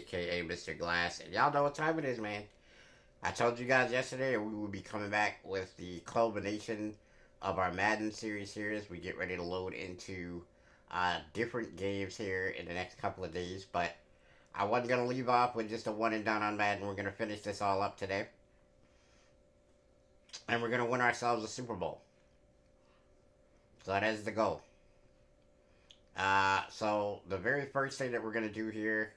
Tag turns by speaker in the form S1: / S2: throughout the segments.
S1: aka Mr. Glass. And y'all know what time it is, man. I told you guys yesterday we would be coming back with the culmination of our Madden series here as we get ready to load into different games here in the next couple of days. But I wasn't going to leave off with just a one and done on Madden. We're going to finish this all up today. And we're going to win ourselves a Super Bowl. So that is the goal. So the very first thing that we're going to do here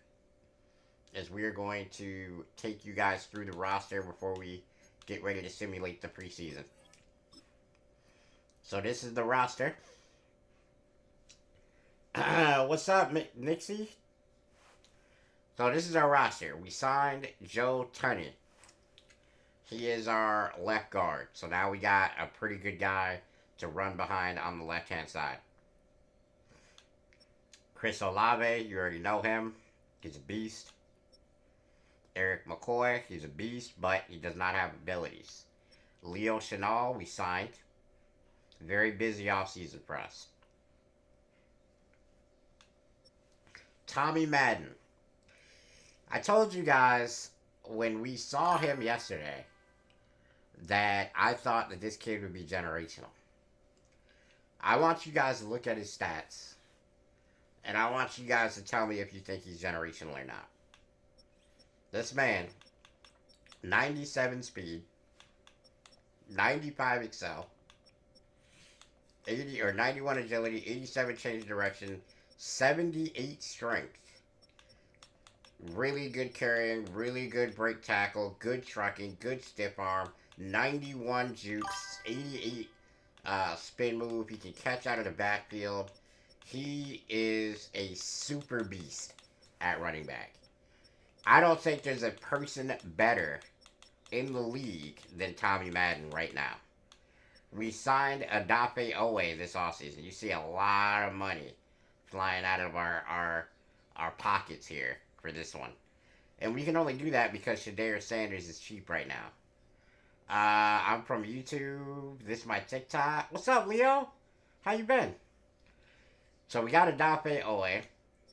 S1: is we are going to take you guys through the roster before we get ready to simulate the preseason. So this is the roster. What's up, Nixie? So this is our roster. We signed Joe Tunney. He is our left guard. So now we got a pretty good guy to run behind on the left-hand side. Chris Olave, you already know him. He's a beast. Eric McCoy, he's a beast, but he does not have abilities. Leo Chenal, we signed. Very busy offseason for us. Tommy Madden. I told you guys when we saw him yesterday that I thought that this kid would be generational. I want you guys to look at his stats, and I want you guys to tell me if you think he's generational or not. This man, 97 speed, 95 excel, 80 or 91 agility, 87 change direction, 78 strength. Really good carrying, really good break tackle, good trucking, good stiff arm, 91 jukes, 88 spin move. He can catch out of the backfield. He is a super beast at running back. I don't think there's a person better in the league than Tommy Madden right now. We signed Adafe Owe this offseason. You see a lot of money flying out of our pockets here for this one. And we can only do that because Shedeur Sanders is cheap right now. I'm from YouTube. This is my TikTok. What's up, Leo? How you been? So we got Adafe Owe.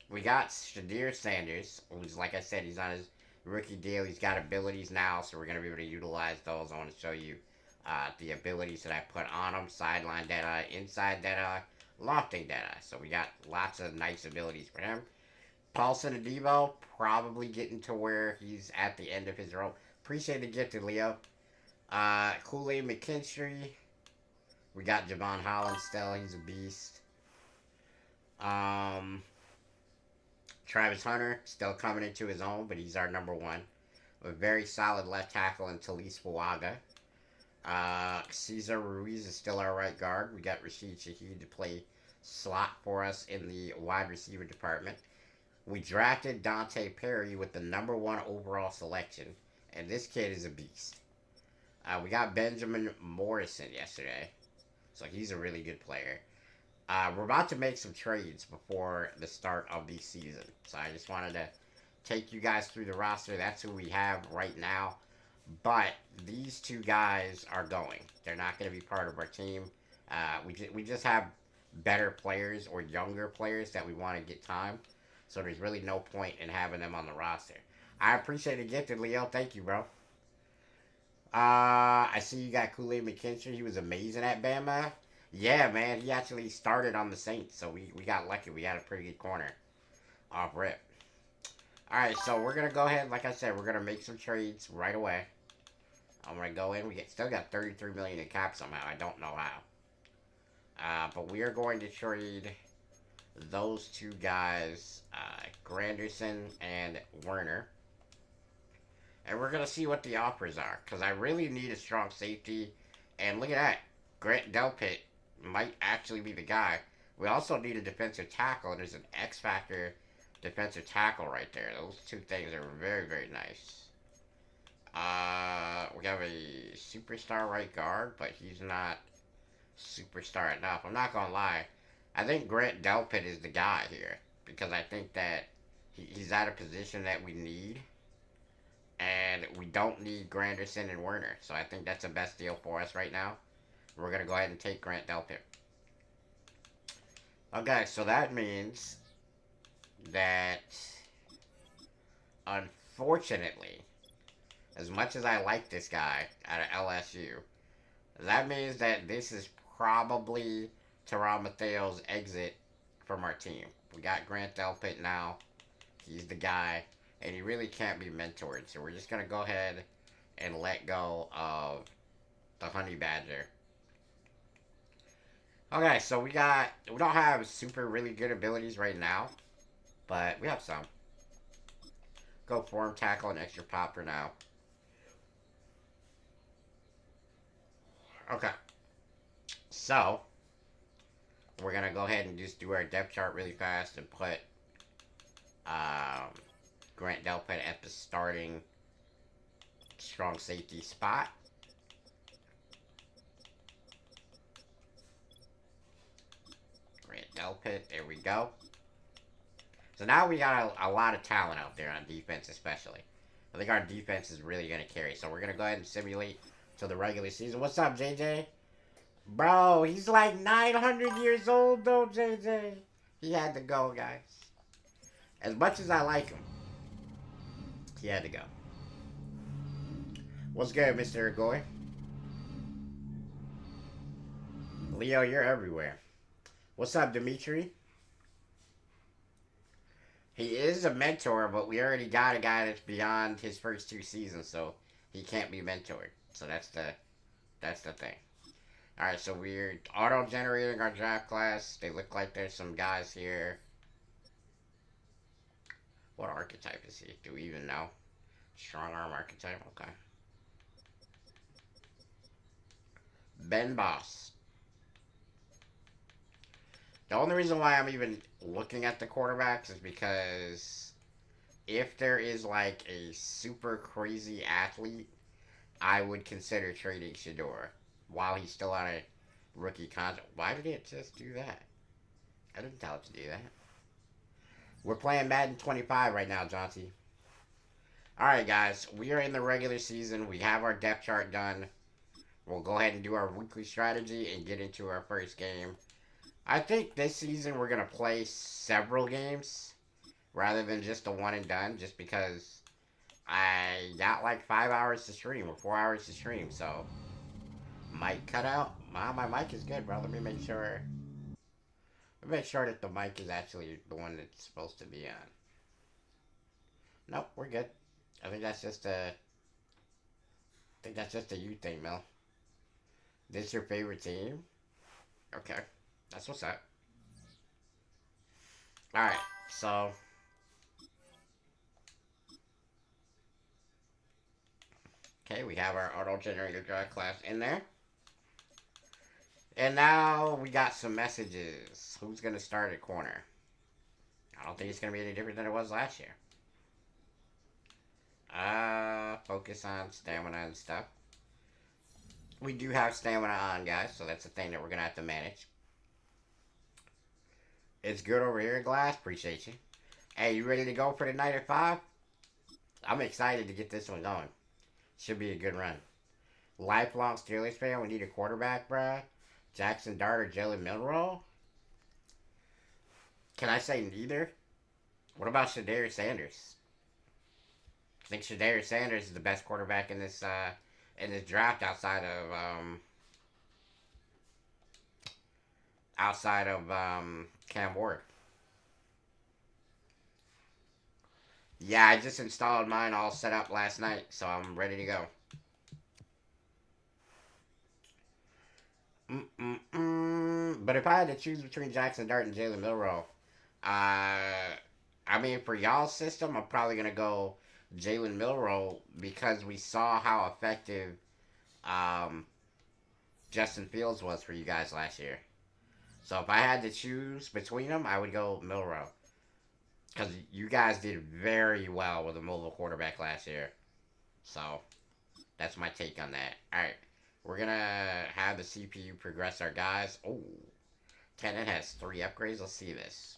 S1: We got Shedeur Sanders, who's, like I said, he's on his rookie deal. He's got abilities now, so we're going to be able to utilize those. I want to show you the abilities that I put on him. Sideline Deadeye, inside Deadeye, lofting Deadeye. So we got lots of nice abilities for him. Paulson Adebo, probably getting to where he's at the end of his rope. Appreciate the gift to Leo. Kool-Aid McKinstry. We got Javon Holland still. He's a beast. Travis Hunter, still coming into his own, but he's our number one. A very solid left tackle in Talise Fuaga. Cesar Ruiz is still our right guard. We got Rashid Shaheed to play slot for us in the wide receiver department. We drafted Dante Perry with the number one overall selection, and this kid is a beast. We got Benjamin Morrison yesterday, so he's a really good player. We're about to make some trades before the start of the season. So I just wanted to take you guys through the roster. That's who we have right now. But these two guys are going. They're not going to be part of our team. We just have better players or younger players that we want to get time. So there's really no point in having them on the roster. I appreciate the gift, Leo. Thank you, bro. I see you got Kool-Aid McKinstry. He was amazing at Bama. Yeah, man, he actually started on the Saints, so we got lucky. We had a pretty good corner off rip. Alright, so we're going to go ahead, like I said, we're going to make some trades right away. I'm going to go in. We still got $33 million in cap somehow. I don't know how. But we are going to trade those two guys, Granderson and Werner. And we're going to see what the offers are, because I really need a strong safety. And look at that. Grant Delpit might actually be the guy. We also need a defensive tackle, and there's an X-Factor defensive tackle right there. Those two things are very, very nice. We have a superstar right guard, but he's not superstar enough. I'm not going to lie. I think Grant Delpit is the guy here, because I think that he's at a position that we need, and we don't need Granderson and Werner. So I think that's the best deal for us right now. We're going to go ahead and take Grant Delpit. Okay, so that means that unfortunately, as much as I like this guy out of LSU, that means that this is probably Teron Matheo's exit from our team. We got Grant Delpit now. He's the guy, and he really can't be mentored. So we're just gonna go ahead and let go of the Honey Badger. Okay, so we don't have super really good abilities right now, but we have some. Go form tackle and extra pop for now. Okay, so we're gonna go ahead and just do our depth chart really fast and put um, Grant Delpit at the starting strong safety spot. Grant Delpit, there we go. So now we got a lot of talent out there on defense, especially. I think our defense is really going to carry. So we're going to go ahead and simulate to the regular season. What's up, JJ? Bro, he's like 900 years old, though, JJ. He had to go, guys. As much as I like him, he had to go. What's good, Mr. Goy? Leo, you're everywhere. What's up, Dimitri? He is a mentor, but we already got a guy that's beyond his first 2 seasons, so he can't be mentored. So that's the thing. Alright, so we're auto-generating our draft class. They look like there's some guys here. What archetype is he? Do we even know? Strong arm archetype? Okay. Ben Boss. The only reason why I'm even looking at the quarterbacks is because if there is like a super crazy athlete, I would consider trading Shador while he's still on a rookie contract. Why did it just do that? I didn't tell it to do that. We're playing Madden 25 right now, Jaunty. Alright, guys. We are in the regular season. We have our depth chart done. We'll go ahead and do our weekly strategy and get into our first game. I think this season we're going to play several games rather than just a one and done, just because I got like 5 hours to stream or 4 hours to stream, so mic cut out. My mic is good, bro. Let me make sure that the mic is actually the one that's supposed to be on. Nope, we're good. I think that's just a you thing, Mel. This your favorite team? Okay. That's what's up. Alright, so okay, we have our auto-generated draft class in there. And now we got some messages. Who's gonna start at corner? I don't think it's gonna be any different than it was last year. Focus on stamina and stuff. We do have stamina on, guys, so that's the thing that we're gonna have to manage. It's good over here, Glass. Appreciate you. Hey, you ready to go for the night at 5? I'm excited to get this one going. Should be a good run. Lifelong Steelers fan. We need a quarterback, bruh. Jackson Dart or Jalen Milroe? Can I say neither? What about Shadarius Sanders? I think Shadarius Sanders is the best quarterback in this draft outside of Cam Ward. Yeah, I just installed mine all set up last night, so I'm ready to go. But if I had to choose between Jackson Dart and Jalen Milroe, I mean, for y'all's system, I'm probably going to go Jalen Milroe because we saw how effective Justin Fields was for you guys last year. So if I had to choose between them, I would go Milroe. Because you guys did very well with a mobile quarterback last year. So that's my take on that. Alright. We're going to have the CPU progress our guys. Oh. Tenet has 3 upgrades. Let's see this.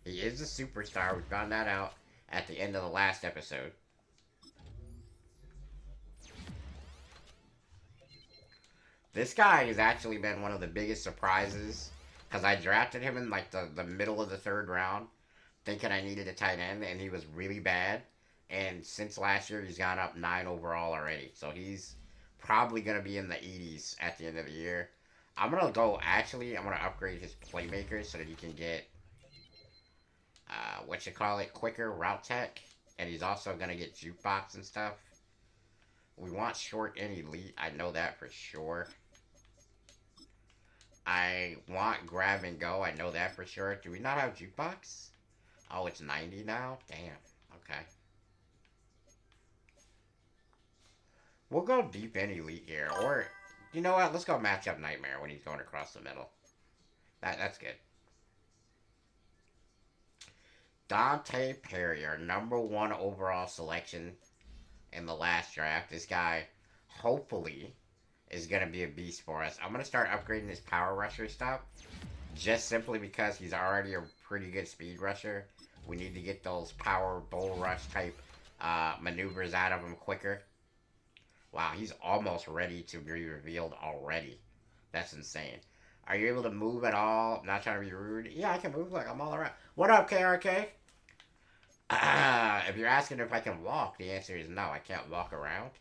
S1: He is a superstar. We found that out at the end of the last episode. This guy has actually been one of the biggest surprises. Because I drafted him in like the middle of the 3rd round. Thinking I needed a tight end. And he was really bad. And since last year, he's gone up 9 overall already. So he's probably going to be in the 80s at the end of the year. I'm going to go, actually, I'm going to upgrade his playmakers so that he can get, quicker route tech. And he's also going to get jukebox and stuff. We want short and elite. I know that for sure. I want grab and go. I know that for sure. Do we not have jukebox? Oh, it's 90 now? Damn. Okay. We'll go deep and elite here. Or, you know what? Let's go matchup nightmare when he's going across the middle. That's good. Dante Perry, our #1 overall selection in the last draft. This guy, hopefully, is going to be a beast for us. I'm going to start upgrading his power rusher stuff. Just simply because he's already a pretty good speed rusher. We need to get those power bull rush type maneuvers out of him quicker. Wow, he's almost ready to be revealed already. That's insane. Are you able to move at all? I'm not trying to be rude. Yeah, I can move. Like, I'm all around. What up, KRK? If you're asking if I can walk, the answer is no. I can't walk around.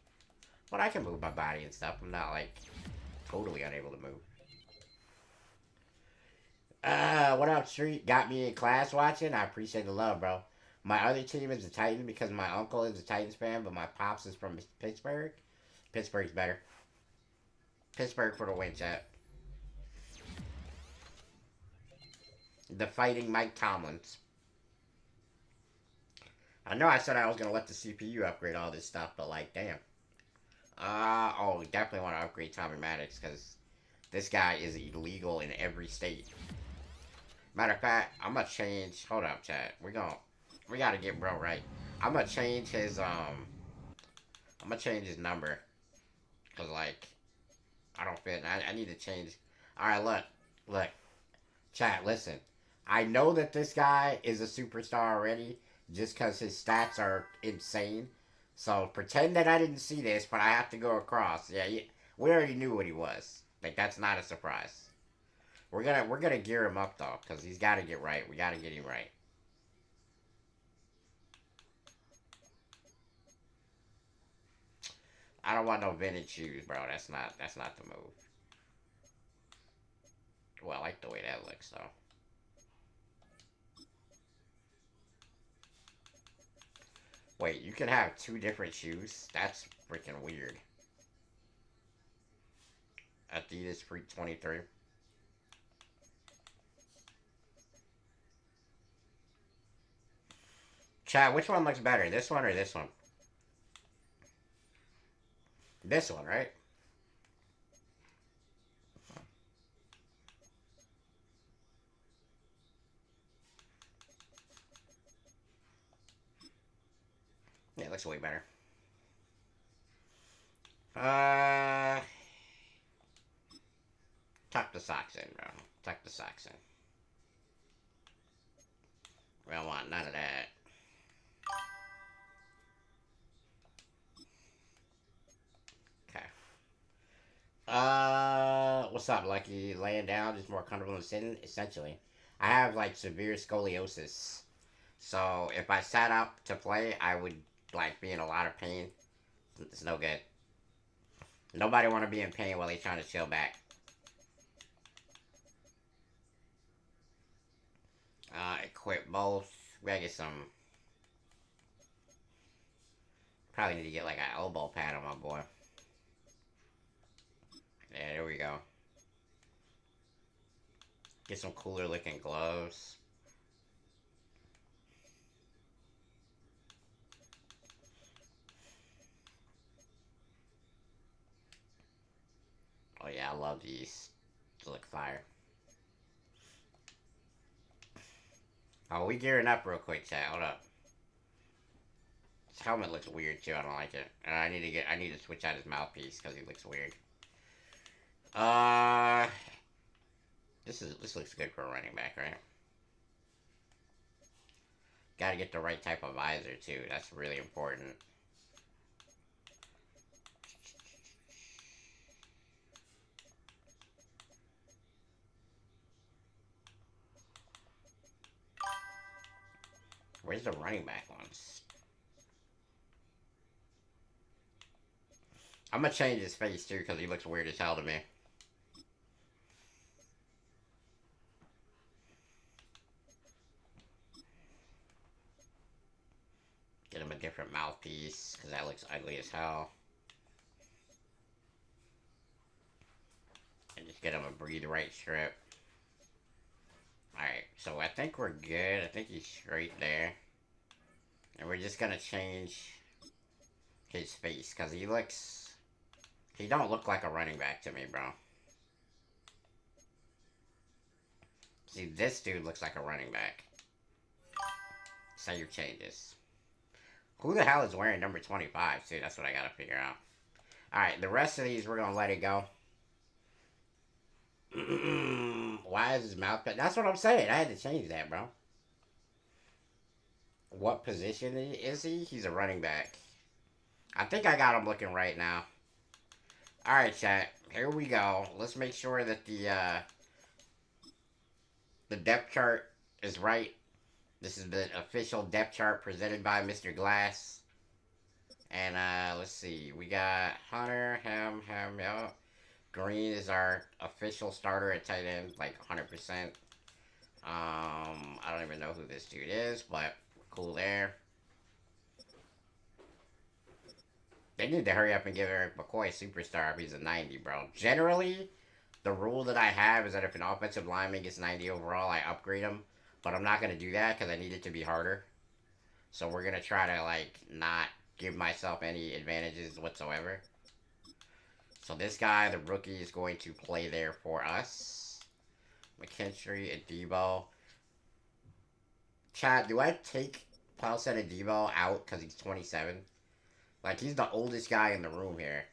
S1: But I can move my body and stuff. I'm not, like, totally unable to move. What up, Street? Got me in class watching? I appreciate the love, bro. My other team is the Titans because my uncle is a Titans fan, but my pops is from Pittsburgh. Pittsburgh's better. Pittsburgh for the win, chat. The Fighting Mike Tomlins. I know I said I was going to let the CPU upgrade all this stuff, but like, damn. Oh, definitely want to upgrade Tommy Maddox because this guy is illegal in every state. Matter of fact, I'm going to change. Hold up, chat. We got to get bro right. I'm going to change his, I'm going to change his number. Because, like, I don't fit. I need to change. Alright, look. Chat, listen. I know that this guy is a superstar already just because his stats are insane. So, pretend that I didn't see this, but I have to go across. Yeah, we already knew what he was. Like, that's not a surprise. We're gonna gear him up, though, because he's got to get right. We got to get him right. I don't want no vintage shoes, bro. That's not the move. Well, I like the way that looks, though. Wait, you can have 2 different shoes? That's freaking weird. Adidas Freak 23. Chat, which one looks better? This one or this one? This one, right? Yeah, it looks way better. Tuck the socks in, bro. Tuck the socks in. We don't want none of that. Okay. What's up, Lucky? Laying down, just more comfortable than sitting? Essentially. I have, like, severe scoliosis. So, if I sat up to play, I would, like, be in a lot of pain. It's no good. Nobody want to be in pain while they trying to chill back. Equip both. We gotta get some. Probably need to get like an elbow pad on my boy. Yeah, there we go. Get some cooler looking gloves. Oh yeah, I love these. They look fire. Oh, we gearing up real quick, chat. Hold up. His helmet looks weird too. I don't like it. And I need to switch out his mouthpiece because he looks weird. This looks good for a running back, right? Got to get the right type of visor too. That's really important. Where's the running back ones? I'm gonna change his face too because he looks weird as hell to me. Get him a different mouthpiece because that looks ugly as hell. And just get him a breathe right strip. Alright, so I think we're good. I think he's straight there. And we're just gonna change his face because he looks... He don't look like a running back to me, bro. See, this dude looks like a running back. Save changes. Who the hell is wearing number 25, too? That's what I gotta figure out. Alright, the rest of these, we're gonna let it go. Why is his mouth... That's what I'm saying. I had to change that, bro. What position is he? He's a running back. I think I got him looking right now. Alright, chat. Here we go. Let's make sure that the depth chart is right. This is the official depth chart presented by Mr. Glass. And, let's see. We got Hunter, yeah. Green is our official starter at tight end, like 100%. I don't even know who this dude is, but cool there. They need to hurry up and give Eric McCoy a superstar if he's a 90, bro. Generally, the rule that I have is that if an offensive lineman gets 90 overall, I upgrade him. But I'm not going to do that because I need it to be harder. So we're going to try to, like, not give myself any advantages whatsoever. So this guy, the rookie, is going to play there for us. McKinstry, Adebo. Chad, do I take Paulson Adebo out because he's 27? Like, he's the oldest guy in the room here.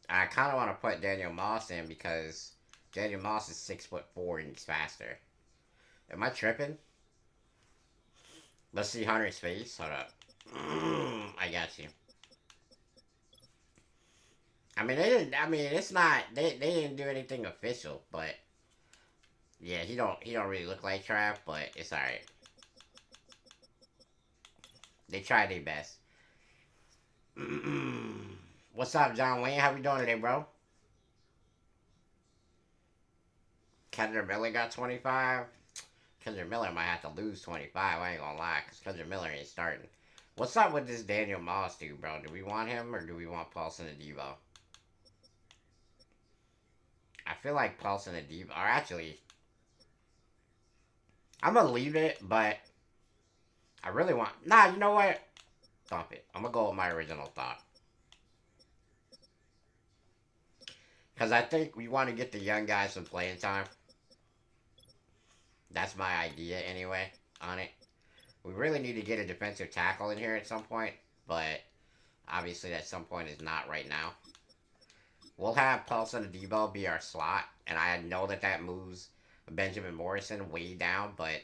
S1: I kind of want to put Daniel Moss in because Daniel Moss is 6'4" and he's faster. Am I tripping? Let's see Hunter's face. Hold up. I got you. I mean, they didn't. I mean, it's not. They didn't do anything official, but yeah, he don't really look like Trav, but it's alright. They tried their best. What's up, John Wayne? How we doing today, bro? Kendrick Miller got 25. Kendrick Miller might have to lose 25. I ain't gonna lie, because Kendrick Miller ain't starting. What's up with this Daniel Moss dude, bro? Do we want him, or do we want Paulson Adebo? I feel like Paulson Adebo... Or actually... I'm gonna leave it, but... I really want... Nah, you know what? Dump it. I'm gonna go with my original thought. Because I think we want to get the young guys some playing time. That's my idea, anyway, on it. We really need to get a defensive tackle in here at some point, but obviously at some point is not right now. We'll have Paulson Adebo be our slot, and I know that that moves Benjamin Morrison way down, but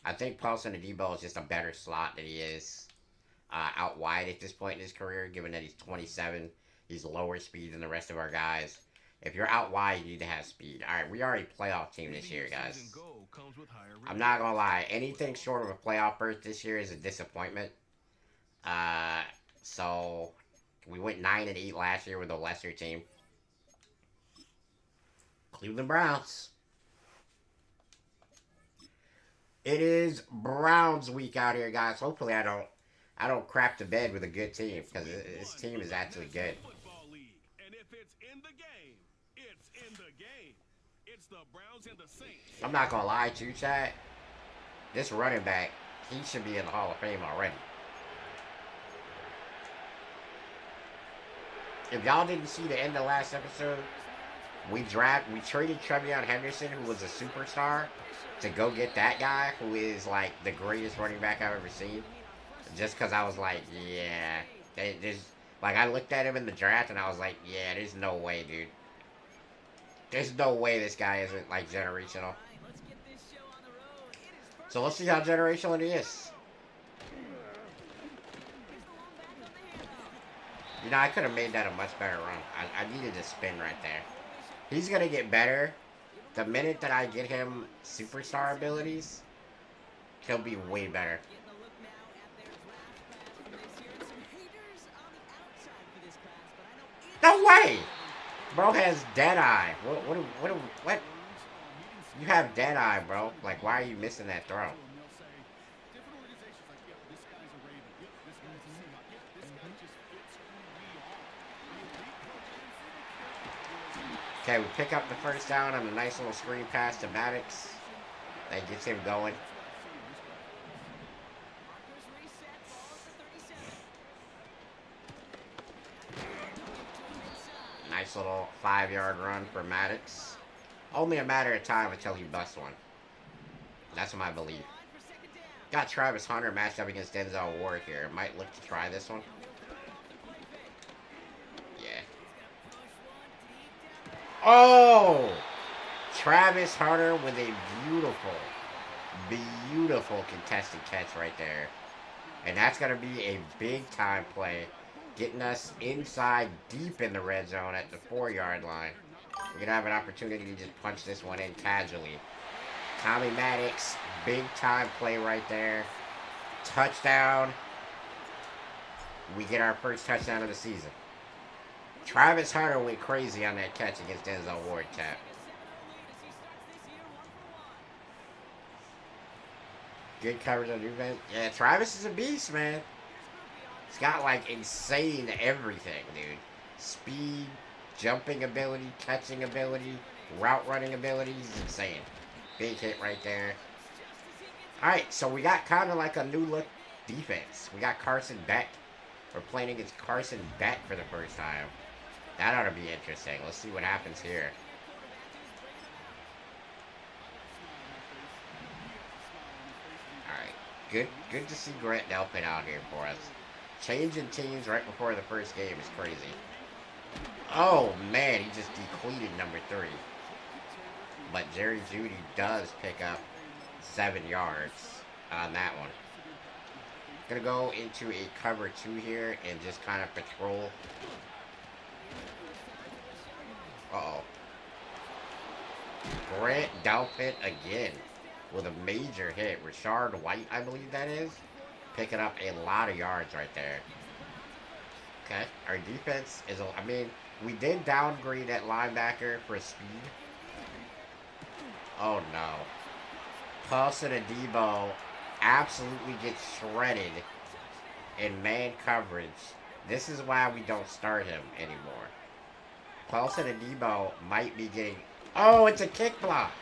S1: I think Paulson Adebo is just a better slot than he is out wide at this point in his career, given that he's 27. He's lower speed than the rest of our guys. If you're out wide, you need to have speed. Alright, we are a playoff team this year, guys. I'm not gonna lie. Anything short of a playoff berth this year is a disappointment. So, we went 9-8 last year with a lesser team. Cleveland Browns. It is Browns week out here, guys. Hopefully I don't crap the bed with a good team, because this team is actually good. I'm not gonna lie to you, chat. This running back, he should be in the Hall of Fame already. If y'all didn't see the end of last episode, we traded Trevion Henderson, who was a superstar, to go get that guy, who is like the greatest running back I've ever seen. Just because I was like, yeah, like I looked at him in the draft and I was like, yeah, there's no way, dude. There's no way this guy isn't like generational. So let's see how generational he is. You know, I could have made that a much better run. I needed to spin right there. He's going to get better. The minute that I get him superstar abilities, he'll be way better. Bro has dead eye. What? You have dead eye, bro. Like, why are you missing that throw? Okay, we pick up the first down on a nice little screen pass to Maddox. That gets him going. Nice little 5-yard run for Maddox. Only a matter of time until he busts one. That's my belief. Got Travis Hunter matched up against Denzel Ward here. Might look to try this one. Yeah. Oh! Travis Hunter with a beautiful contested catch right there. And that's going to be a big time play. Getting us inside deep in the red zone at the 4-yard line. We're going to have an opportunity to just punch this one in casually. Tommy Maddox, big time play right there. Touchdown. We get our first touchdown of the season. Travis Hunter went crazy on that catch against Denzel Ward, chat. Good coverage on defense. Yeah, Travis is a beast, man. He's got, like, insane everything, dude. Speed, jumping ability, catching ability, route running ability. He's insane. Big hit right there. Alright, so we got kind of like a new look defense. We got Carson Beck. We're playing against Carson Beck for the first time. That ought to be interesting. Let's see what happens here. Alright, good to see Grant Delpit out here for us. Changing teams right before the first game is crazy. Oh, man, he just depleted number 3. But Jerry Jeudy does pick up 7 yards on that one. Gonna go into a cover 2 here and just kind of patrol. Uh-oh. Grant Delpit again with a major hit. Rashard White, I believe that is. Picking up a lot of yards right there. Okay, our defense is, I mean, we did downgrade that linebacker for speed. Oh no. Paulson Adebo absolutely gets shredded in man coverage. This is why we don't start him anymore. Paulson Adebo might be getting... Oh, it's a kick block.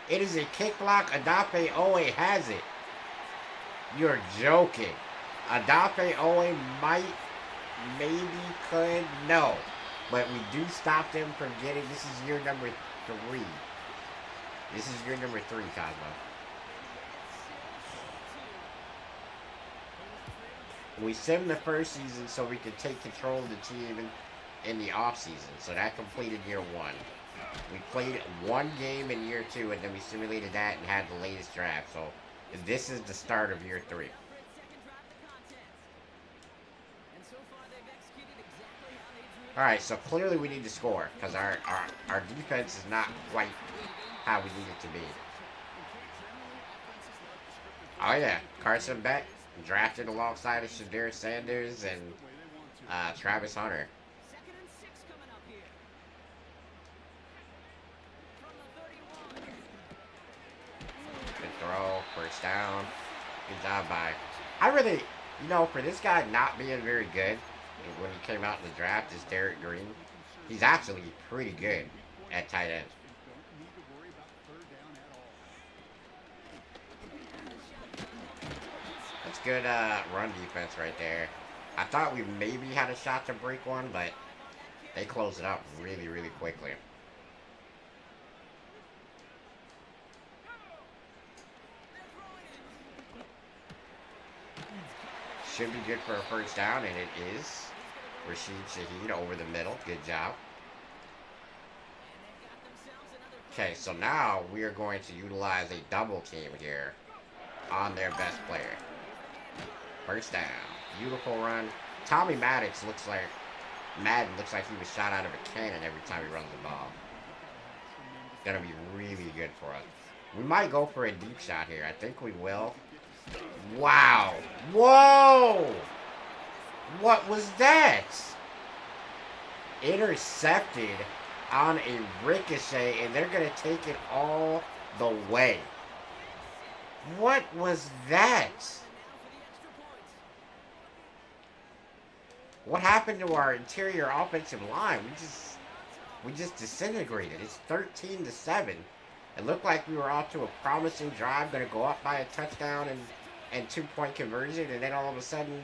S1: It is a kick block. Adafe Owe has it. You're joking. Adafe Owe might, maybe could, no. But we do stop them from getting... This is year number 3. This is year number 3, Cosmo. We simmed the first season so we could take control of the team in the offseason. So that completed year 1. We played 1 game in year 2, and then we simulated that and had the latest draft. So this is the start of year 3. Alright, so clearly we need to score, because our defense is not quite how we need it to be. Oh yeah, Carson Beck, drafted alongside of Shadir Sanders and Travis Hunter. Good throw, first down. Good job by... I really, you know, for this guy not being very good when he came out in the draft, is Derek Green. He's actually pretty good at tight end. That's good run defense right there. I thought we maybe had a shot to break one, but they closed it up really, really quickly. Should be good for a first down, and it is. Rashid Shaheed over the middle. Good job. Okay, so now we are going to utilize a double team here on their best player. First down. Beautiful run. Tommy Maddox looks like... Madden looks like he was shot out of a cannon every time he runs the ball. Gonna be really good for us. We might go for a deep shot here. I think we will. Wow. Whoa! What was that? intercepted on a ricochet, and they're going to take it all the way. What was that? What happened to our interior offensive line? We just disintegrated. It's 13-7. It looked like we were off to a promising drive, going to go up by a touchdown and 2-point conversion, and then all of a sudden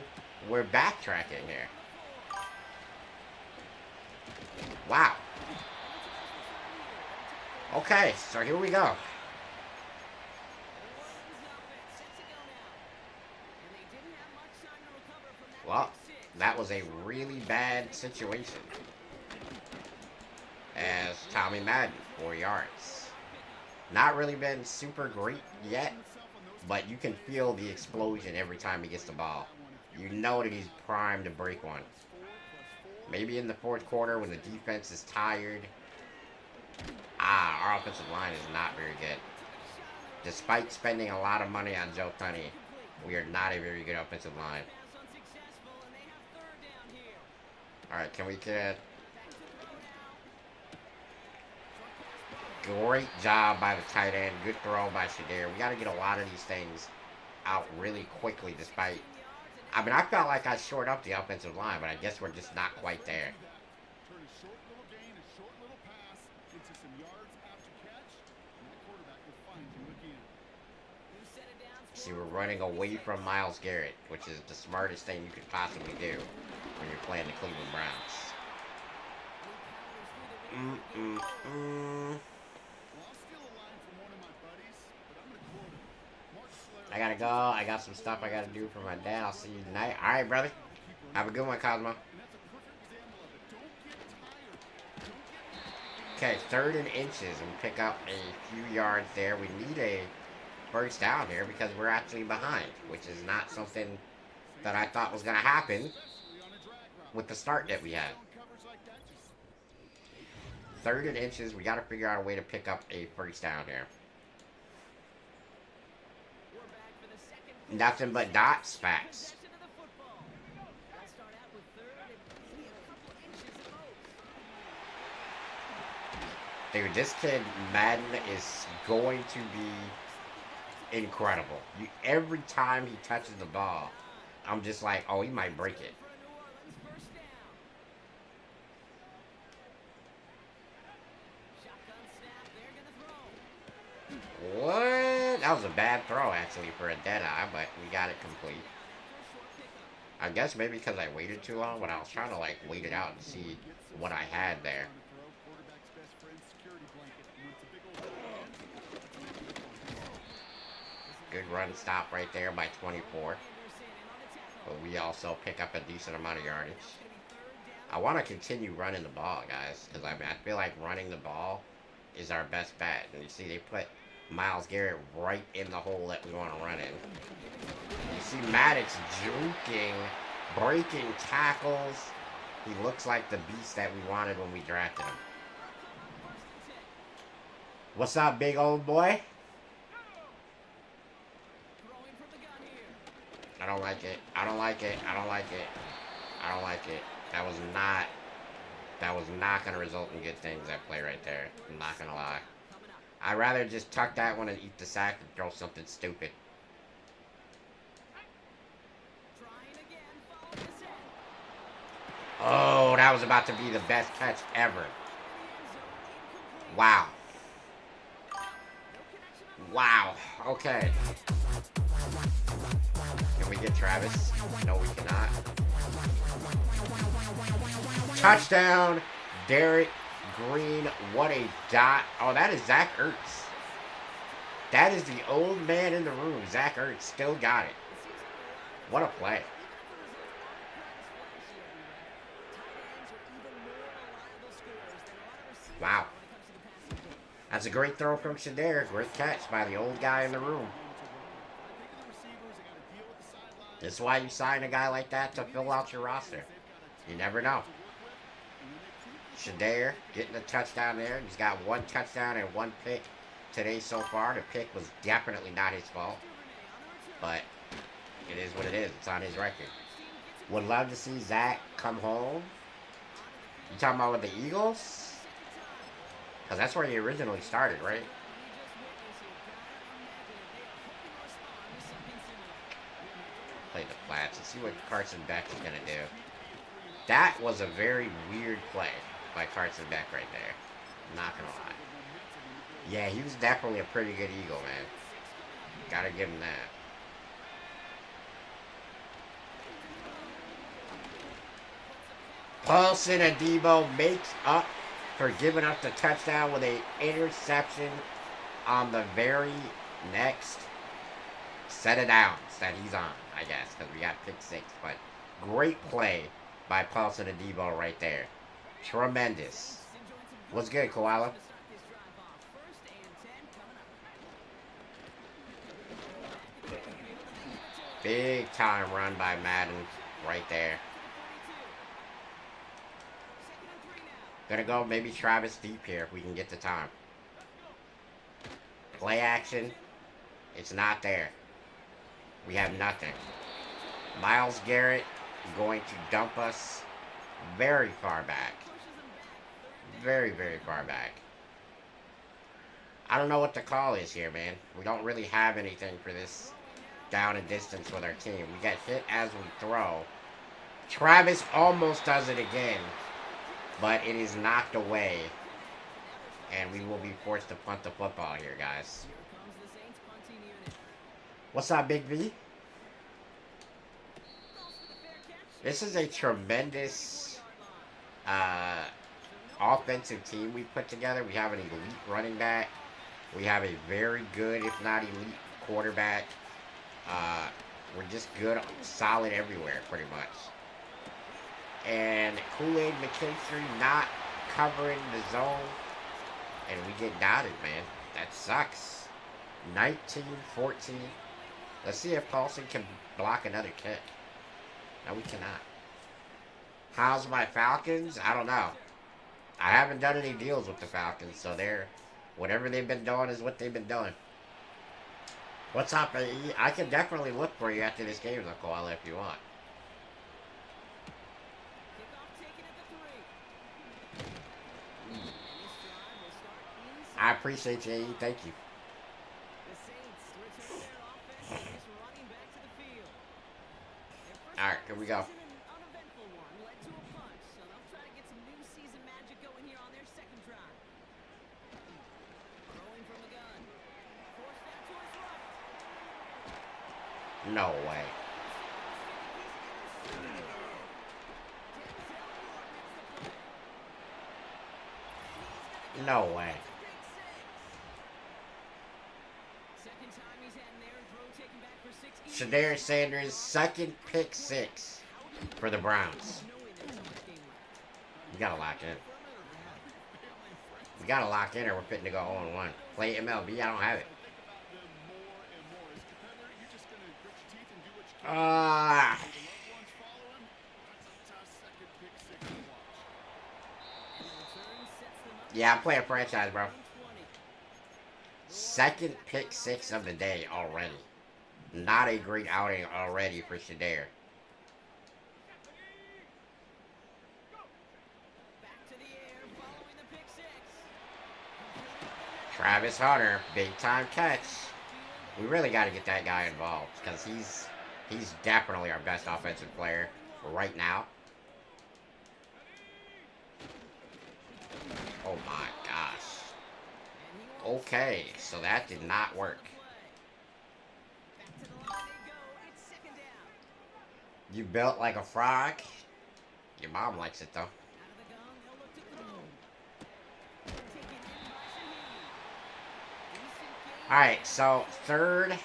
S1: we're backtracking here. Wow. Okay, so here we go. Well, that was a really bad situation. As Tommy Madden, 4 yards. Not really been super great yet, but you can feel the explosion every time he gets the ball. You know that he's primed to break one. Maybe in the fourth quarter when the defense is tired. Our offensive line is not very good. Despite spending a lot of money on Joe Tunney, we are not a very good offensive line. Alright, can we get... Great job by the tight end. Good throw by Shadir. We got to get a lot of these things out really quickly despite... I mean, I felt like I shored up the offensive line, but I guess we're just not quite there. See, we're running away from Myles Garrett, which is the smartest thing you could possibly do when you're playing the Cleveland Browns. I gotta go. I got some stuff I gotta do for my dad. I'll see you tonight. Alright, brother. Have a good one, Cosmo. Okay, 3rd and inches. And we pick up a few yards there. We need a first down here because we're actually behind, which is not something that I thought was going to happen with the start that we had. 3rd and inches. We got to figure out a way to pick up a first down here. Nothing but dots, facts. Dude, this kid, Madden, is going to be incredible. Every time he touches the ball, I'm just like, oh, he might break it. What? That was a bad throw, actually, for a dead eye, but we got it complete. I guess maybe because I waited too long, but I was trying to, like, wait it out and see what I had there. Good run stop right there by 24. But we also pick up a decent amount of yardage. I want to continue running the ball, guys, because I feel like running the ball is our best bet. And you see, they put Myles Garrett right in the hole that we want to run in. You see Maddox juking, breaking tackles. He looks like the beast that we wanted when we drafted him. What's up, big old boy? I don't like it. I don't like it. I don't like it. I don't like it. That was not going to result in good things, that play right there. I'm not going to lie. I'd rather just tuck that one and eat the sack and throw something stupid. Oh, that was about to be the best catch ever. Wow. Wow. Okay. Can we get Travis? No, we cannot. Touchdown, Derek Green. What a dot. Oh, that is Zach Ertz. That is the old man in the room. Zach Ertz still got it. What a play. Wow. That's a great throw from Shadir. Great catch by the old guy in the room. That's why you sign a guy like that to fill out your roster. You never know. Shadir getting a touchdown there. He's got 1 touchdown and 1 pick today so far. The pick was definitely not his fault. But it is what it is. It's on his record. Would love to see Zach come home You talking about with the Eagles? Because that's where he originally started, right? Play the flats and see what Carson Beck is going to do. That was a very weird play by Carson Beck right there. Not going to lie. Yeah, he was definitely a pretty good Eagle, man. Gotta give him that. Paulson Adebo makes up for giving up the touchdown with an interception on the very next set of downs that he's on, I guess, because we got pick 6. But great play by Paulson Adebo right there. Tremendous. What's good, Koala? Big time run by Madden right there. Gonna go maybe Travis deep here if we can get the time. Play action. It's not there. We have nothing. Myles Garrett going to dump us very far back. Very, very far back. I don't know what the call is here, man. We don't really have anything for this down and distance with our team. We get hit as we throw. Travis almost does it again, but it is knocked away, and we will be forced to punt the football here, guys. What's up, Big V? This is a tremendous offensive team we put together. We have an elite running back. We have a very good, if not elite, quarterback. We're just good, solid everywhere, pretty much. And Kool-Aid McKinstry not covering the zone. And we get dotted, man. That sucks. 19-14. Let's see if Paulson can block another kick. No, we cannot. How's my Falcons? I don't know. I haven't done any deals with the Falcons, so whatever they've been doing is what they've been doing. What's up, AE? I can definitely look for you after this game, Koala, if you want. I appreciate you, AE. Thank you. Alright, here we go. No way. No way. Shedeur Sanders, second pick 6 for the Browns. We gotta lock in. We gotta lock in or we're fitting to go 0-1. Play MLB, I don't have it. Yeah, I'm playing franchise, bro. Second pick 6 of the day already. Not a great outing already for Shedeur. Travis Hunter, big time catch. We really got to get that guy involved because he's definitely our best offensive player right now. Oh my gosh. Okay, so that did not work. You built like a frog? Your mom likes it though. Alright, so 3rd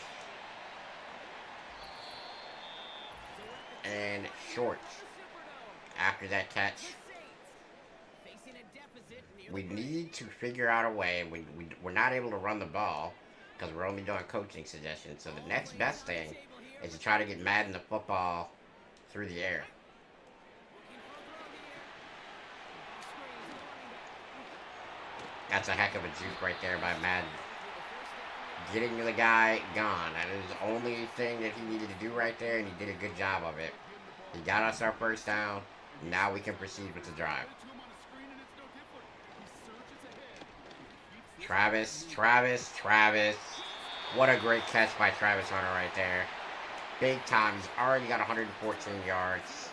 S1: and short after that catch. We need to figure out a way. We're not able to run the ball because we're only doing coaching suggestions. So the next best thing is to try to get Madden the football through the air. That's a heck of a juke right there by Madden. Getting the guy gone. That is the only thing that he needed to do right there, and he did a good job of it. He got us our first down. Now we can proceed with the drive. Travis. What a great catch by Travis Hunter right there. Big time. He's already got 114 yards.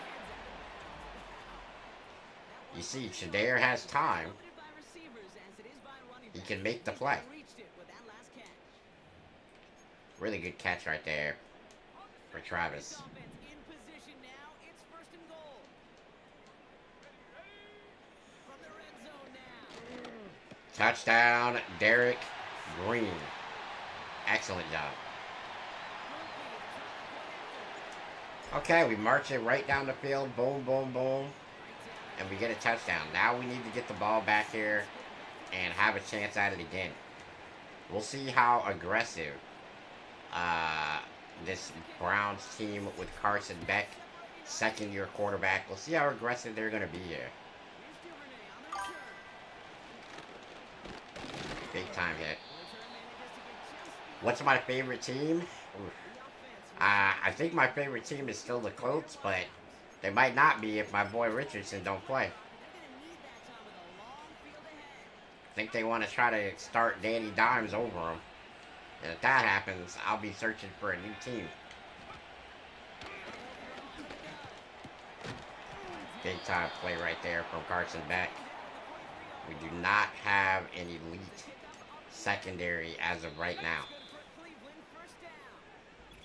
S1: You see, Shadare has time. He can make the play. Really good catch right there for Travis. Touchdown, Derek Green. Excellent job. Okay, we march it right down the field. Boom, boom, boom. And we get a touchdown. Now we need to get the ball back here and have a chance at it again. We'll see how aggressive this Browns team with Carson Beck, second-year quarterback. We'll see how aggressive they're going to be here. Big time hit. What's my favorite team? I think my favorite team is still the Colts, but they might not be if my boy Richardson don't play. I think they want to try to start Danny Dimes over him. And if that happens, I'll be searching for a new team. Big time play right there from Carson Beck. We do not have an elite secondary as of right now.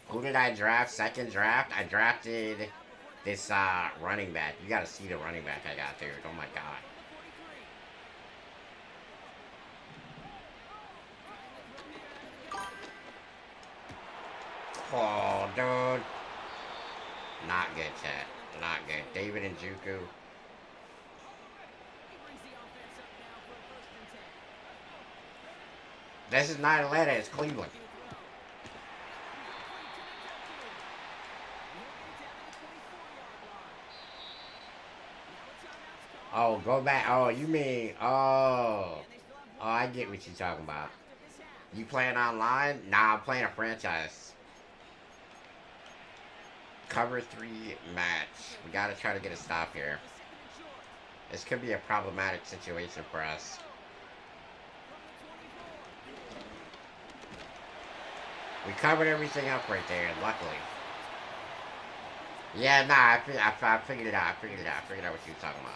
S1: Who did I draft? Second draft? I drafted this running back. You gotta see the running back I got, dude. Oh my god. Oh, dude. Not good, chat. Not good. David Njoku. This is not Atlanta, it's Cleveland. Oh, go back. Oh, you mean, oh, I get what you're talking about. You playing online? Nah, I'm playing a franchise. Cover 3 match. We gotta try to get a stop here. This could be a problematic situation for us. We covered everything up right there, luckily. Yeah, nah, I figured it out. I figured it out what you were talking about.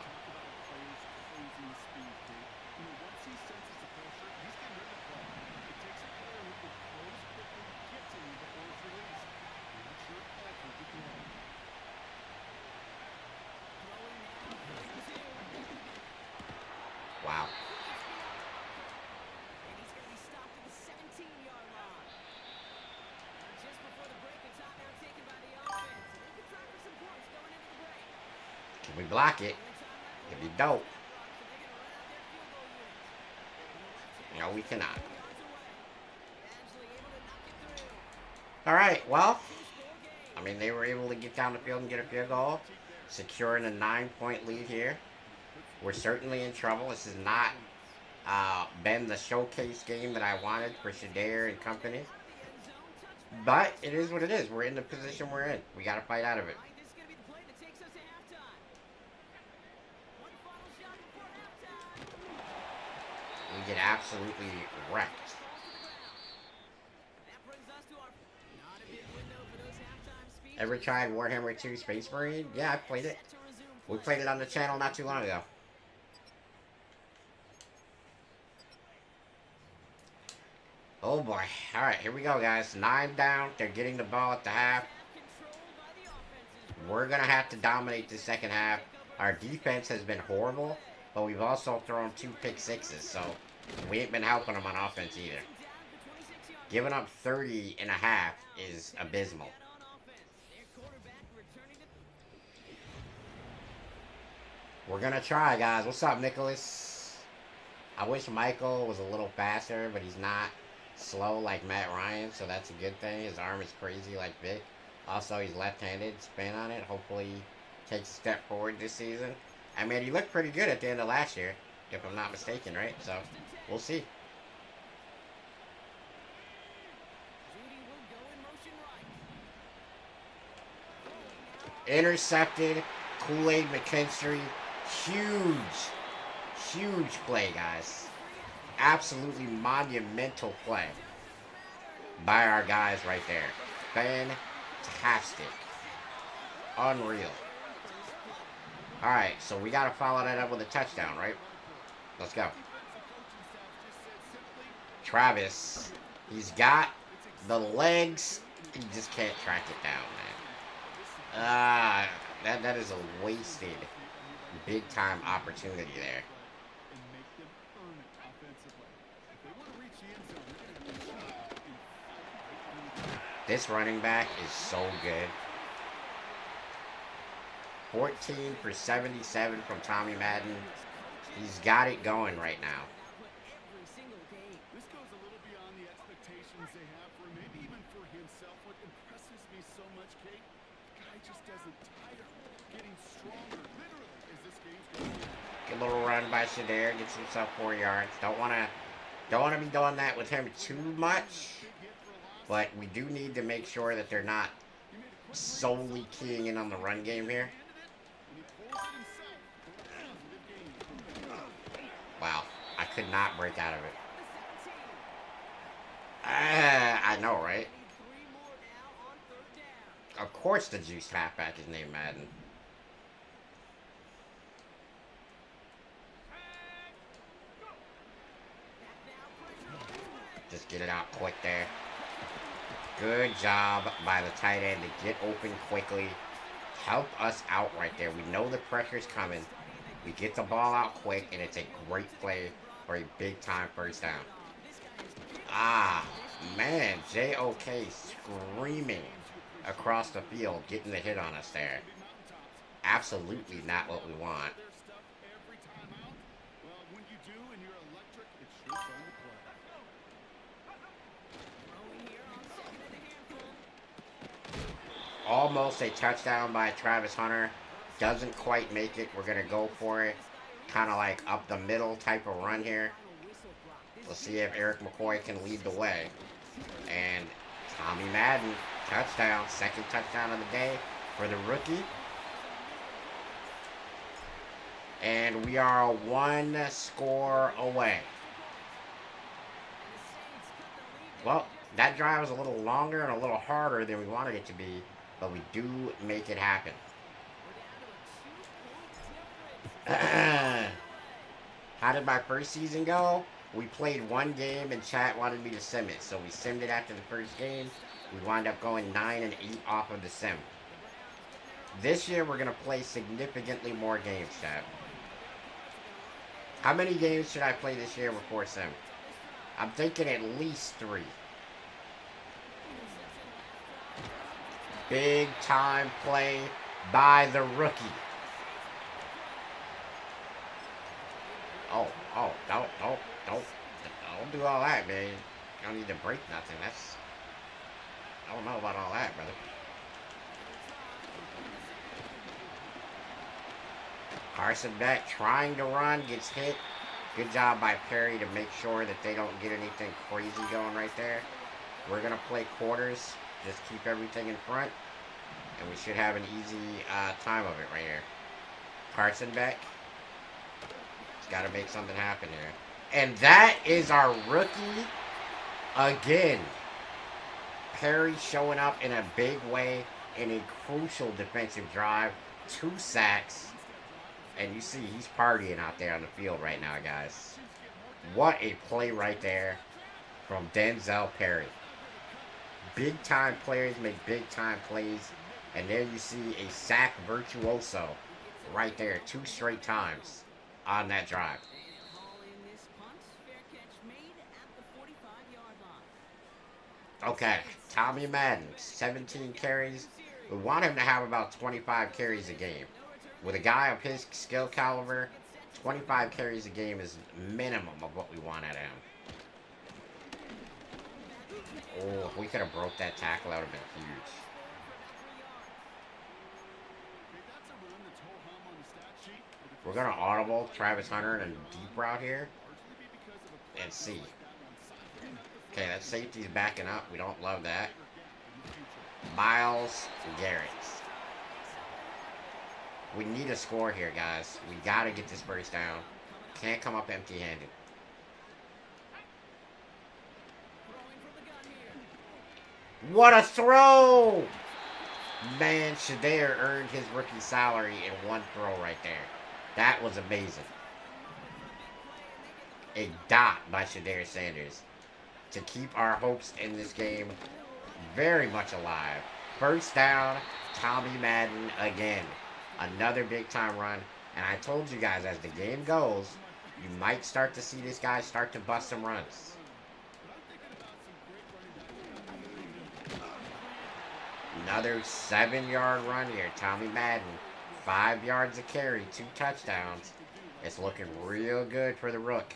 S1: Wow. Can we block it? If you don't, no, we cannot. Alright, well, I mean, they were able to get down the field and get a field goal, securing a 9-point lead here. We're certainly in trouble. This has not been the showcase game that I wanted for Shadare and company. But it is what it is. We're in the position we're in. We got to fight out of it. We get absolutely wrecked. Ever tried Warhammer 2 Space Marine? Yeah, I played it. We played it on the channel not too long ago. Oh boy. Alright, here we go, guys. 9 down. They're getting the ball at the half. We're going to have to dominate the second half. Our defense has been horrible, but we've also thrown 2 pick sixes, so we ain't been helping them on offense either. Giving up 30 and a half is abysmal. We're going to try, guys. What's up, Nicholas? I wish Michael was a little faster, but he's not slow like Matt Ryan, so that's a good thing. His arm is crazy like Vic. Also, he's left-handed. Spin on it. Hopefully, he takes a step forward this season. I mean, he looked pretty good at the end of last year, if I'm not mistaken, right? So, we'll see. Intercepted. Kool-Aid McKinstry. Huge play, guys. Absolutely monumental play by our guys right there. Fantastic. Unreal. Alright, so we got to follow that up with a touchdown, right? Let's go. Travis. He's got the legs. He just can't track it down, man. That is a wasted big time opportunity there. This running back is so good. 14 for 77 from Tommy Madden. He's got it going right now.
S2: This goes a little beyond the expectations they have for him, maybe even for himself. What impresses me so much, Kate, the guy just doesn't tire, getting stronger, literally, as this game's going on.
S1: Good little run by Shadir, gets himself 4 yards. Don't wanna be doing that with him too much, but we do need to make sure that they're not solely keying in on the run game here. Wow, I could not break out of it. I know, right? Of course the juiced halfback is named Madden. Just get it out quick there. Good job by the tight end to get open quickly. Help us out right there. We know the pressure's coming. We get the ball out quick, and it's a great play for a big-time first down. Ah, man, J.O.K. screaming across the field, getting the hit on us there. Absolutely not what we want. Almost a touchdown by Travis Hunter. Doesn't quite make it. We're going to go for it. Kind of like up the middle type of run here. We'll see if Eric McCoy can lead the way. And Tommy Madden, touchdown. Second touchdown of the day for the rookie. And we are 1 score away. Well, that drive was a little longer and a little harder than we wanted it to be. But we do make it happen. How did my first season go? We played one game and chat wanted me to sim it. So we simmed it after the first game. We wound up going 9-8 off of the sim. This year we're going to play significantly more games, chat. How many games should I play this year before sim? I'm thinking at least 3. Big time play by the rookie. Oh, don't do all that, man. You don't need to break nothing. I don't know about all that, brother. Carson Beck trying to run, gets hit. Good job by Perry to make sure that they don't get anything crazy going right there. We're going to play quarters. Just keep everything in front. And we should have an easy time of it right here. Carson Beck. He's got to make something happen here. And that is our rookie again. Perry showing up in a big way in a crucial defensive drive. 2 sacks. And you see he's partying out there on the field right now, guys. What a play right there from Denzel Perry. Big time players make big time plays. And there you see a sack virtuoso right there 2 straight times on that drive. Okay, Tommy Madden, 17 carries. We want him to have about 25 carries a game. With a guy of his skill caliber, 25 carries a game is minimum of what we want out of him. Oh, if we could have broke that tackle, that would have been huge. We're going to audible Travis Hunter in a deep route here. And see. Okay, that safety's backing up. We don't love that. Myles Garrett. We need a score here, guys. We got to get this first down. Can't come up empty-handed. What a throw! Man, Shadir earned his rookie salary in one throw right there. That was amazing. A dot by Shadir Sanders to keep our hopes in this game very much alive. First down, Tommy Madden again. Another big time run. And I told you guys, as the game goes, you might start to see this guy start to bust some runs. Another 7-yard run here. Tommy Madden, 5 yards a carry, 2 touchdowns. It's looking real good for the Rook.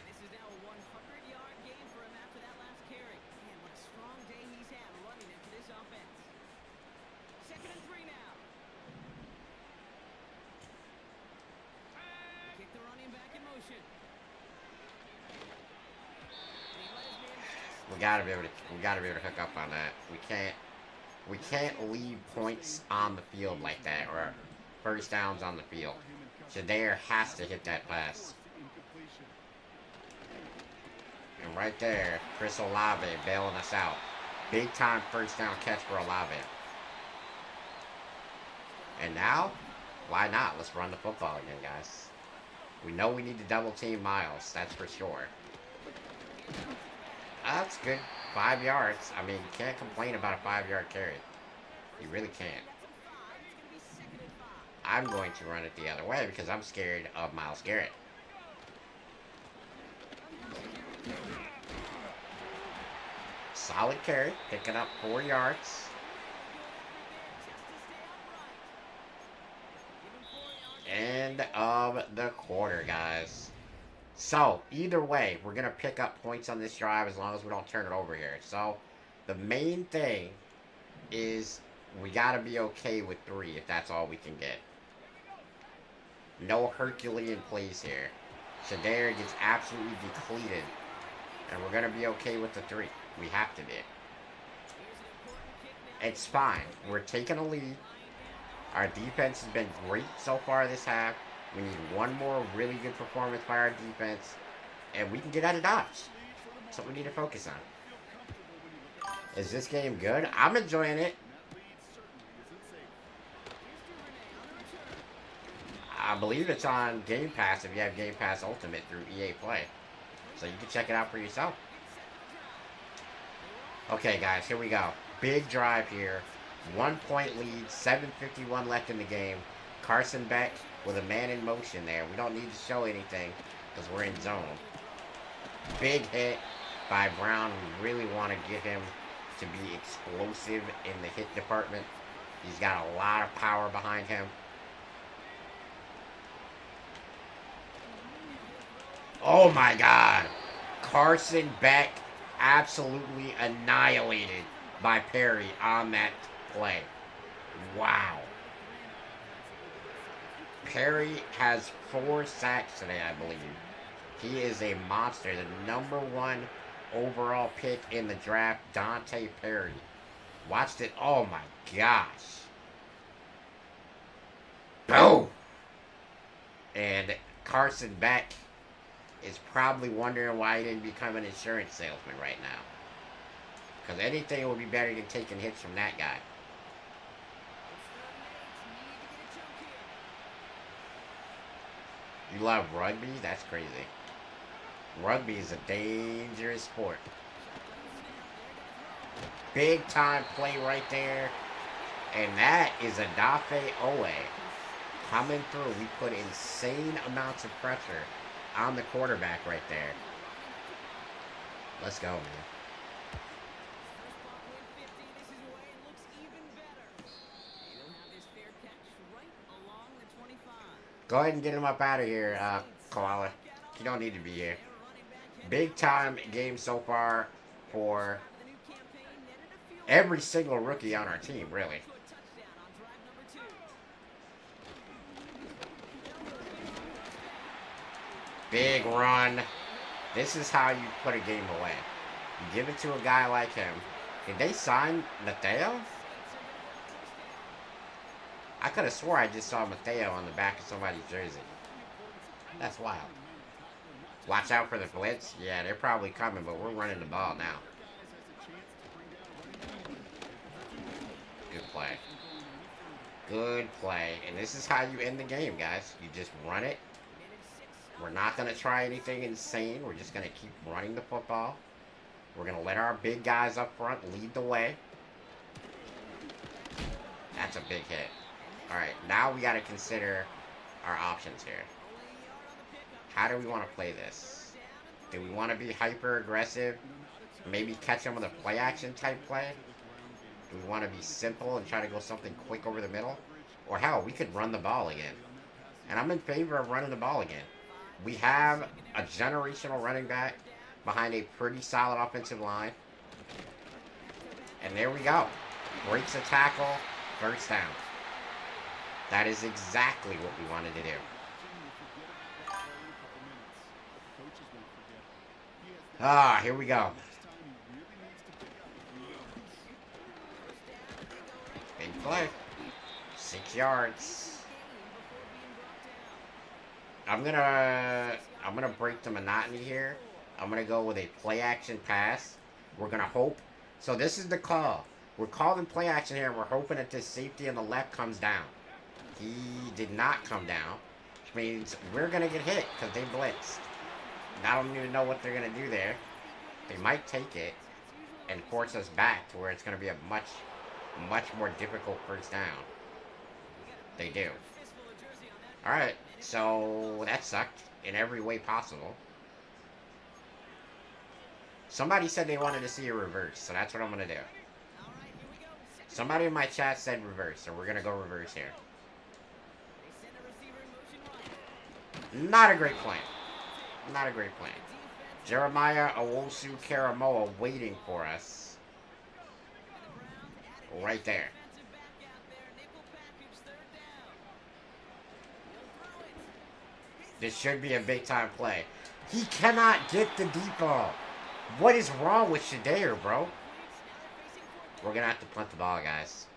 S1: We gotta be able to hook up on that. We can't leave points on the field like that, or first downs on the field. Shadir has to hit that pass. And right there, Chris Olave bailing us out. Big time first down catch for Olave. And now, why not? Let's run the football again, guys. We know we need to double team Miles, that's for sure. That's good. 5 yards. I mean, you can't complain about a 5-yard carry. You really can't. I'm going to run it the other way because I'm scared of Myles Garrett. Solid carry, picking up 4 yards. End of the quarter, guys. So, either way, we're going to pick up points on this drive as long as we don't turn it over here. So, the main thing is we got to be okay with 3 if that's all we can get. No Herculean plays here. Shadir gets absolutely depleted. And we're going to be okay with the 3. We have to be. It's fine. We're taking a lead. Our defense has been great so far this half. We need one more really good performance by our defense, and we can get out of Dodge. That's what we need to focus on. Is this game good? I'm enjoying it. I believe it's on Game Pass if you have Game Pass Ultimate through EA Play. So you can check it out for yourself. Okay, guys, here we go. Big drive here. 1-point lead, 7:51 left in the game. Carson Beck with a man in motion there. We don't need to show anything because we're in zone. Big hit by Brown. We really want to get him to be explosive in the hit department. He's got a lot of power behind him. Oh my God. Carson Beck absolutely annihilated by Perry on that play. Wow. Perry has 4 sacks today, I believe. He is a monster. The #1 overall pick in the draft, Dante Perry. Watched it. Oh my gosh. Boom. And Carson Beck is probably wondering why he didn't become an insurance salesman right now. Because anything would be better than taking hits from that guy. You love rugby? That's crazy. Rugby is a dangerous sport. Big time play right there. And that is Adafe Owe coming through. We put insane amounts of pressure on the quarterback right there. Let's go, man. Go ahead and get him up out of here, Koala. You don't need to be here. Big time game so far for every single rookie on our team, really. Big run. This is how you put a game away. You give it to a guy like him. Did they sign Mateo? I could have swore I just saw Mateo on the back of somebody's jersey. That's wild. Watch out for the blitz. Yeah, they're probably coming, but we're running the ball now. Good play. Good play. And this is how you end the game, guys. You just run it. We're not going to try anything insane. We're just going to keep running the football. We're going to let our big guys up front lead the way. That's a big hit. All right, now we got to consider our options here. How do we want to play this? Do we want to be hyper aggressive? Maybe catch them with a play action type play? Do we want to be simple and try to go something quick over the middle? Or hell, we could run the ball again. And I'm in favor of running the ball again. We have a generational running back behind a pretty solid offensive line. And there we go. Breaks a tackle, first down. That is exactly what we wanted to do. Ah, here we go. Big play. 6 yards. I'm gonna break the monotony here. I'm gonna go with a play action pass. We're gonna hope. So this is the call. We're calling play action here, and we're hoping that this safety on the left comes down. He did not come down, which means we're gonna get hit because they blitzed. I don't even know what they're gonna do there. They might take it and force us back to where it's gonna be a much more difficult first down. They do. Alright, so that sucked in every way possible. Somebody said they wanted to see a reverse, so that's what I'm gonna do. Somebody in my chat said reverse, so we're gonna go reverse here. Not a great plan. Not a great plan. Jeremiah Owosu Karamoa waiting for us. Right there. This should be a big time play. He cannot get the deep ball. What is wrong with Shedeur, bro? We're going to have to punt the ball, guys.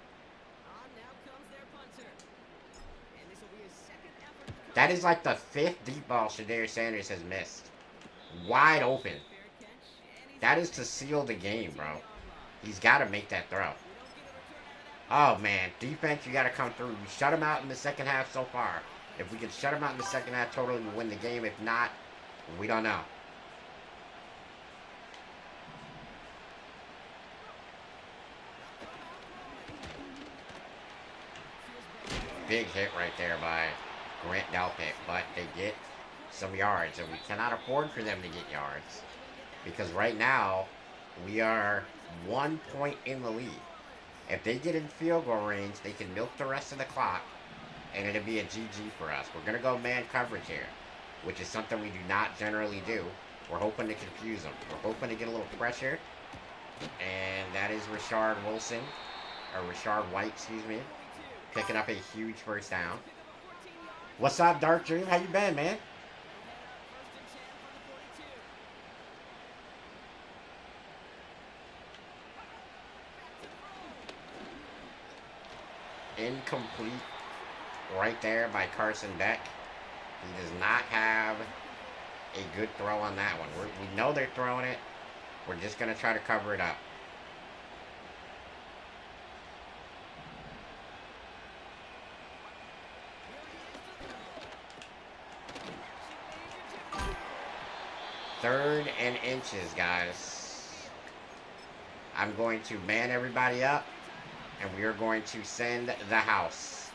S1: That is like the 5th deep ball Shedeur Sanders has missed. Wide open. That is to seal the game, bro. He's got to make that throw. Oh, man. Defense, you got to come through. We shut him out in the second half so far. If we can shut him out in the second half, totally we win the game. If not, we don't know. Big hit right there by Grant Delpit, but they get some yards, and we cannot afford for them to get yards because right now we are 1 point in the lead. If they get in field goal range, they can milk the rest of the clock, and it'll be a GG for us. We're going to go man coverage here, which is something we do not generally do. We're hoping to confuse them. We're hoping to get a little pressure, and that is Rashard White, excuse me, picking up a huge first down. What's up, Dark Dream? How you been, man? Incomplete right there by Carson Beck. He does not have a good throw on that one. We know they're throwing it. We're just going to try to cover it up. Third and inches, guys. I'm going to man everybody up, and we are going to send the house.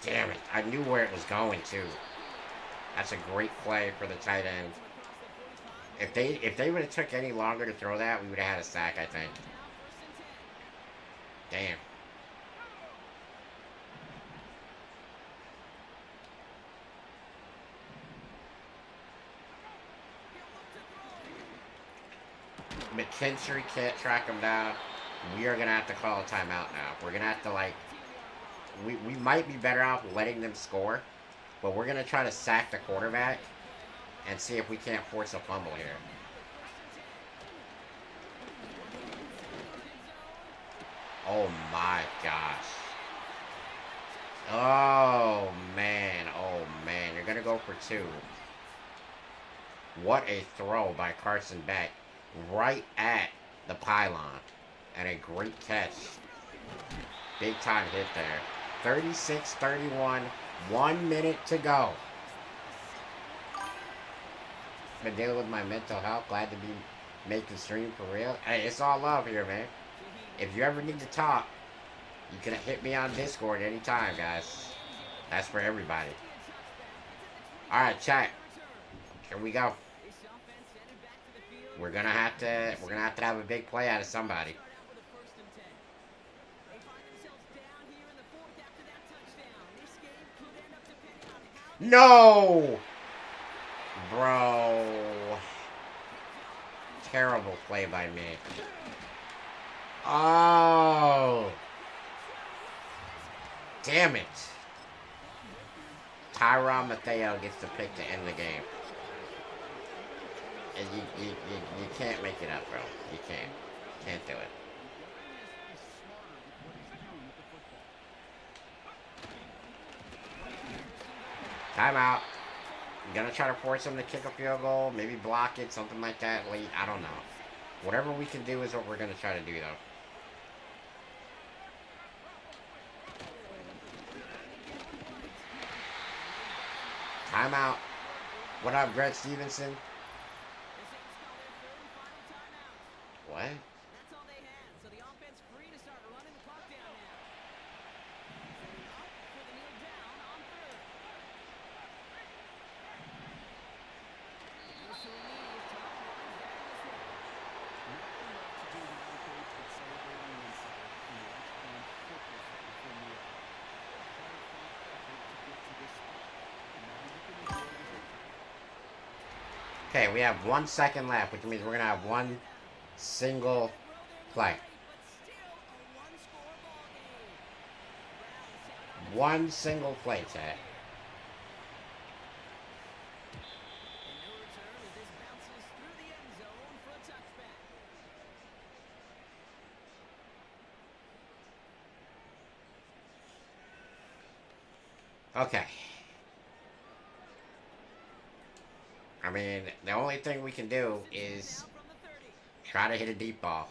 S1: Damn it. I knew where it was going, too. That's a great play for the tight end. If they would have took any longer to throw that, we would have had a sack, I think. Damn. McKinstry can't track him down. We are going to have to call a timeout now. We're going to have to, like... We might be better off letting them score, but we're going to try to sack the quarterback and see if we can't force a fumble here. Oh, my gosh. Oh, man. Oh, man. You're going to go for 2. What a throw by Carson Beck. right at the pylon. And a great catch. Big time hit there. 36-31. 1 minute to go. Been dealing with my mental health. Glad to be making stream for real. Hey, it's all love here, man. If you ever need to talk, you can hit me on Discord anytime, guys. That's for everybody. Alright, chat. Here we go. We're gonna have to have a big play out of somebody. No! Bro. Terrible play by me. Oh. Damn it. Tyron Mateo gets the pick to end the game. And you can't make it up, bro. You can't. Can't do it. Timeout. I'm gonna try to force him to kick a field goal, maybe block it, something like that late. I don't know. Whatever we can do is what we're gonna try to do, though. Timeout. What up, Greg Stevenson? What? Okay, we have 1 second left, which means we're going to have one single play. One single play, chat. Okay. I mean, the only thing we can do is try to hit a deep ball.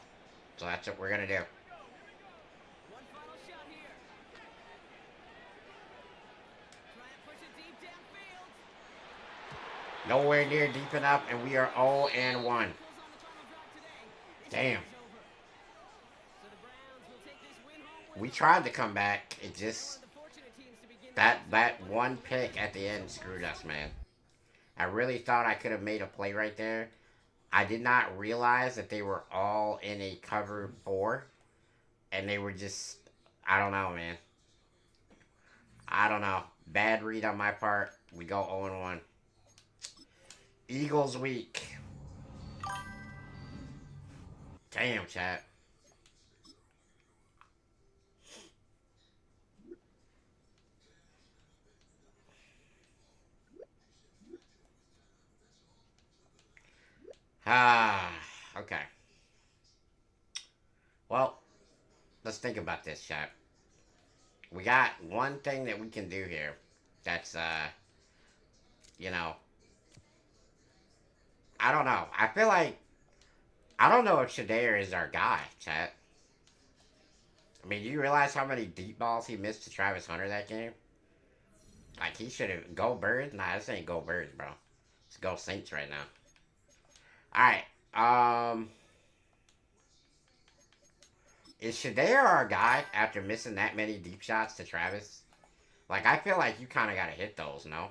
S1: So that's what we're going to do. Nowhere near deep enough, and we are 0-1. Damn. We tried to come back. It just... That one pick at the end screwed us, man. I really thought I could have made a play right there. I did not realize that they were all in a cover 4. And they were just... I don't know, man. I don't know. Bad read on my part. We go 0-1. Eagles week. Damn, chat. Okay. Well, let's think about this, chat. We got one thing that we can do here. That's, you know, I don't know. I feel like, I don't know if Shadeir is our guy, chat. I mean, do you realize how many deep balls he missed to Travis Hunter that game? Like, he should have, go Birds? Nah, this ain't go Birds, bro. Let's go Saints right now. Alright, is Shadeir our guy after missing that many deep shots to Travis? Like, I feel like you kind of got to hit those, no?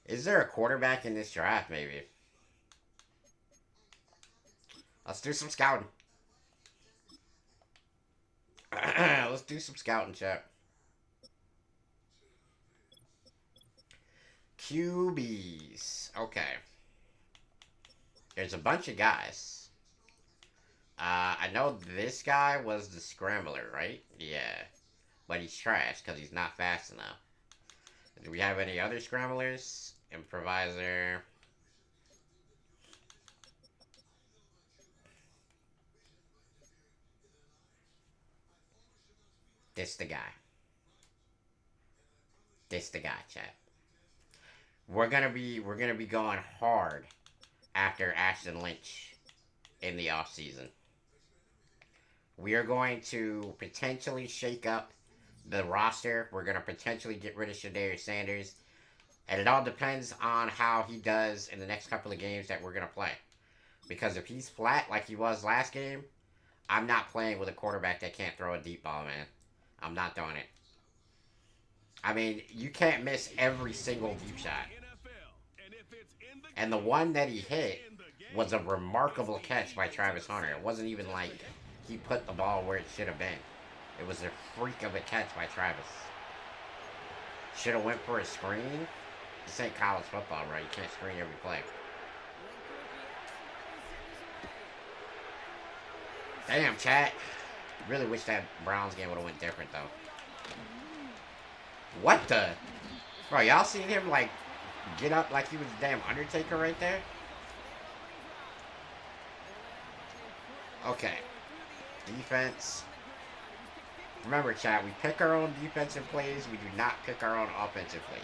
S1: Is there a quarterback in this draft, maybe? Let's do some scouting. Let's do some scouting, chat. QBs. Okay. There's a bunch of guys. I know this guy was the scrambler, right? Yeah. But he's trash because he's not fast enough. Do we have any other scramblers? Improviser. This the guy. This the guy, chat. We're gonna be going hard after Ashton Lynch in the offseason. We are going to potentially shake up the roster. We're gonna potentially get rid of Shadarius Sanders. And it all depends on how he does in the next couple of games that we're gonna play. Because if he's flat like he was last game, I'm not playing with a quarterback that can't throw a deep ball, man. I'm not doing it. I mean, you can't miss every single deep shot. And the one that he hit was a remarkable catch by Travis Hunter. It wasn't even like he put the ball where it should have been. It was a freak of a catch by Travis. Should have went for a screen. This ain't college football, right? You can't screen every play. Damn, chat. Really wish that Browns game would have went different, though. What the? Bro, y'all seen him, like, get up like he was a damn Undertaker right there? Okay. Defense. Remember, chat, we pick our own defensive plays. We do not pick our own offensive plays.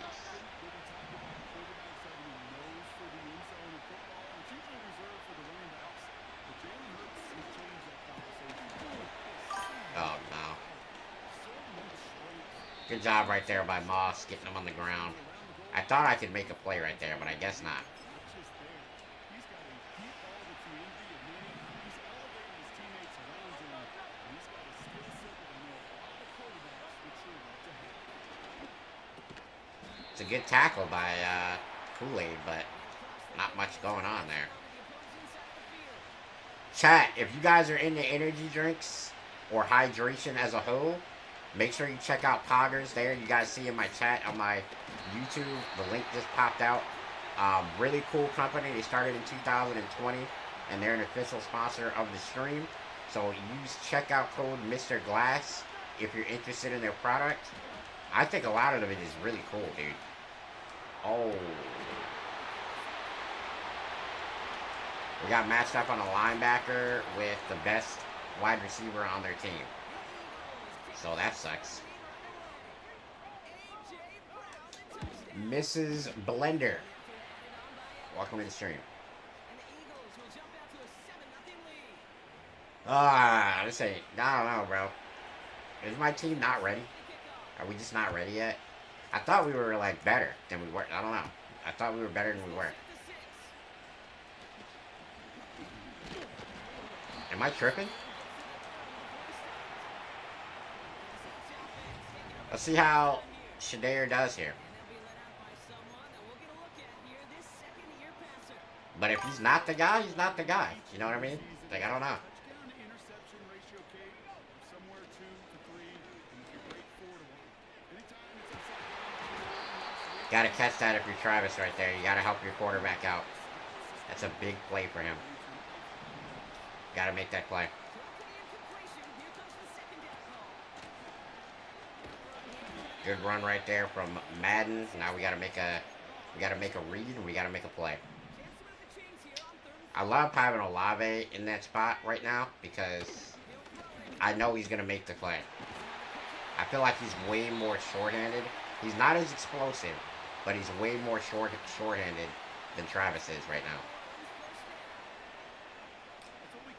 S1: Oh, no. Good job right there by Moss, getting him on the ground. I thought I could make a play right there, but I guess not. It's a good tackle by Kool-Aid, but not much going on there. Chat, if you guys are into energy drinks or hydration as a whole, make sure you check out Poggers there. You guys see in my chat on my YouTube, the link just popped out. Really cool company. They started in 2020, and they're an official sponsor of the stream. So use checkout code Mr. Glass if you're interested in their product. I think a lot of it is really cool, dude. Oh. We got matched up on a linebacker with the best wide receiver on their team. So that sucks. Mrs. Blender. Welcome to the stream. This ain't... I don't know, bro. Is my team not ready? Are we just not ready yet? I thought we were, like, better than we were. I don't know. I thought we were better than we were. Am I tripping? Let's see how Shadarius does here. But if he's not the guy, he's not the guy. You know what I mean? Like, I don't know. Gotta catch that if you're Travis right there. You gotta help your quarterback out. That's a big play for him. Gotta make that play. Good run right there from Madden. Now we gotta make a read and we gotta make a play. I love having Olave in that spot right now because I know he's gonna make the play. I feel like he's way more short-handed. He's not as explosive, but he's way more short-handed than Travis is right now.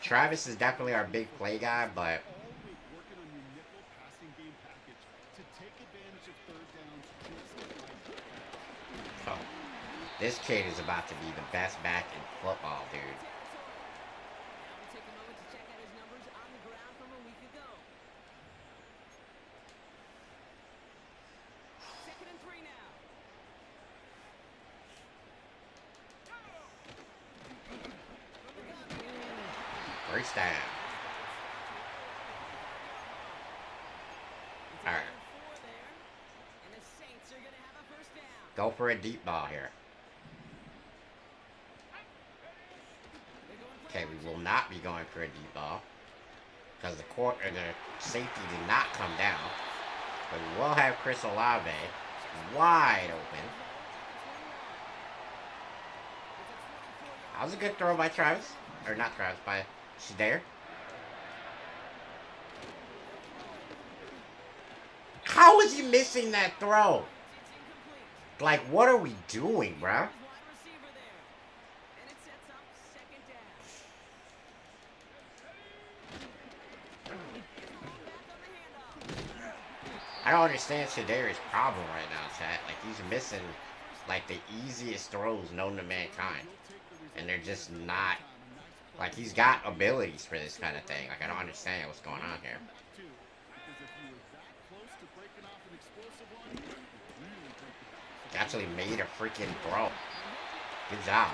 S1: Travis is definitely our big play guy, but oh, this kid is about to be the best back in football, dude. First down. Alright. Go for a deep ball here. Okay, we will not be going for a deep ball because the safety did not come down. But we will have Chris Olave wide open. That was a good throw by Travis. Or not Travis, by Shadarius. How is he missing that throw? Like, what are we doing, bro? I don't understand Shadari's problem right now, chat. Like, he's missing, like, the easiest throws known to mankind. And they're just not, like, he's got abilities for this kind of thing. Like, I don't understand what's going on here. He actually made a freaking throw. Good job.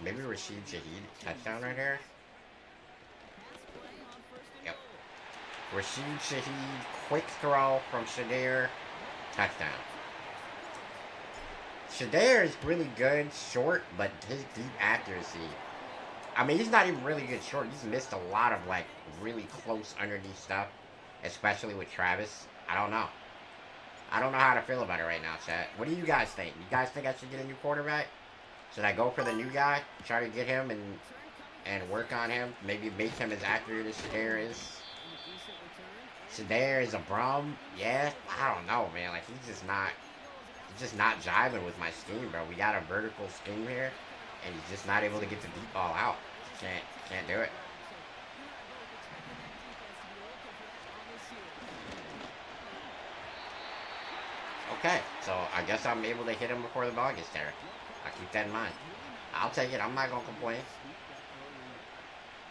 S1: Maybe Rashid Shaheed touchdown right here. Yep. Rashid Shaheed, quick throw from Shadar, touchdown. Shadar is really good short, but his deep accuracy. I mean, he's not even really good short. He's missed a lot of like really close underneath stuff, especially with Travis. I don't know. I don't know how to feel about it right now, chat. What do you guys think? You guys think I should get a new quarterback? Should I go for the new guy, try to get him and work on him? Maybe make him as accurate as Shadar is. Shadar is a brum. Yeah, I don't know, man. Like he's just not jiving with my scheme, bro. We got a vertical scheme here, and he's just not able to get the deep ball out. Can't do it. Okay, so I guess I'm able to hit him before the ball gets there. I'll keep that in mind. I'll take it. I'm not going to complain.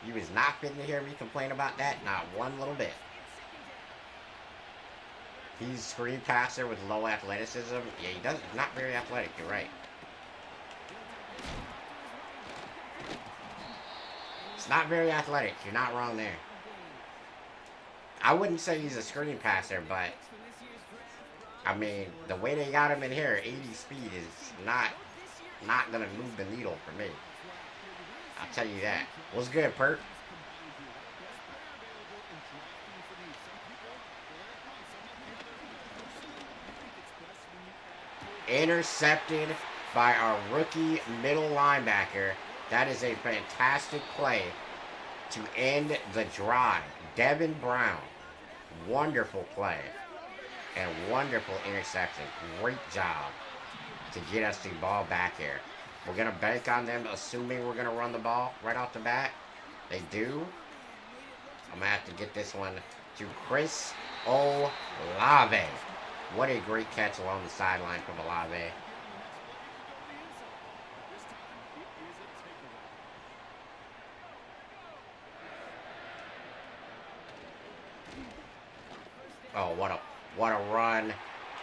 S1: You was not fitting to hear me complain about that. Not one little bit. He's screen passer with low athleticism. Yeah, he does. Not very athletic. You're right. It's not very athletic. You're not wrong there. I wouldn't say he's a screen passer, but I mean, the way they got him in here, 80 speed is not gonna move the needle for me. I'll tell you that. What's good, Perk? Intercepted by our rookie middle linebacker. That is a fantastic play to end the drive. Devin Brown. Wonderful play. And wonderful interception. Great job to get us the ball back here. We're going to bank on them, assuming we're going to run the ball right off the bat. They do. I'm going to have to get this one to Chris Olave. What a great catch along the sideline from Olave. Oh, what a run.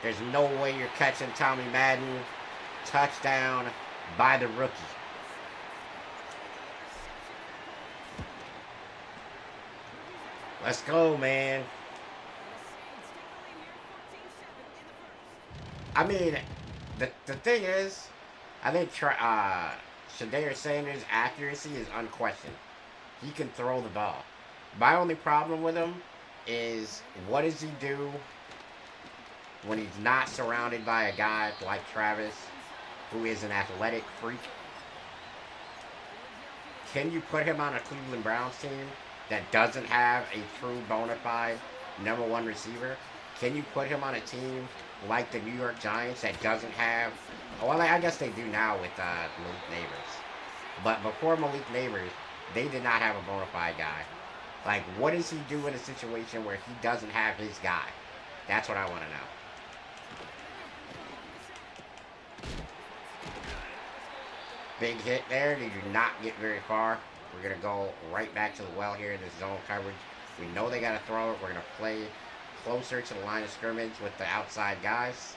S1: There's no way you're catching Tommy Madden. Touchdown by the rookie. Let's go, man. I mean, the thing is, I think Shadar Sanders' accuracy is unquestioned. He can throw the ball. My only problem with him is, what does he do when he's not surrounded by a guy like Travis, who is an athletic freak? Can you put him on a Cleveland Browns team that doesn't have a true bona fide number one receiver? Can you put him on a team like the New York Giants that doesn't have... Well, I guess they do now with Malik Neighbors. But before Malik Neighbors, they did not have a bona fide guy. Like, what does he do in a situation where he doesn't have his guy? That's what I want to know. Big hit there. They do not get very far. We're going to go right back to the well here in this zone coverage. We know they got to throw it. We're going to play closer to the line of scrimmage with the outside guys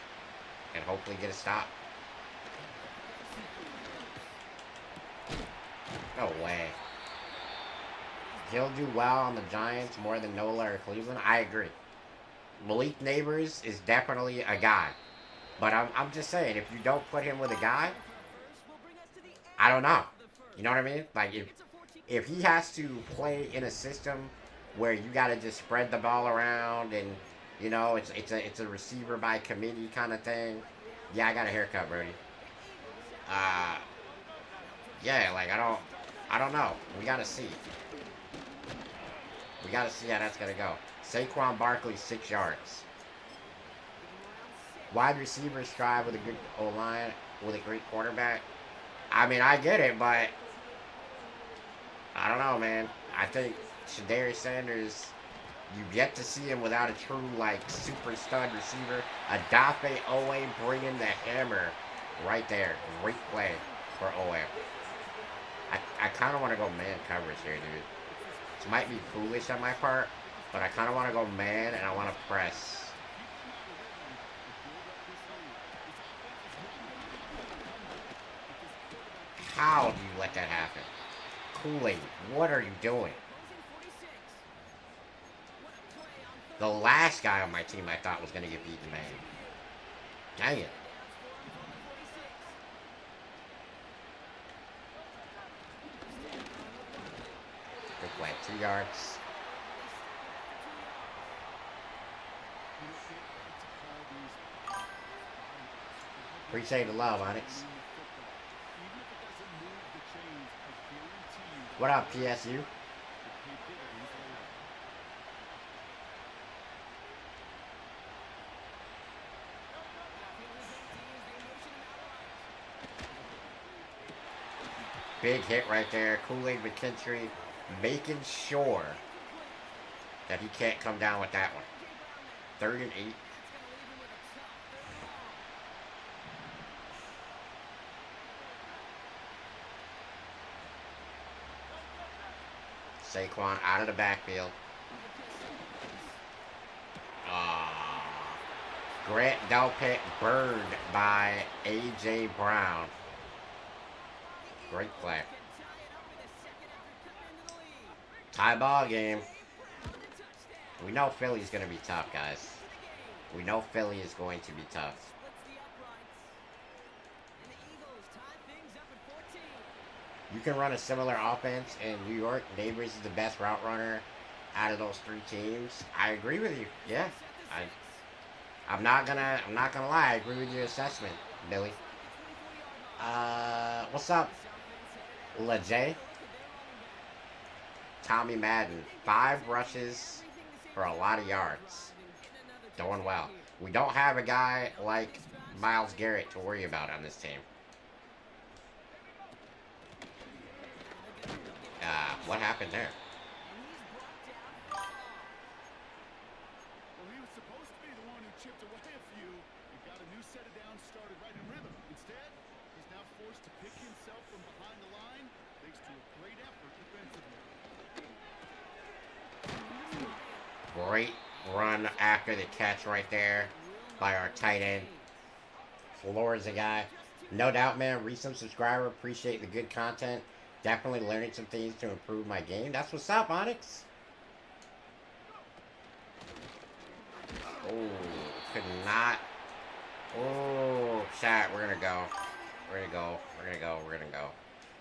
S1: and hopefully get a stop. No way. He'll do well on the Giants more than Nola or Cleveland. I agree. Malik Neighbors is definitely a guy. But I'm just saying, if you don't put him with a guy, I don't know. You know what I mean? Like, if he has to play in a system where you got to just spread the ball around and, you know, it's a receiver by committee kind of thing. Yeah, I got a haircut, Brody. Yeah, like, I don't know. We got to see. We got to see how that's going to go. Saquon Barkley, 6 yards. Wide receivers strive with a good O-line, with a great quarterback. I mean, I get it, but I don't know, man. I think Shadarius Sanders, you've yet to see him without a true, like, super stud receiver. Adafe Owe bringing the hammer right there. Great play for Owe. I kind of want to go man coverage here, dude. This might be foolish on my part, but I kind of want to go man, and I want to press. How do you let that happen? Kool-Aid, what are you doing? The last guy on my team I thought was going to get beaten, man. Dang it. Good play, 2 yards. Appreciate the love, Onyx. What up, PSU? Big hit right there. Kool-Aid McKinstry making sure that he can't come down with that one. 3rd and 8. Saquon out of the backfield. Grant Delpit burned by A.J. Brown. Great play. Tie ball game. We know Philly's going to be tough, guys. We know Philly is going to be tough. You can run a similar offense in New York. Neighbors is the best route runner out of those 3 teams. I agree with you. Yeah. I'm not gonna lie. I agree with your assessment, Billy. What's up, LeJay? Tommy Madden, 5 rushes for a lot of yards. Doing well. We don't have a guy like Myles Garrett to worry about on this team. What happened there?
S2: Well, he was supposed to be the one who chipped away a few. He got a new set of downs started right in rhythm. Instead, he's now forced to pick himself from behind the line, thanks to a great effort defensively.
S1: Great run after the catch right there by our tight end. Floors the guy. No doubt, man. Recent subscriber. Appreciate the good content. Definitely learning some things to improve my game. That's what's up, Onyx. Oh, could not. Oh, chat. We're gonna go. We're gonna go. We're gonna go. We're gonna go.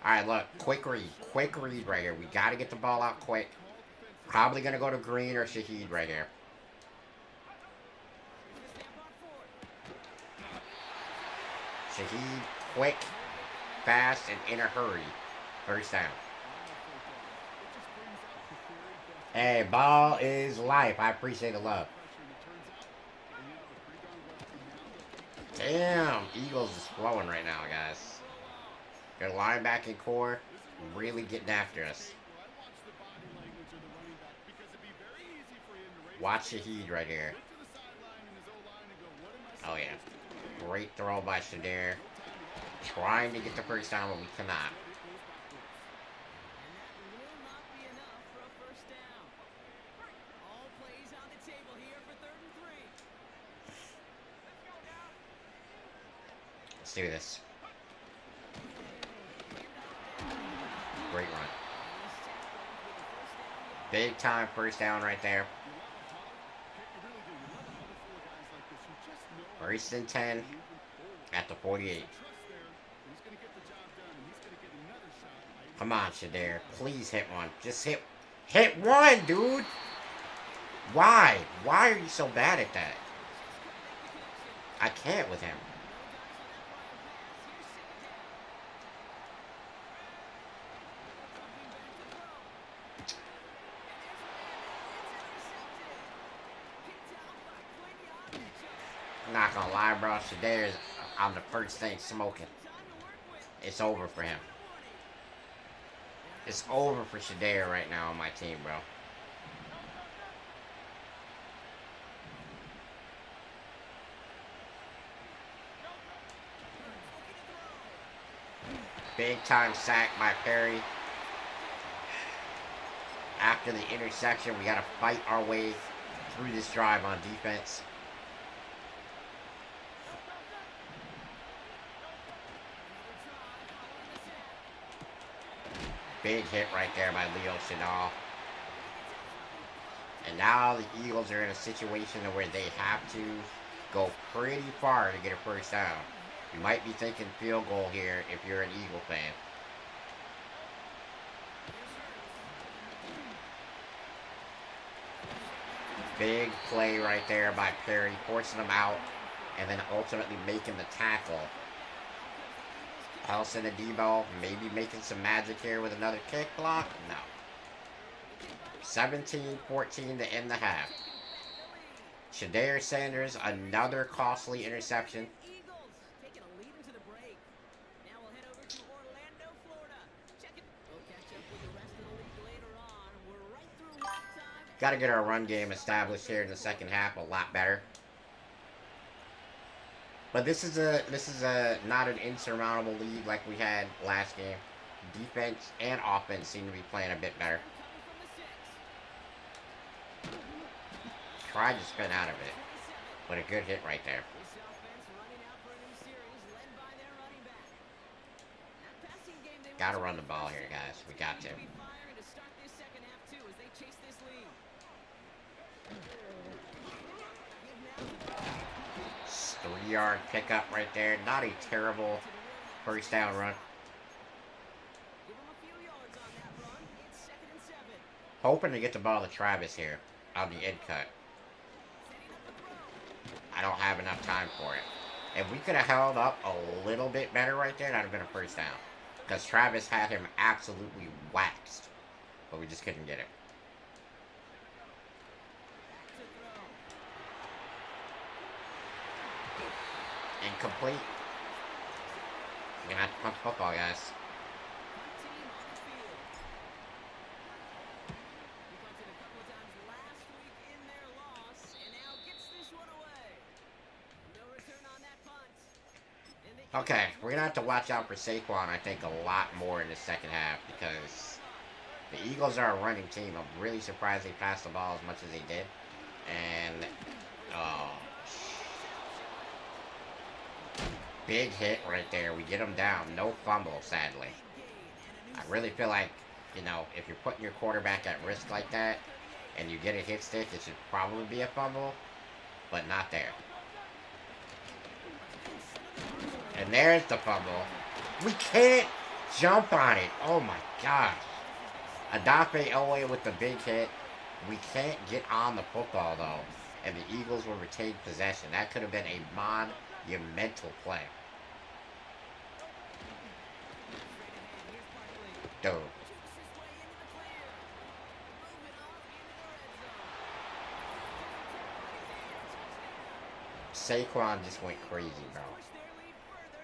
S1: All right, look. Quick read. Quick read right here. We got to get the ball out quick. Probably gonna go to Green or Shaheed right here. Shaheed, quick, fast, and in a hurry. 1st down. Hey, ball is life. I appreciate the love. Damn, Eagles is flowing right now, guys. Good linebacking core, really getting after us. Watch Shaheed right here. Oh yeah, great throw by Shadir. Trying to get the 1st down, but we cannot. Let's do this. Great run. Big time 1st down right there. 1st and 10 at the 48. Come on, Shadir. Please hit one. Just hit one, dude. Why? Why are you so bad at that? I can't with him. Not gonna lie, bro. Shadeir's on the first thing smoking. It's over for him. It's over for Shadeir right now on my team, bro. Big time sack by Perry. After the interception, we got to fight our way through this drive on defense. Big hit right there by Leo Chenal. And now the Eagles are in a situation where they have to go pretty far to get a first down. You might be thinking field goal here if you're an Eagle fan. Big play right there by Perry, forcing him out, and then ultimately making the tackle. Elson Adebo maybe making some magic here with another kick block? No. 17-14 to end the half. Shadeir Sanders, another costly interception. Got to get our run game established here in the second half a lot better. But this is a not an insurmountable lead like we had last game. Defense and offense seem to be playing a bit better. Tried to spin out of it, but a good hit right there. Gotta run the ball here, guys. We got to. 3-yard pickup right there. Not a terrible first down run. Hoping to get the ball to Travis here on the end cut. I don't have enough time for it. If we could have held up a little bit better right there, that would have been a first down. Because Travis had him absolutely waxed. But we just couldn't get it. Incomplete. We're gonna have to punt the football, guys. Okay, we're gonna have to watch out for Saquon, I think, a lot more in the second half because the Eagles are a running team. I'm really surprised they passed the ball as much as they did. And, big hit right there. We get them down. No fumble, sadly. I really feel like, you know, if you're putting your quarterback at risk like that and you get a hit stick, it should probably be a fumble, but not there. And there's the fumble. We can't jump on it. Oh my gosh. Adafe Owe with the big hit. We can't get on the football though. And the Eagles will retain possession. That could have been a monumental play. Dude. Saquon just went crazy, bro.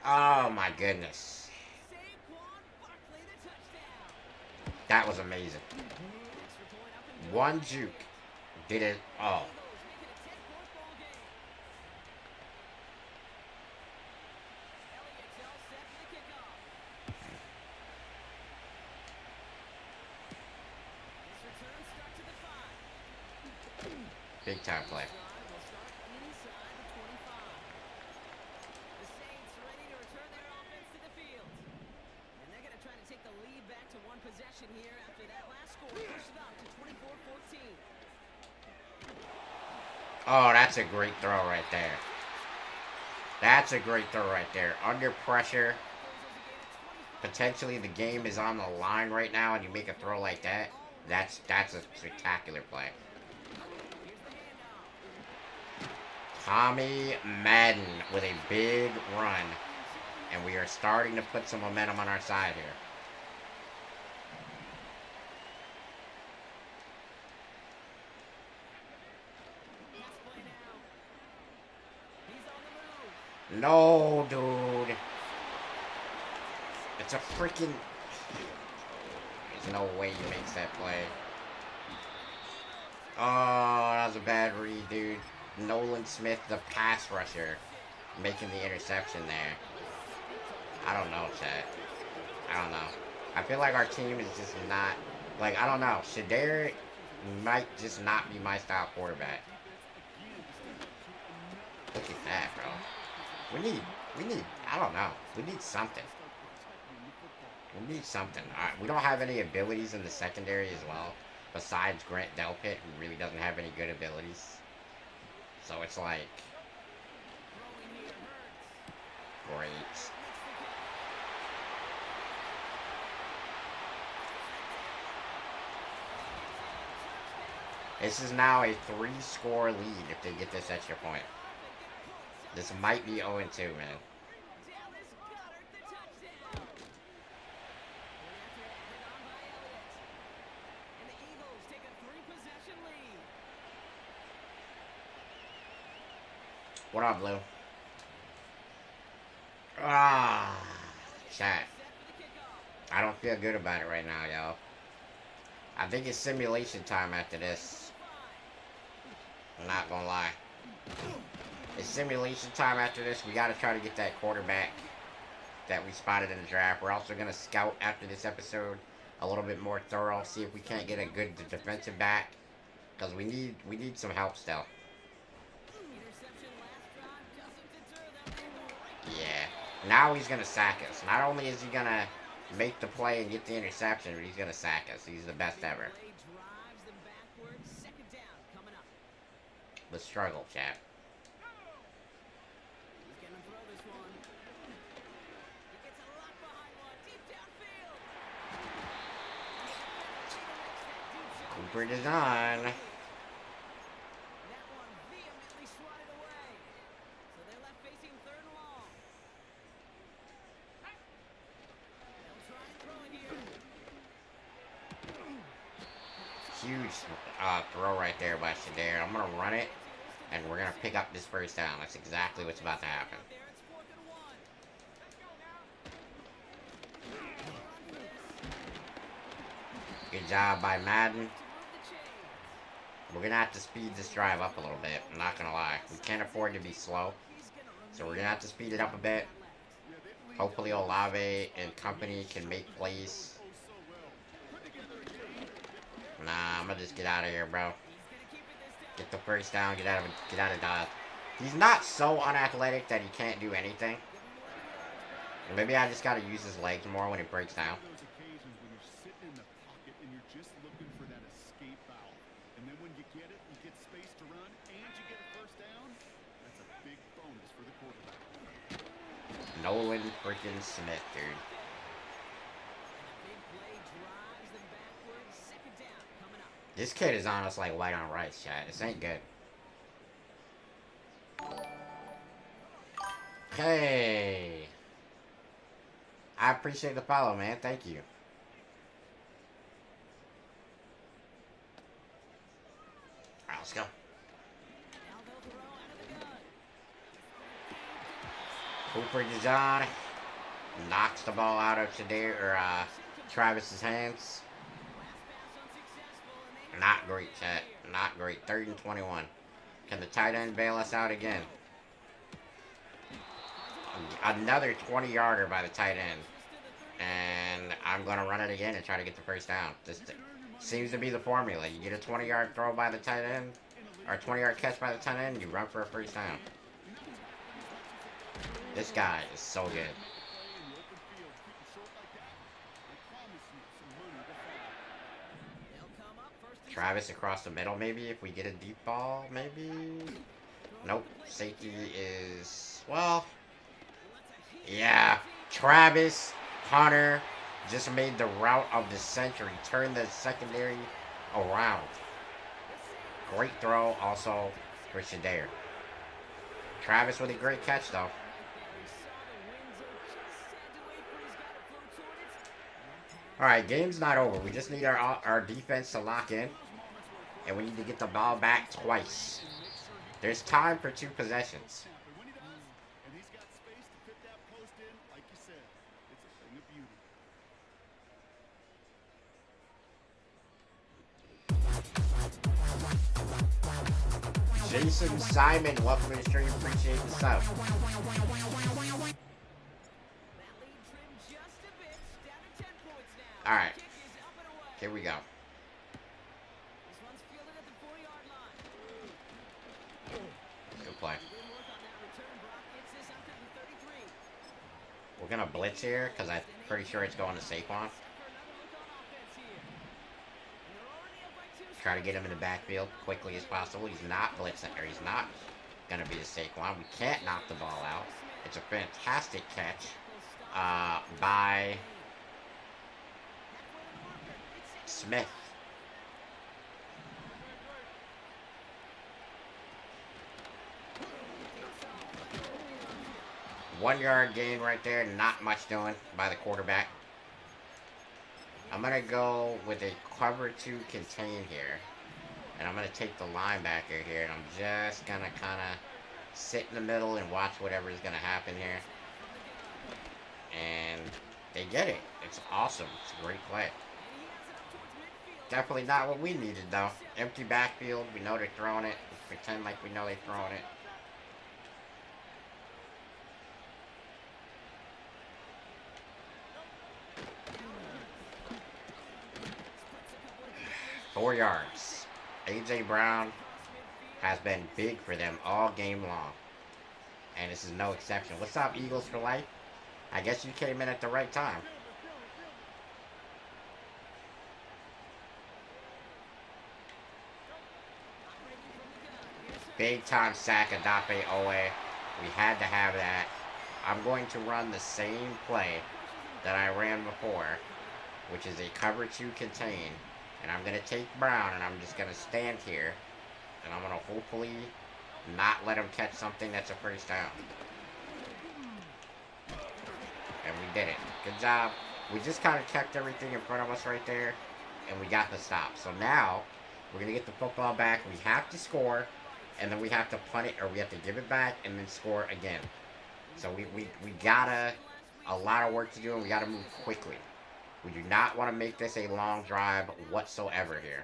S1: Oh my goodness. That was amazing. One juke did it all. Big time play. Oh, that's a great throw right there. That's a great throw right there. Under pressure. Potentially the game is on the line right now and you make a throw like that. That's a spectacular play. Tommy Madden with a big run. And we are starting to put some momentum on our side here. No, dude. It's a freaking... There's no way he makes that play. Oh, that was a bad read, dude. Nolan Smith, the pass rusher, making the interception there. I don't know, Chad. I don't know. I feel like our team is just not... Like, I don't know. Shadar might just not be my style quarterback. Look at that, bro. We need, I don't know. We need something. We need something. We don't have any abilities in the secondary as well. Besides Grant Delpit, who really doesn't have any good abilities. So it's like... Great. This is now a 3-score lead if they get this extra point. This might be 0-2, man. What up, Blue? Ah, chat. I don't feel good about it right now, y'all. I think it's simulation time after this. I'm not gonna lie. It's simulation time after this. We gotta try to get that quarterback that we spotted in the draft. We're also gonna scout after this episode a little bit more thorough. See if we can't get a good defensive back. Because we need some help still. Yeah. Now he's gonna sack us. Not only is he gonna make the play and get the interception, but he's gonna sack us. He's the best ever. The struggle, chat. Cooper design. Huge throw right there by Shadar. I'm gonna run it, and we're gonna pick up this first down. That's exactly what's about to happen. Good job by Madden. We're gonna have to speed this drive up a little bit. I'm not gonna lie. We can't afford to be slow, so we're gonna have to speed it up a bit. Hopefully Olave and company can make plays. Nah, I'm gonna just get out of here, bro. Get the first down, get out of Dodge. He's not so unathletic that he can't do anything. Maybe I just gotta use his legs more when he breaks down. Nolan freaking Smith, dude. This kid is on us like white on rice, chat. This ain't good. Hey. I appreciate the follow, man. Thank you. Alright, let's go. Cooper DeJohn knocks the ball out of Travis's hands. Not great, chat. Not great. 3rd and 21. Can the tight end bail us out again? Another 20-yarder by the tight end. And I'm going to run it again and try to get the first down. This seems to be the formula. You get a 20-yard throw by the tight end, or a 20-yard catch by the tight end, and you run for a first down. This guy is so good. Travis across the middle, maybe, if we get a deep ball, maybe? Nope. Safety is... Well... Yeah. Travis Hunter just made the route of the century. Turned the secondary around. Great throw, also, for Shadar. Travis with a great catch, though. Alright, game's not over. We just need our defense to lock in. And we need to get the ball back twice. There's time for 2 possessions. Jason Simon, welcome to the stream. Appreciate the sub. All right, here we go. Good play. We're gonna blitz here because I'm pretty sure it's going to Saquon. Try to get him in the backfield quickly as possible. He's not blitzing, or he's not gonna be the Saquon. We can't knock the ball out. It's a fantastic catch by Smith. One yard gain right there. Not much doing by the quarterback. I'm going to go with a cover 2 contain here. And I'm going to take the linebacker here. And I'm just going to kind of sit in the middle and watch whatever is going to happen here. And they get it. It's awesome. It's a great play. Definitely not what we needed, though. Empty backfield. We know they're throwing it. We pretend like we know they're throwing it. Four yards. A.J. Brown has been big for them all game long. And this is no exception. What's up, Eagles for life? I guess you came in at the right time. Big time sack, Adape Owe. We had to have that. I'm going to run the same play that I ran before, which is a cover 2 contain. And I'm going to take Brown, and I'm just going to stand here. And I'm going to hopefully not let him catch something that's a first down. And we did it. Good job. We just kind of kept everything in front of us right there. And we got the stop. So now, we're going to get the football back. We have to score. And then we have to punt it, or we have to give it back and then score again. So we got a lot of work to do, and we got to move quickly. We do not want to make this a long drive whatsoever here.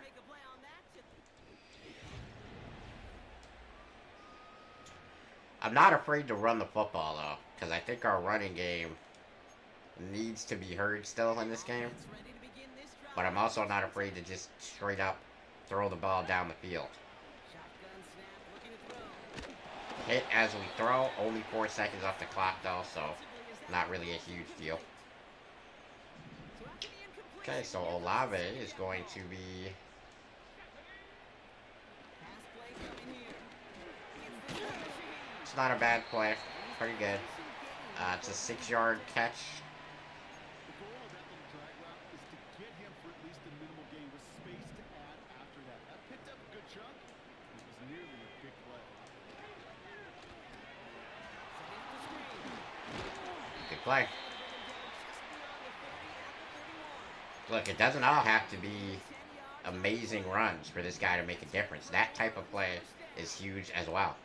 S1: I'm not afraid to run the football, though, because I think our running game needs to be heard still in this game. But I'm also not afraid to just straight up throw the ball down the field. Hit as we throw. Only 4 seconds off the clock, though, so not really a huge deal. Okay, so Olave is going to be... It's not a bad play. Pretty good. It's a 6-yard catch. Good play. Look, it doesn't all have to be amazing runs for this guy to make a difference. That type of play is huge as well.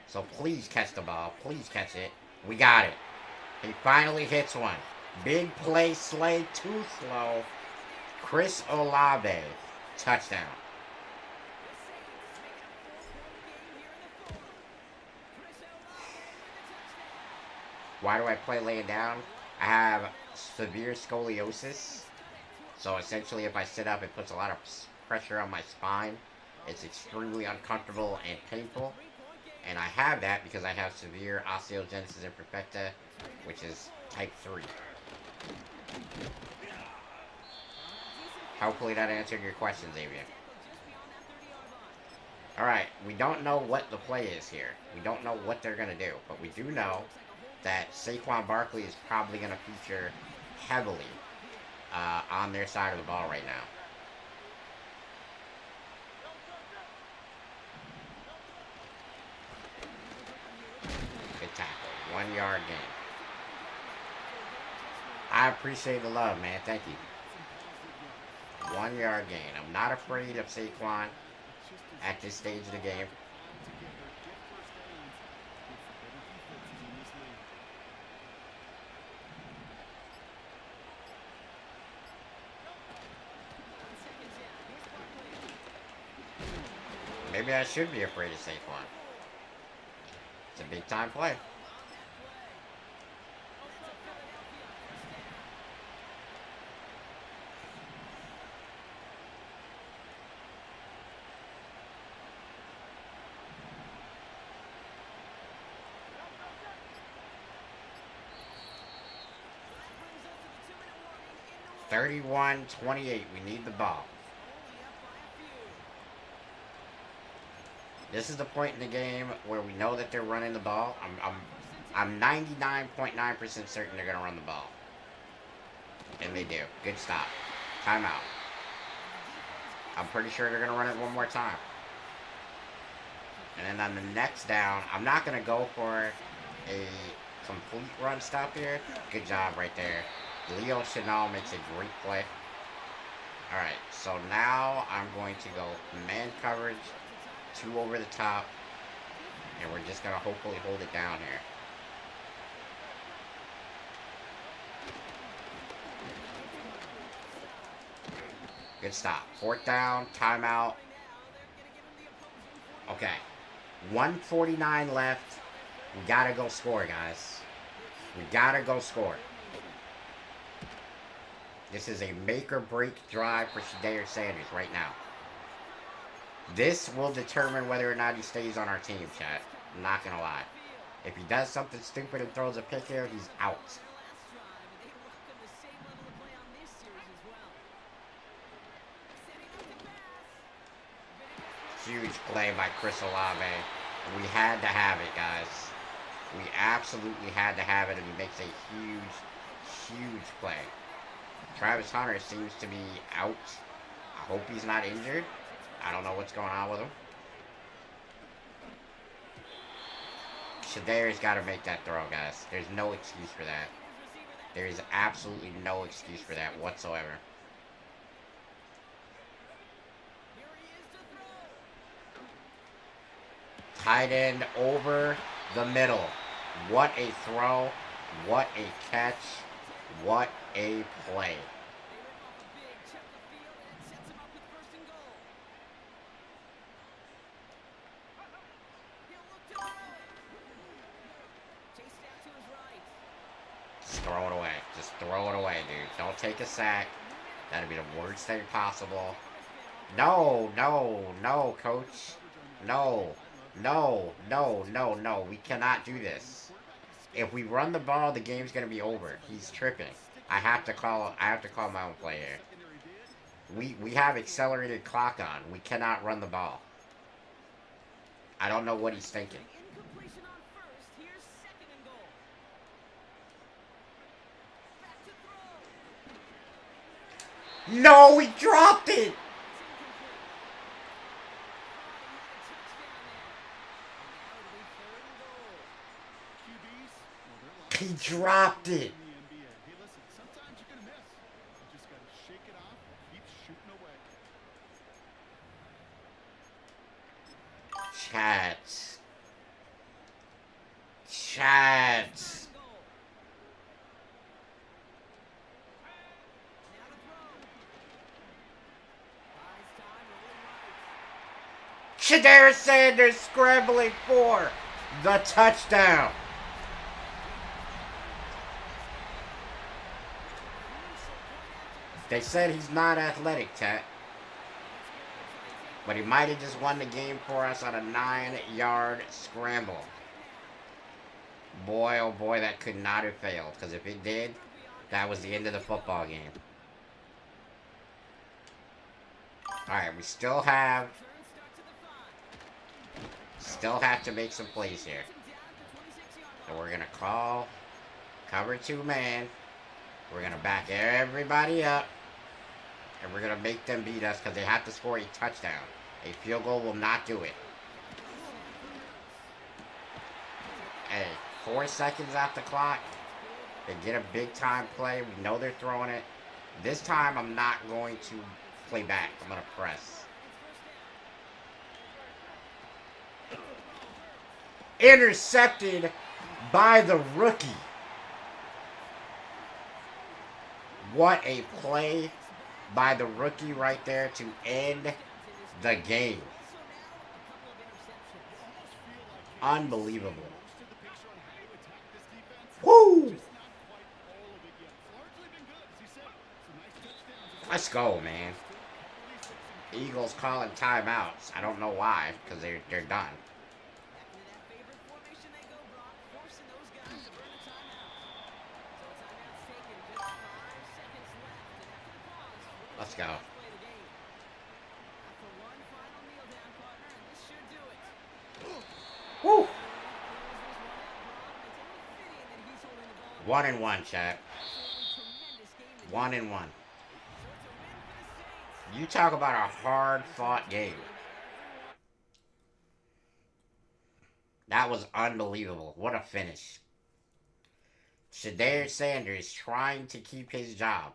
S1: So please catch the ball. Please catch it. We got it. He finally hits one. Big play, Slay, too slow. Chris Olave, touchdown. Why do I play laying down? I have severe scoliosis, so essentially if I sit up it puts a lot of pressure on my spine. It's extremely uncomfortable and painful, and I have that because I have severe osteogenesis imperfecta, which is type 3. Hopefully that answered your question, Xavier. Alright, we don't know what the play is here. We don't know what they're going to do, but we do know that Saquon Barkley is probably going to feature heavily on their side of the ball right now. Good tackle. 1 yard gain. I appreciate the love, man. Thank you. 1 yard gain. I'm not afraid of Saquon at this stage of the game. Maybe I should be afraid of Saquon. It's a big time play. (31-28). We need the ball. This is the point in the game where we know that they're running the ball. I'm 99.9% certain they're gonna run the ball, and they do. Good stop. Timeout. I'm pretty sure they're gonna run it one more time. And then on the next down, I'm not gonna go for a complete run stop here. Good job right there. Leo Chenal makes a great play. Alright, so now I'm going to go man coverage, 2 over the top, and we're just going to hopefully hold it down here. Good stop. 4th down, timeout. Okay, 1:49 left. We got to go score, guys. We got to go score. This is a make-or-break drive for Shedeur Sanders right now. This will determine whether or not he stays on our team, chat. I'm not going to lie. If he does something stupid and throws a pick here, he's out. Huge play by Chris Olave. We had to have it, guys. We absolutely had to have it, and he makes a huge play. Travis Hunter seems to be out. I hope he's not injured. I don't know what's going on with him. Shedeur's got to make that throw, guys. There's no excuse for that. There is absolutely no excuse for that whatsoever. Tight end over the middle. What a throw. What a catch. What a play. Just throw it away. Just throw it away, dude. Don't take a sack. That'd be the worst thing possible. No, coach. No. We cannot do this. If we run the ball, the game's gonna be over. He's tripping. I have to call my own play here. We have accelerated clock on. We cannot run the ball. I don't know what he's thinking. No, he dropped it. He dropped it. Chat. Shedeur Sanders scrambling for the touchdown. They said he's not athletic, chat. But he might have just won the game for us on a 9-yard scramble. Boy, oh boy, that could not have failed. Because if it did, that was the end of the football game. Alright, we still have to make some plays here. So we're going to call cover 2 man. We're going to back everybody up. And we're going to make them beat us because they have to score a touchdown. A field goal will not do it. Hey, 4 seconds off the clock. They get a big time play. We know they're throwing it. This time I'm not going to play back. I'm going to press. Intercepted by the rookie. What a play by the rookie right there to end the game. Unbelievable.
S2: Most of the picture on how to attack this defense.
S1: Woo!
S2: Just not quite all of it yet. It's largely been good, as you said. Some nice touchdowns.
S1: Let's go, man. Eagles calling timeouts. I don't know why, because they're done.
S3: Back into that favorite formation they go, Brock, forcing those guys to burn a timeout. So a timeout's taken, just 5 seconds left, and after the pause,
S1: Let's go.
S3: play the game. After one final kneel down, partner, and this should do it.
S1: Woo!
S3: Close this one out, Brock. It's only fitting that he's holding the ball.
S1: 1-1, chat.
S3: Absolutely tremendous game today.
S1: 1-1.
S3: So it's a win for the Saints.
S1: You talk about a hard-fought game. That was unbelievable. What a finish. Shedeur Sanders trying to keep his job.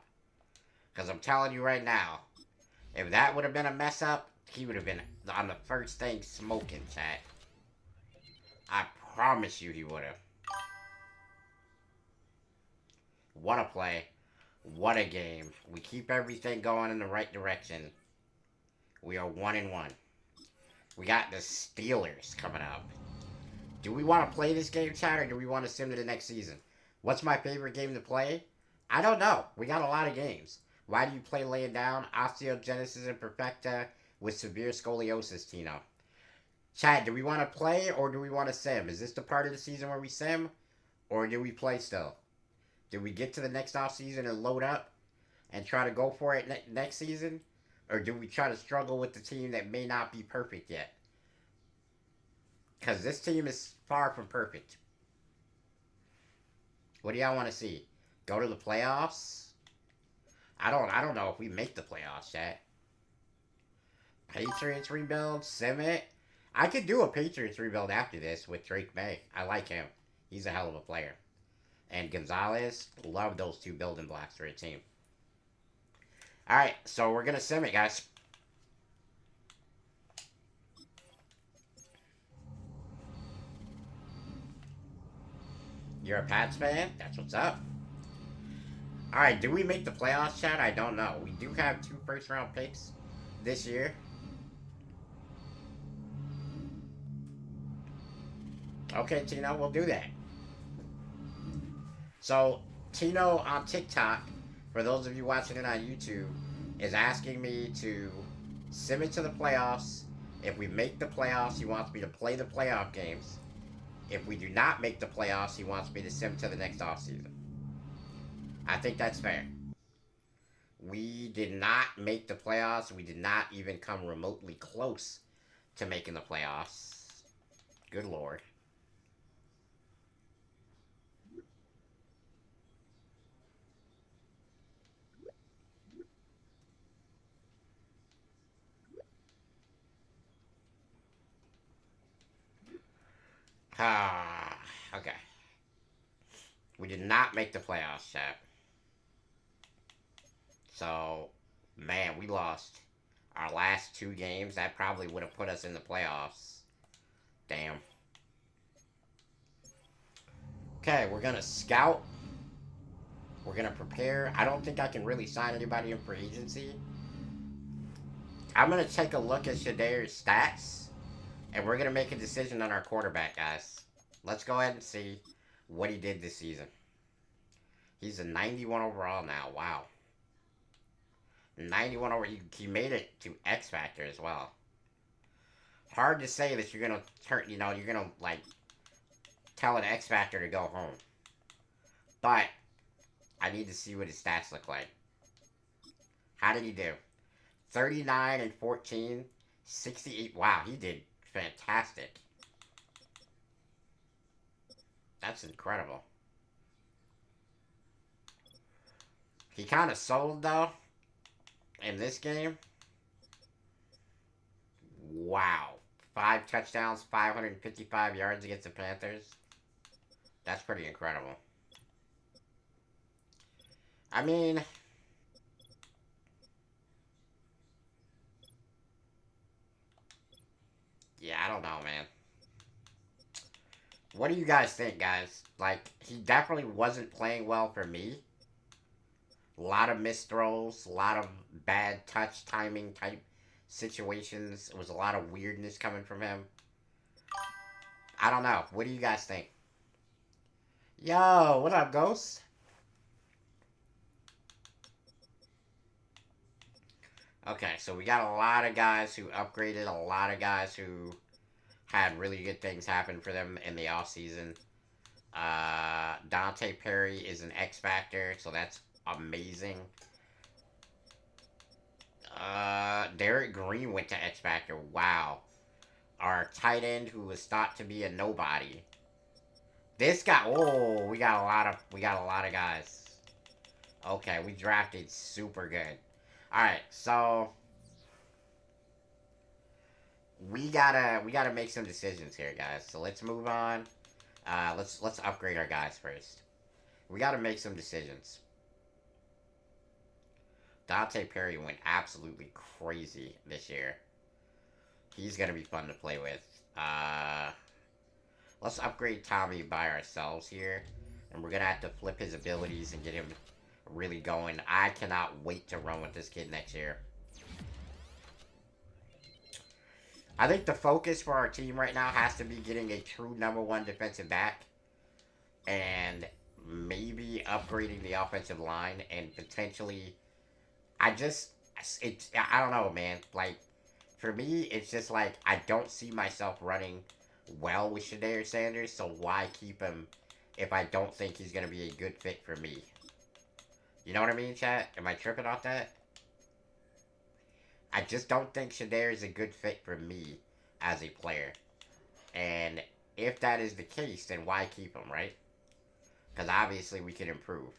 S1: Because I'm telling you right now, if that would have been a mess up, he would have been on the first thing smoking, chat. I promise you he would have. What a play. What a game. We keep everything going in the right direction. We are 1-1. We got the Steelers coming up. Do we want to play this game, chat, or do we want to sim to the next season? What's my favorite game to play? I don't know. We got a lot of games. Why do you play laying down? Osteogenesis imperfecta with severe scoliosis, Tino. Chat, do we want to play or do we want to sim? Is this the part of the season where we sim? Or do we play still? Do we get to the next offseason and load up and try to go for it next season? Or do we try to struggle with the team that may not be perfect yet? Because this team is far from perfect. What do y'all want to see? Go to the playoffs? I don't know if we make the playoffs, chat. Patriots rebuild? Sim it? I could do a Patriots rebuild after this with Drake May. I like him. He's a hell of a player. And Gonzalez, love those two building blocks for a team. Alright, so we're going to sim it, guys. You're a Pats fan? That's what's up. Alright, do we make the playoffs, chat? I don't know. We do have 2 first-round picks this year. Okay, Tino, we'll do that. So, Tino on TikTok, for those of you watching it on YouTube, is asking me to sim it to the playoffs. If we make the playoffs, he wants me to play the playoff games. If we do not make the playoffs, he wants me to sim to the next offseason. I think that's fair. We did not make the playoffs. We did not even come remotely close to making the playoffs. Good Lord. Okay. We did not make the playoffs, chat. So, man, we lost our last 2 games. That probably would have put us in the playoffs. Damn. Okay, we're going to scout. We're going to prepare. I don't think I can really sign anybody in free agency. I'm going to take a look at Shedeur's stats. And we're going to make a decision on our quarterback, guys. Let's go ahead and see what he did this season. He's a 91 overall now. Wow. 91 over. He made it to X Factor as well. Hard to say that you're going to turn, you're going to, like, tell an X Factor to go home. But I need to see what his stats look like. How did he do? 39 and 14. 68. Wow, he did fantastic. That's incredible. He kind of sold, though, in this game. Wow. 5 touchdowns, 555 yards against the Panthers. That's pretty incredible. I mean, yeah, I don't know, man. What do you guys think, guys? Like, he definitely wasn't playing well for me. A lot of missed throws, a lot of bad touch timing type situations. It was a lot of weirdness coming from him. I don't know. What do you guys think? Yo, what up, Ghost? Okay, so we got a lot of guys who upgraded, a lot of guys who had really good things happen for them in the offseason. Dante Perry is an X Factor, so that's amazing. Derek Green went to X Factor. Wow. Our tight end who was thought to be a nobody. This guy, oh, we got a lot of guys. Okay, we drafted super good. Alright, so we gotta make some decisions here, guys. So let's move on. Let's upgrade our guys first. We gotta make some decisions. Dante Perry went absolutely crazy this year. He's gonna be fun to play with. Let's upgrade Tommy by ourselves here, and we're gonna have to flip his abilities and get him really going. I cannot wait to run with this kid next year. I think the focus for our team right now has to be getting a true #1 defensive back, and maybe upgrading the offensive line, and potentially, I don't know, man. Like, for me, it's just like, I don't see myself running well with Shedeur Sanders, so why keep him if I don't think he's going to be a good fit for me? You know what I mean, chat? Am I tripping off that? I just don't think Shedeur is a good fit for me as a player. And if that is the case, then why keep him, right? Because obviously we can improve.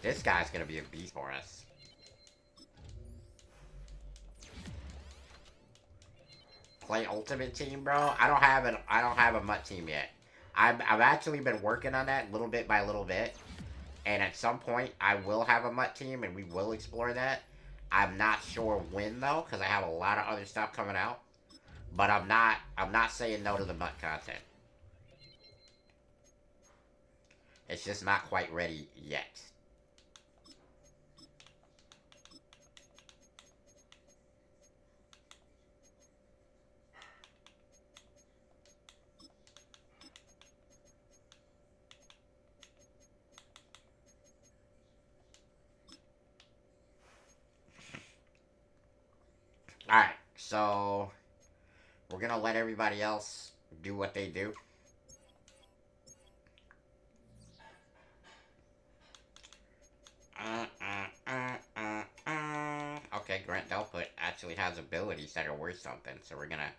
S1: This guy's going to be a beast for us. Play Ultimate Team, bro? I don't have a MUT team yet. I've actually been working on that little bit by little bit. And at some point, I will have a MUT team, and we will explore that. I'm not sure when, though, because I have a lot of other stuff coming out. But I'm not saying no to the MUT content. It's just not quite ready yet. Alright, so we're gonna let everybody else do what they do. Okay, Grant Delpit actually has abilities that are worth something, so we're gonna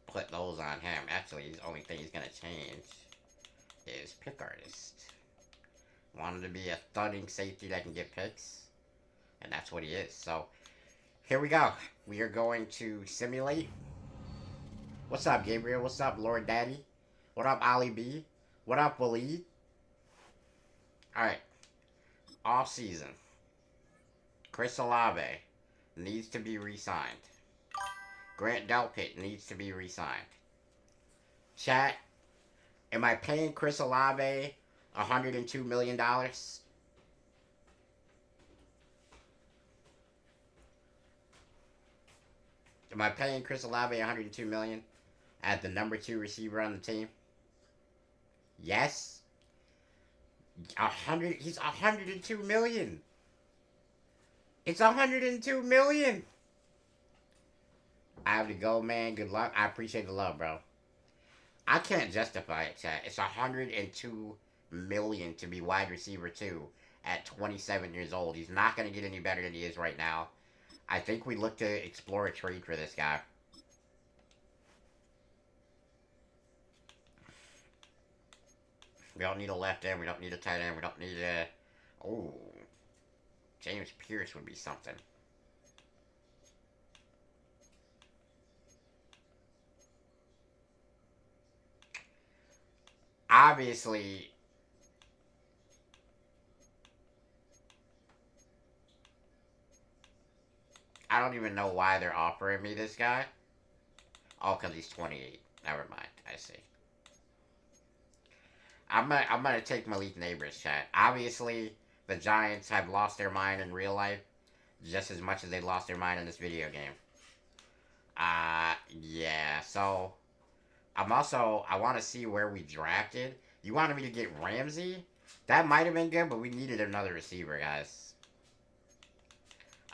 S1: put those on him. Actually, the only thing he's gonna change is pick artist. Want him to be a thudding safety that can get picks, and that's what he is. So here we go. We are going to simulate. What's up, Gabriel? What's up, Lord Daddy? What up, Ali B? What up, Waleed? Alright. Offseason. Chris Olave needs to be re-signed. Grant Delpit needs to be re-signed. Chat, am I paying Chris Olave $102 million? Am I paying Chris Olave $102 million as the #2 receiver on the team? Yes. He's $102 million. It's $102 million. I have to go, man. Good luck. I appreciate the love, bro. I can't justify it, chat. It's $102 million to be wide receiver 2 at 27 years old. He's not going to get any better than he is right now. I think we look to explore a trade for this guy. We don't need a left end. We don't need a tight end. We don't need a... Oh. James Pierce would be something. Obviously... I don't even know why they're offering me this guy. Oh, because he's 28. Never mind. I see. I'm gonna take Malik Neighbors, chat. Obviously, the Giants have lost their mind in real life just as much as they lost their mind in this video game. Yeah, so I want to see where we drafted. You wanted me to get Ramsey? That might have been good, but we needed another receiver, guys.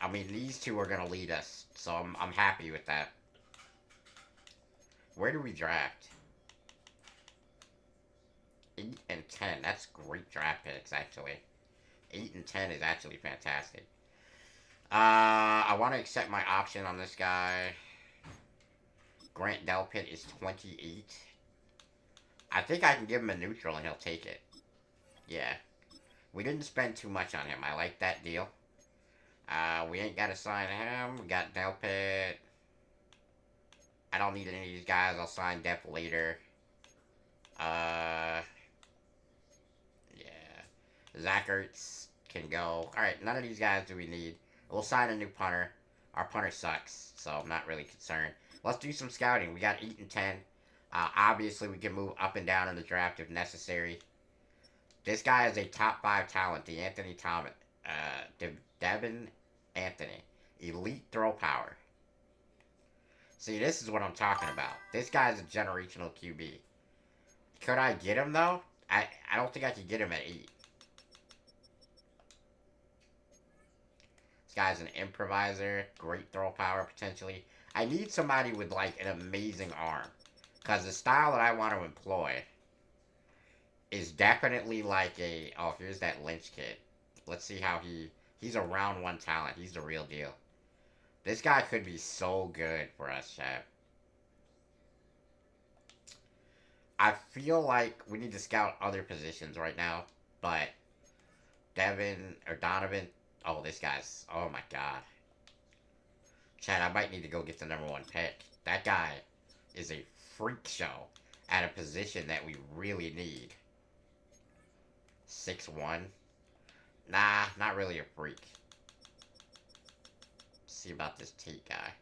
S1: I mean, these two are going to lead us, so I'm happy with that. Where do we draft? 8 and 10. That's great draft picks, actually. 8 and 10 is actually fantastic. I want to accept my option on this guy. Grant Delpit is 28. I think I can give him a neutral and he'll take it. Yeah. We didn't spend too much on him. I like that deal. We ain't got to sign him. We got Delpit. I don't need any of these guys. I'll sign Dep later. Yeah. Zach Ertz can go. Alright, none of these guys do we need. We'll sign a new punter. Our punter sucks, so I'm not really concerned. Let's do some scouting. We got 8 and 10. Obviously, we can move up and down in the draft if necessary. This guy is a top 5 talent, DeAnthony Thomas. Devin Anthony. Elite throw power. See, this is what I'm talking about. This guy's a generational QB. Could I get him, though? I don't think I could get him at 8. This guy's an improviser. Great throw power, potentially. I need somebody with, like, an amazing arm. Because the style that I want to employ is definitely like a... Oh, here's that Lynch kid. Let's see how he's a round 1 talent. He's the real deal. This guy could be so good for us, chat. I feel like we need to scout other positions right now. But Devin or Donovan... Oh, this guy's... Oh, my God. Chad, I might need to go get the #1 pick. That guy is a freak show at a position that we really need. 6'1". Nah, not really a freak. Let's see about this Tate guy.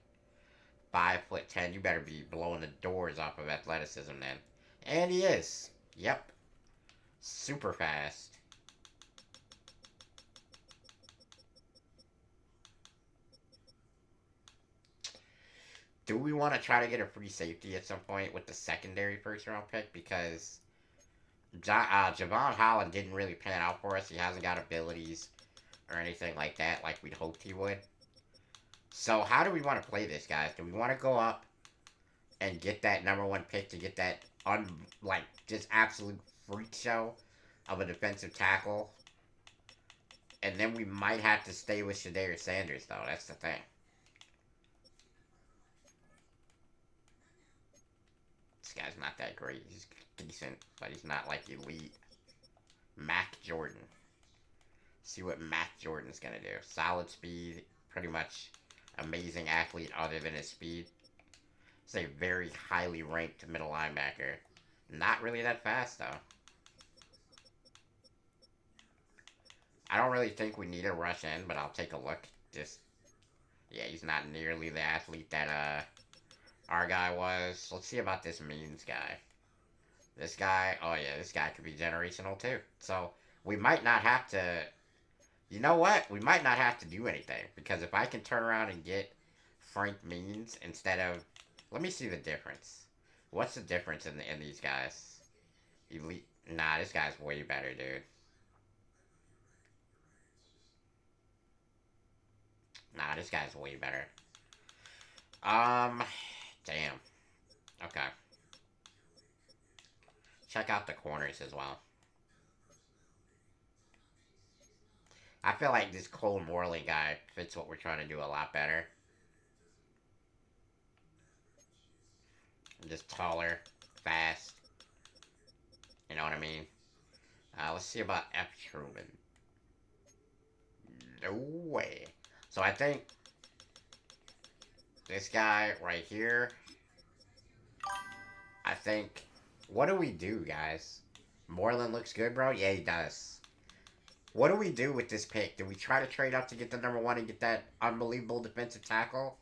S1: 5'10". You better be blowing the doors off of athleticism then. And he is. Yep. Super fast. Do we want to try to get a free safety at some point with the secondary first-round pick? Because Javon Holland didn't really pan out for us. He hasn't got abilities or anything like that like we'd hoped he would. So how do we want to play this, guys? Do we want to go up and get that #1 pick to get that, just absolute freak show of a defensive tackle? And then we might have to stay with Shedeur Sanders, though. That's the thing. This guy's not that great. He's decent, but he's not like elite. Mac Jordan. See what Mac Jordan's gonna do. Solid speed, pretty much amazing athlete other than his speed. He's a very highly ranked middle linebacker. Not really that fast though. I don't really think we need a rush in, but I'll take a look. Yeah, he's not nearly the athlete that our guy was. Let's see about this Means guy. This guy, oh yeah, this guy could be generational too. So, we might not have to, you know what? We might not have to do anything. Because if I can turn around and get Frank Means instead of, let me see the difference. What's the difference in these guys? Elite, nah, this guy's way better, dude. Nah, this guy's way better. Damn. Okay. Check out the corners as well. I feel like this Cole Morley guy fits what we're trying to do a lot better. Just taller, fast. You know what I mean? Let's see about F. Truman. No way. So I think this guy right here, I think, what do we do, guys? Moreland looks good, bro? Yeah, he does. What do we do with this pick? Do we try to trade up to get the #1 and get that unbelievable defensive tackle?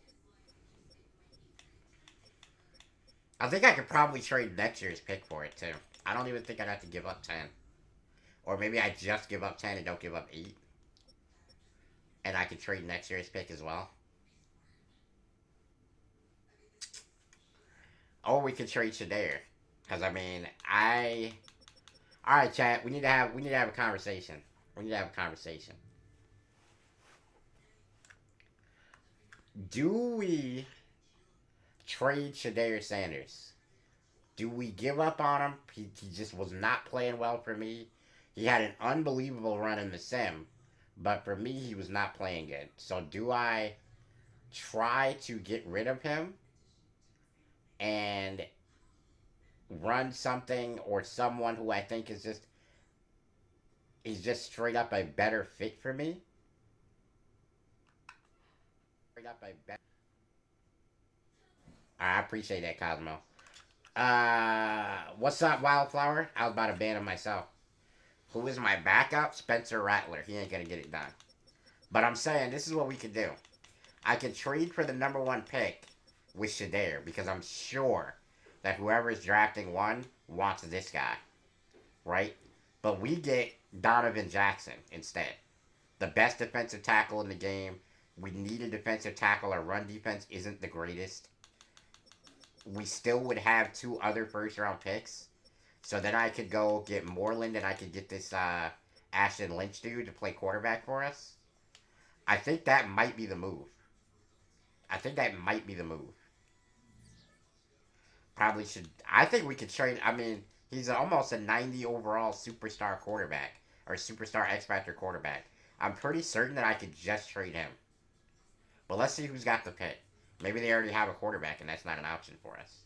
S1: I think I could probably trade next year's pick for it, too. I don't even think I'd have to give up 10. Or maybe I just give up 10 and don't give up 8. And I could trade next year's pick as well. Or we could trade Shadir. Because, I mean, Alright, chat. We need to have a conversation. We need to have a conversation. Do we trade Shadir Sanders? Do we give up on him? He just was not playing well for me. He had an unbelievable run in the sim, but for me, he was not playing good. So do I try to get rid of him and run something or someone who I think is just straight up a better fit for me? Straight up a better. I appreciate that, Cosmo. What's up, Wildflower? I was about to ban him myself. Who is my backup? Spencer Rattler. He ain't gonna get it done. But I'm saying this is what we could do. I could trade for the number one pick with Shadir because I'm sure that whoever is drafting one wants this guy, right? But we get Donovan Jackson instead. The best defensive tackle in the game. We need a defensive tackle. Our run defense isn't the greatest. We still would have two other first round picks. So then I could go get Moreland and I could get this Ashton Lynch dude to play quarterback for us. I think that might be the move. I think that might be the move. Probably should. I think we could trade. I mean, he's almost a 90 overall superstar quarterback or superstar X Factor quarterback. I'm pretty certain that I could just trade him. But let's see who's got the pick. Maybe they already have a quarterback and that's not an option for us.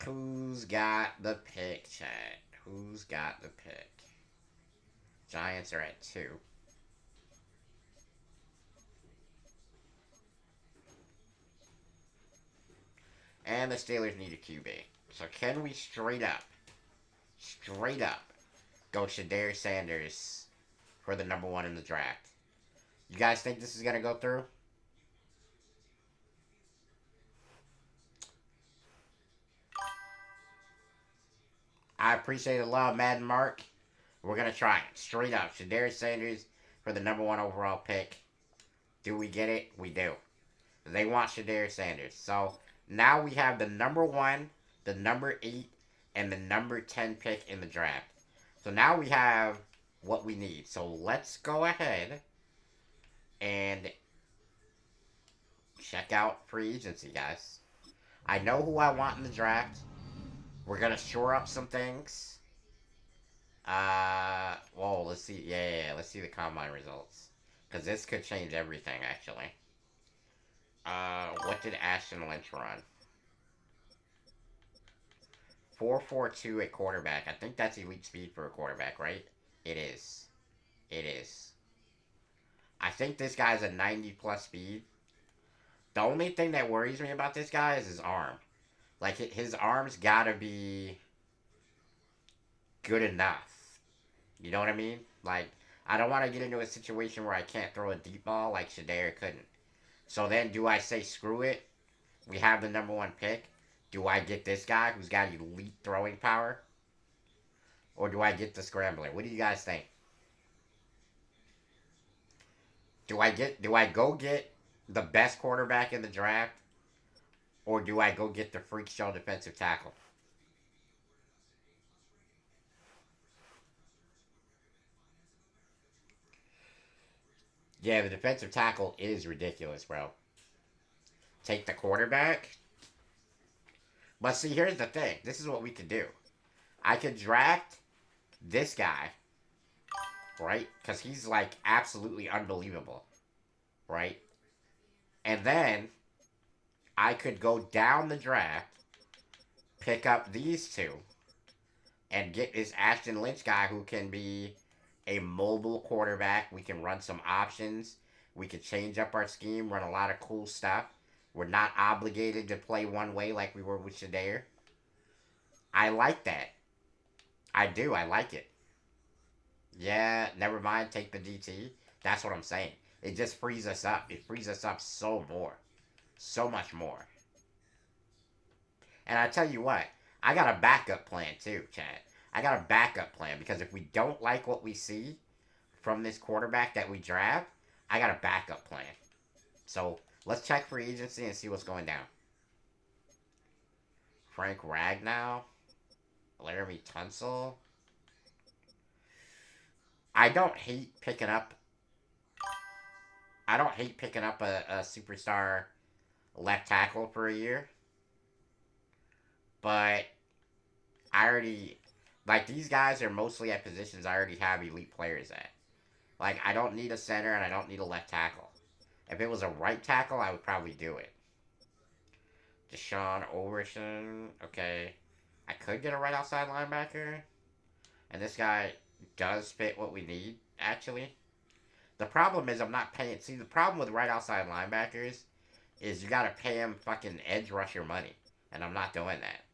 S1: Who's got the pick, chat? Who's got the pick? Giants are at 2. And the Steelers need a QB. So can we straight up, go Shadir Sanders for the number one in the draft? You guys think this is going to go through? I appreciate the love, Madden Mark. We're going to try it. Straight up. Shadir Sanders for the number one overall pick. Do we get it? We do. They want Shadir Sanders. So now we have the number 1, the number 8, and the number 10 pick in the draft. So now we have what we need. So let's go ahead and check out free agency, guys. I know who I want in the draft. We're going to shore up some things. Whoa, let's see. Yeah, let's see the combine results. Because this could change everything, actually. What did Ashton Lynch run? 4.42 at quarterback. I think that's elite speed for a quarterback, right? It is. It is. I think this guy's a 90 plus speed. The only thing that worries me about this guy is his arm. Like, his arm's gotta be good enough. You know what I mean? Like, I don't want to get into a situation where I can't throw a deep ball like Shadir couldn't. So then, do I say screw it? We have the number 1 pick. Do I get this guy who's got elite throwing power? Or do I get the scrambler? What do you guys think? Do I go get the best quarterback in the draft? Or do I go get the freak show defensive tackle? Yeah, the defensive tackle is ridiculous, bro. Take the quarterback? But see, here's the thing. This is what we could do. I could draft this guy, right? Because he's, like, absolutely unbelievable, right? And then I could go down the draft, pick up these two, and get this Ashton Lynch guy who can be a mobile quarterback. We can run some options. We could change up our scheme, run a lot of cool stuff. We're not obligated to play one way like we were with Shadir. I like that. I do. I like it. Yeah, never mind. Take the DT. That's what I'm saying. It just frees us up. It frees us up so more. So much more. And I tell you what, I got a backup plan too, Chad. I got a backup plan because if we don't like what we see from this quarterback that we draft, I got a backup plan. So let's check free agency and see what's going down. Frank Ragnow, Laramie Tunsil. I don't hate picking up. I don't hate picking up a superstar left tackle for a year, but I already like these guys are mostly at positions I already have elite players at. Like I don't need a center and I don't need a left tackle. If it was a right tackle, I would probably do it. Deshaun Overshin, okay. I could get a right outside linebacker, and this guy does fit what we need actually. The problem is I'm not paying. See, the problem with right outside linebackers is you gotta pay him fucking edge rusher money, and I'm not doing that.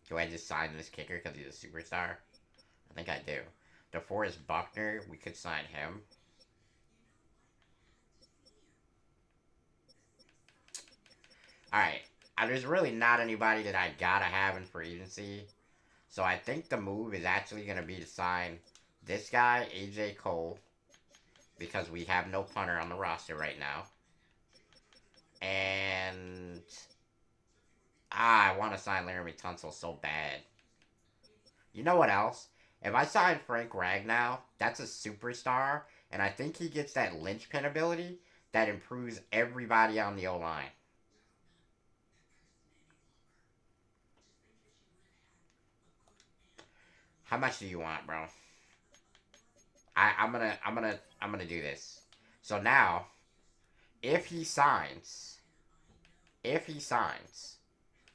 S1: Do I just sign this kicker because he's a superstar? I think I do. DeForest Buckner, we could sign him. Alright, there's really not anybody that I gotta have in free agency. So I think the move is actually going to be to sign this guy, AJ Cole, because we have no punter on the roster right now. And I want to sign Laramie Tunsil so bad. You know what else? If I sign Frank Ragnow, that's a superstar, and I think he gets that linchpin ability that improves everybody on the O-line. How much do you want, bro? I'm gonna do this. So now, if he signs,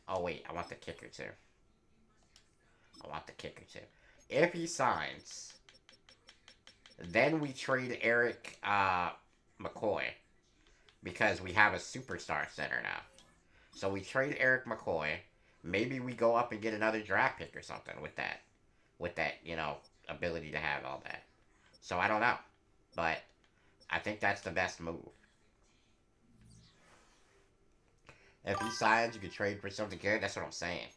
S1: oh wait, I want the kicker too. If he signs, then we trade Eric McCoy because we have a superstar center now. So we trade Eric McCoy. Maybe we go up and get another draft pick or something with that, you know, ability to have all that. So I don't know, but I think that's the best move. If he signs, you could trade for something good. That's what I'm saying.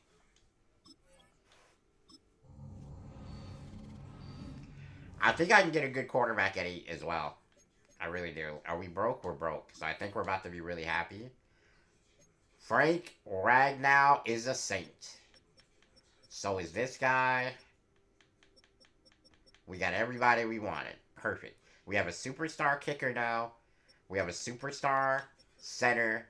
S1: I think I can get a good quarterback at 8 as well. I really do. Are we broke? We're broke. So I think we're about to be really happy. Frank Ragnow is a saint. So is this guy. We got everybody we wanted. Perfect. We have a superstar kicker now. We have a superstar center.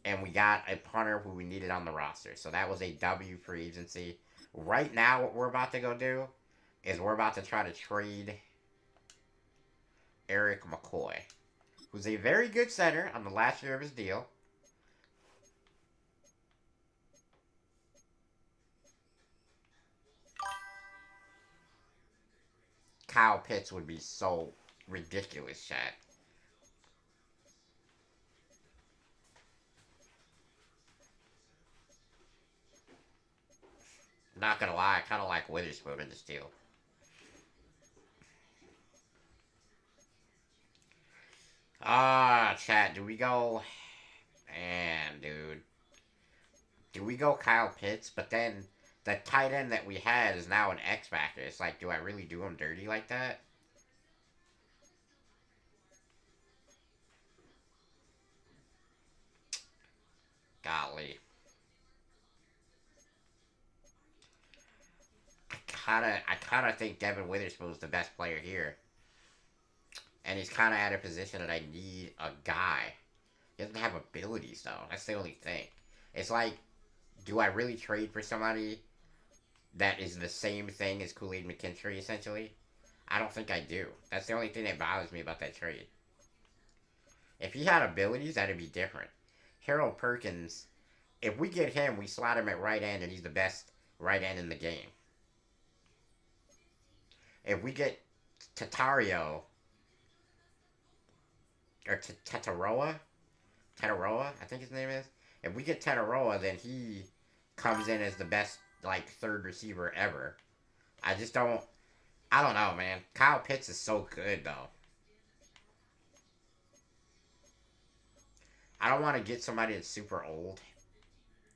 S1: And we got a punter who we needed on the roster. So that was a W for agency. Right now, what we're about to go do is we're about to try to trade Eric McCoy, who's a very good center on the last year of his deal. Kyle Pitts would be so ridiculous, chat. Not gonna lie, I kind of like Witherspoon in this deal. Chat, do we go... Man, dude. Do we go Kyle Pitts? But then the tight end that we had is now an X-Factor. It's like, do I really do him dirty like that? Golly. I kinda think Devin Witherspoon's the best player here. And he's kinda at a position that I need a guy. He doesn't have abilities though. That's the only thing. It's like, do I really trade for somebody that is the same thing as Kool-Aid McKinstry, essentially? I don't think I do. That's the only thing that bothers me about that trade. If he had abilities, that'd be different. Harold Perkins, if we get him, we slot him at right end, and he's the best right end in the game. If we get Tatario, or Tataroa, I think his name is. If we get Tataroa, then he comes in as the best, like, third receiver ever. I don't know, man. Kyle Pitts is so good, though. I don't want to get somebody that's super old.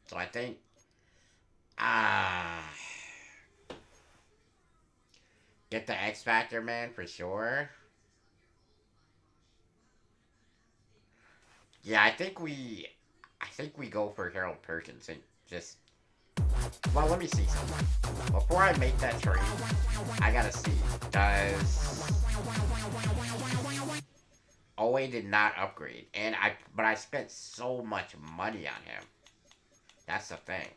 S1: So I think... Get the X Factor, man, for sure. Yeah, I think we go for Harold Perkins and just. Well, let me see something. Before I make that trade, I gotta see. Does Owe did not upgrade, but I spent so much money on him. That's the thing.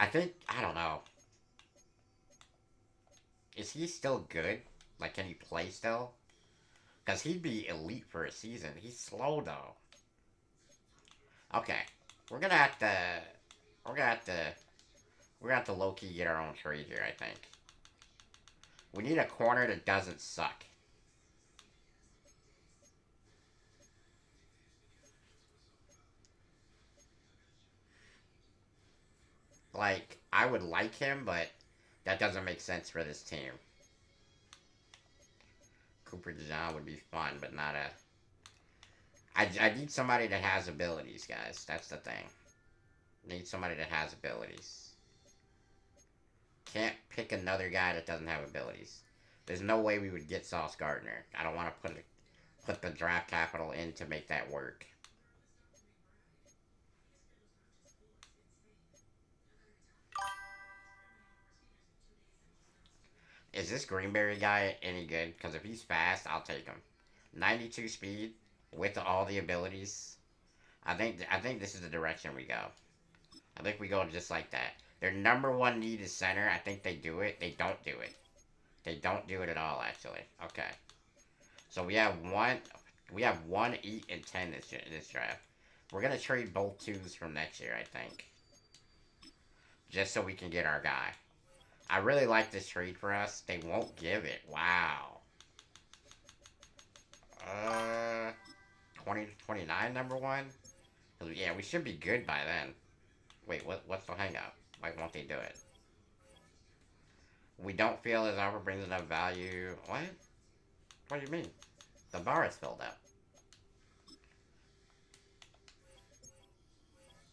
S1: I don't know. Is he still good? Like, can he play still? Because he'd be elite for a season. He's slow, though. Okay. We're gonna have to... We're gonna have to... We're gonna have to low-key get our own trade here, I think. We need a corner that doesn't suck. Like, I would like him, but that doesn't make sense for this team. Cooper DeJean would be fun, but not a... I need somebody that has abilities, guys. That's the thing. Need somebody that has abilities. Can't pick another guy that doesn't have abilities. There's no way we would get Sauce Gardner. I don't want to put the draft capital in to make that work. Is this Greenberry guy any good? Because if he's fast, I'll take him. 92 speed with all the abilities. I think this is the direction we go. I think we go just like that. Their number one need is center. I think they do it. They don't do it. They don't do it at all, actually. Okay. So we have 1, 8, and 10 this draft. We're going to trade both 2s from next year, I think. Just so we can get our guy. I really like this trade for us. They won't give it. Wow. 2029 number 1? Yeah, we should be good by then. Wait, what's the hang up? Why won't they do it? We don't feel his offer brings enough value. What? What do you mean? The bar is filled up.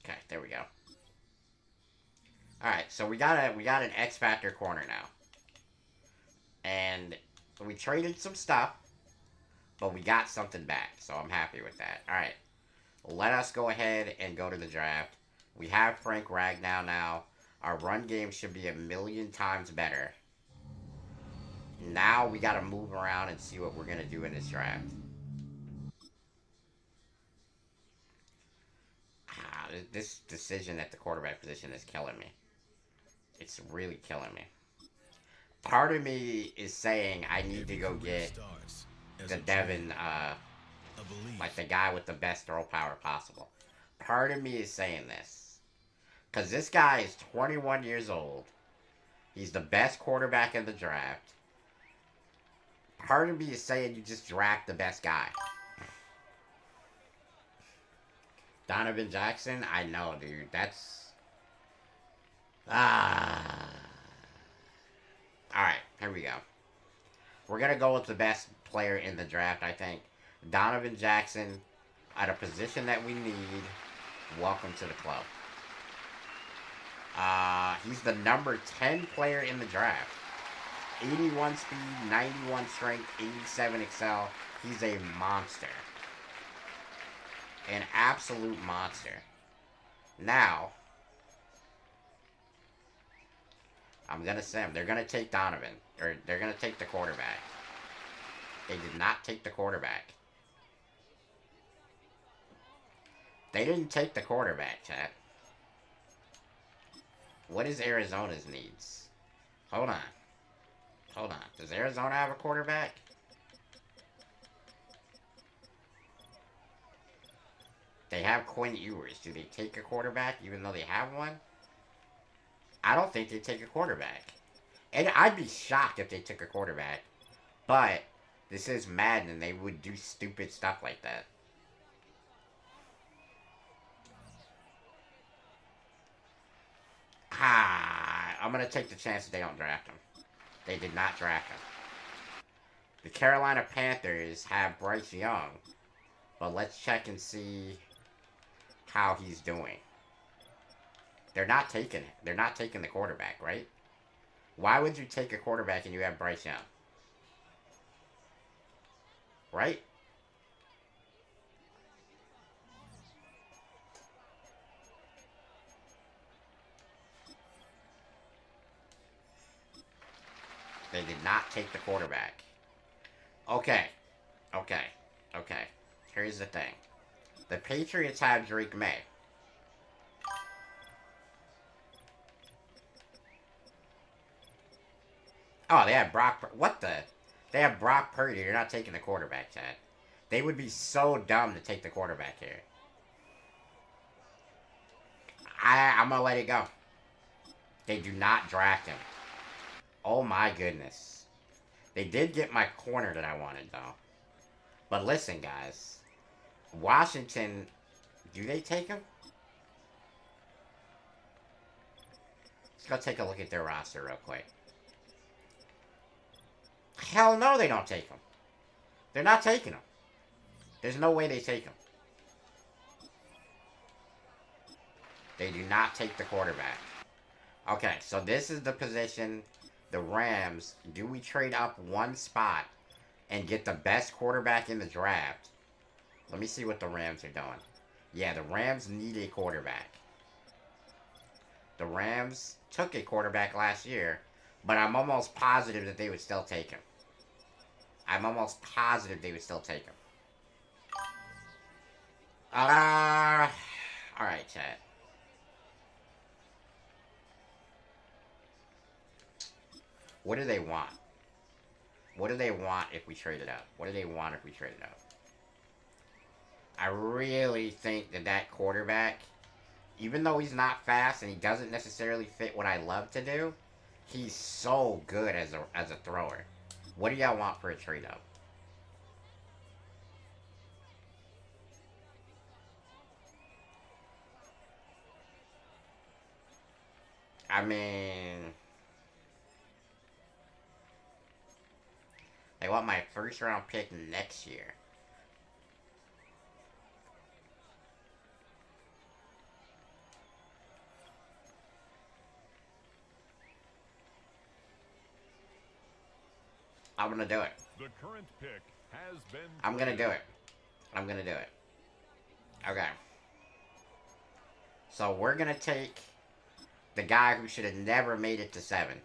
S1: Okay, there we go. Alright, so we got an X Factor corner now. And we traded some stuff, but we got something back, so I'm happy with that. Alright, let us go ahead and go to the draft. We have Frank Ragnow now. Our run game should be a million times better. Now we gotta move around and see what we're gonna do in this draft. This decision at the quarterback position is killing me. It's really killing me. Part of me is saying I need to go get the Devin, like the guy with the best throw power possible. Part of me is saying this. Because this guy is 21 years old. He's the best quarterback in the draft. Part of me is saying you just draft the best guy. Donovan Jackson? I know, dude. That's... Alright, here we go. We're going to go with the best player in the draft, I think. Donovan Jackson, at a position that we need. Welcome to the club. He's the number 10 player in the draft. 81 speed, 91 strength, 87 excel. He's a monster. An absolute monster. Now, I'm going to say they're going to take Donovan. Or they're going to take the quarterback. They did not take the quarterback. They didn't take the quarterback, chat. What is Arizona's needs? Hold on. Hold on. Does Arizona have a quarterback? They have Quinn Ewers. Do they take a quarterback even though they have one? I don't think they take a quarterback. And I'd be shocked if they took a quarterback. But this is Madden and they would do stupid stuff like that. I'm going to take the chance that they don't draft him. They did not draft him. The Carolina Panthers have Bryce Young. But let's check and see how he's doing. They're not taking the quarterback, right? Why would you take a quarterback and you have Bryce Young? Right? They did not take the quarterback. Okay. Okay. Okay. Here's the thing. The Patriots have Drake May. Oh, they have Brock... What the... They have Brock Purdy. You're not taking the quarterback, Chad. They would be so dumb to take the quarterback here. I'm going to let it go. They do not draft him. Oh my goodness. They did get my corner that I wanted, though. But listen, guys. Washington... Do they take him? Let's go take a look at their roster real quick. Hell no, they don't take him. They're not taking him. There's no way they take him. They do not take the quarterback. Okay, so this is the position. The Rams. Do we trade up one spot and get the best quarterback in the draft? Let me see what the Rams are doing. Yeah, the Rams need a quarterback. The Rams took a quarterback last year, but I'm almost positive that they would still take him. I'm almost positive they would still take him. Alright, chat. What do they want? What do they want if we trade it up? What do they want if we trade it up? I really think that quarterback, even though he's not fast and he doesn't necessarily fit what I love to do, he's so good as a thrower. What do y'all want for a trade up? I mean, they want my first round pick next year. I'm gonna do it.
S4: The current pick has been.
S1: I'm gonna do it. I'm gonna do it. Okay. So we're gonna take the guy who should have never made it to 7.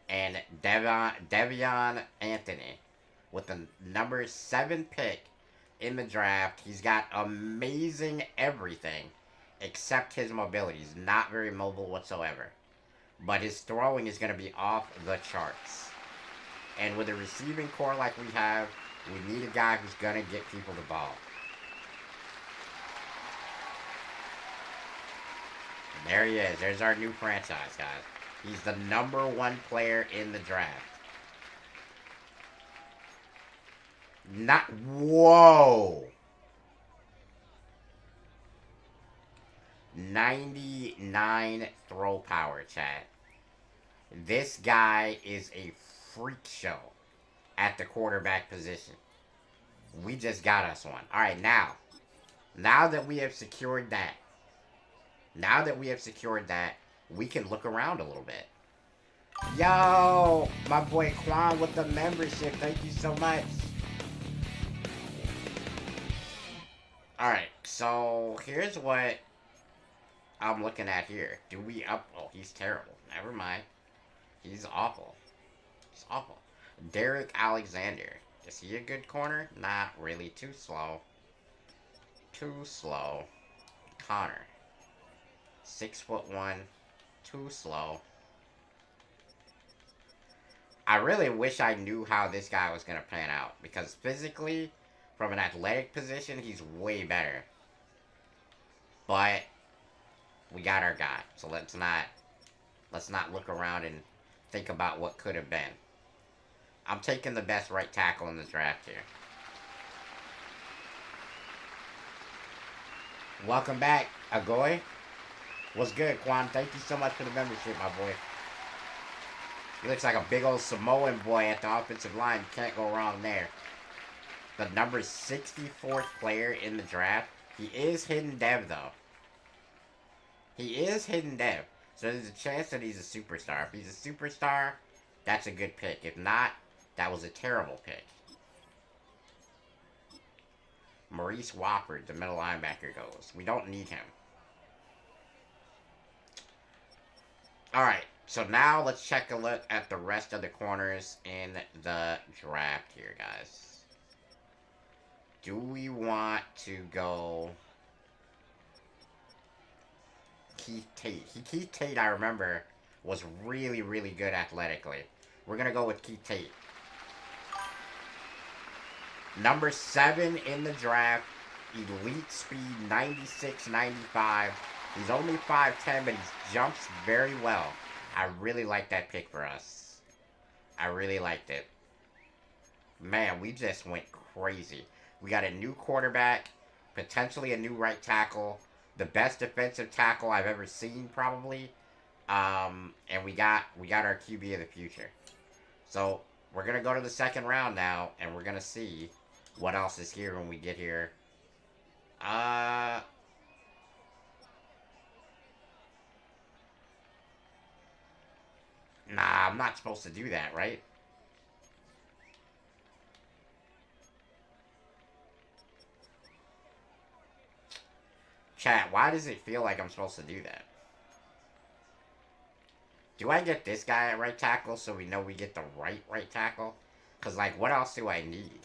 S1: And Devion Anthony with the number 7 pick in the draft. He's got amazing everything except his mobility. He's not very mobile whatsoever. But his throwing is going to be off the charts. And with a receiving core like we have, we need a guy who's going to get people the ball. And there he is. There's our new franchise, guys. He's the number 1 player in the draft. Whoa! 99 throw power, chat. This guy is a freak show at the quarterback position. We just got us one. Alright, now that we have secured that, we can look around a little bit. Yo, my boy Quan with the membership. Thank you so much. Alright, so here's what I'm looking at here. Do we up... Oh, he's terrible. Never mind. He's awful. He's awful. Derek Alexander. Is he a good corner? Not really. Too slow. Too slow. Connor. 6'1". Too slow. I really wish I knew how this guy was going to pan out. Because physically, from an athletic position, he's way better. But we got our guy. So let's not look around and think about what could have been. I'm taking the best right tackle in the draft here. Welcome back, Agoy. What's good, Quan? Thank you so much for the membership, my boy. He looks like a big old Samoan boy at the offensive line. Can't go wrong there. The number 64th player in the draft. He is hidden dev, though. He is hidden dev. So there's a chance that he's a superstar. If he's a superstar, that's a good pick. If not, that was a terrible pick. Maurice Wofford, the middle linebacker, goes. We don't need him. Alright, so now let's check a look at the rest of the corners in the draft here, guys. Do we want to go Keith Tate? Keith Tate, I remember, was really, really good athletically. We're going to go with Keith Tate. Number 7 in the draft, elite speed, 96, 95. He's only 5'10", but he jumps very well. I really like that pick for us. I really liked it. Man, we just went crazy. We got a new quarterback, potentially a new right tackle, the best defensive tackle I've ever seen, probably. And we got our QB of the future. So we're gonna go to the second round now, and we're gonna see what else is here when we get here. Nah, I'm not supposed to do that, right? Chat, why does it feel like I'm supposed to do that? Do I get this guy at right tackle so we know we get the right tackle? Because, like, what else do I need?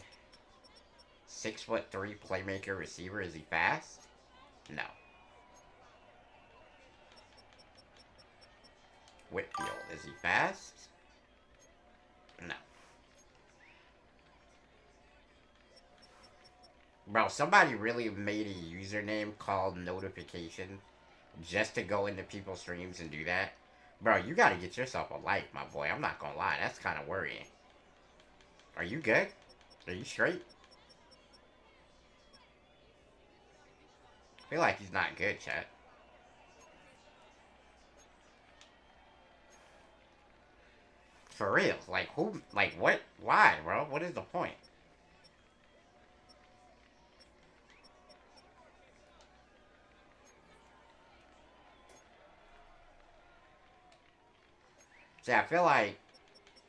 S1: 6'3" playmaker receiver. Is he fast? No. Whitfield. Is he fast? No. Bro, somebody really made a username called Notification just to go into people's streams and do that. Bro, you gotta get yourself a life, my boy. I'm not gonna lie. That's kind of worrying. Are you good? Are you straight? I feel like he's not good, chat. For real. Like, who? Like, what? Why, bro? What is the point? See, I feel like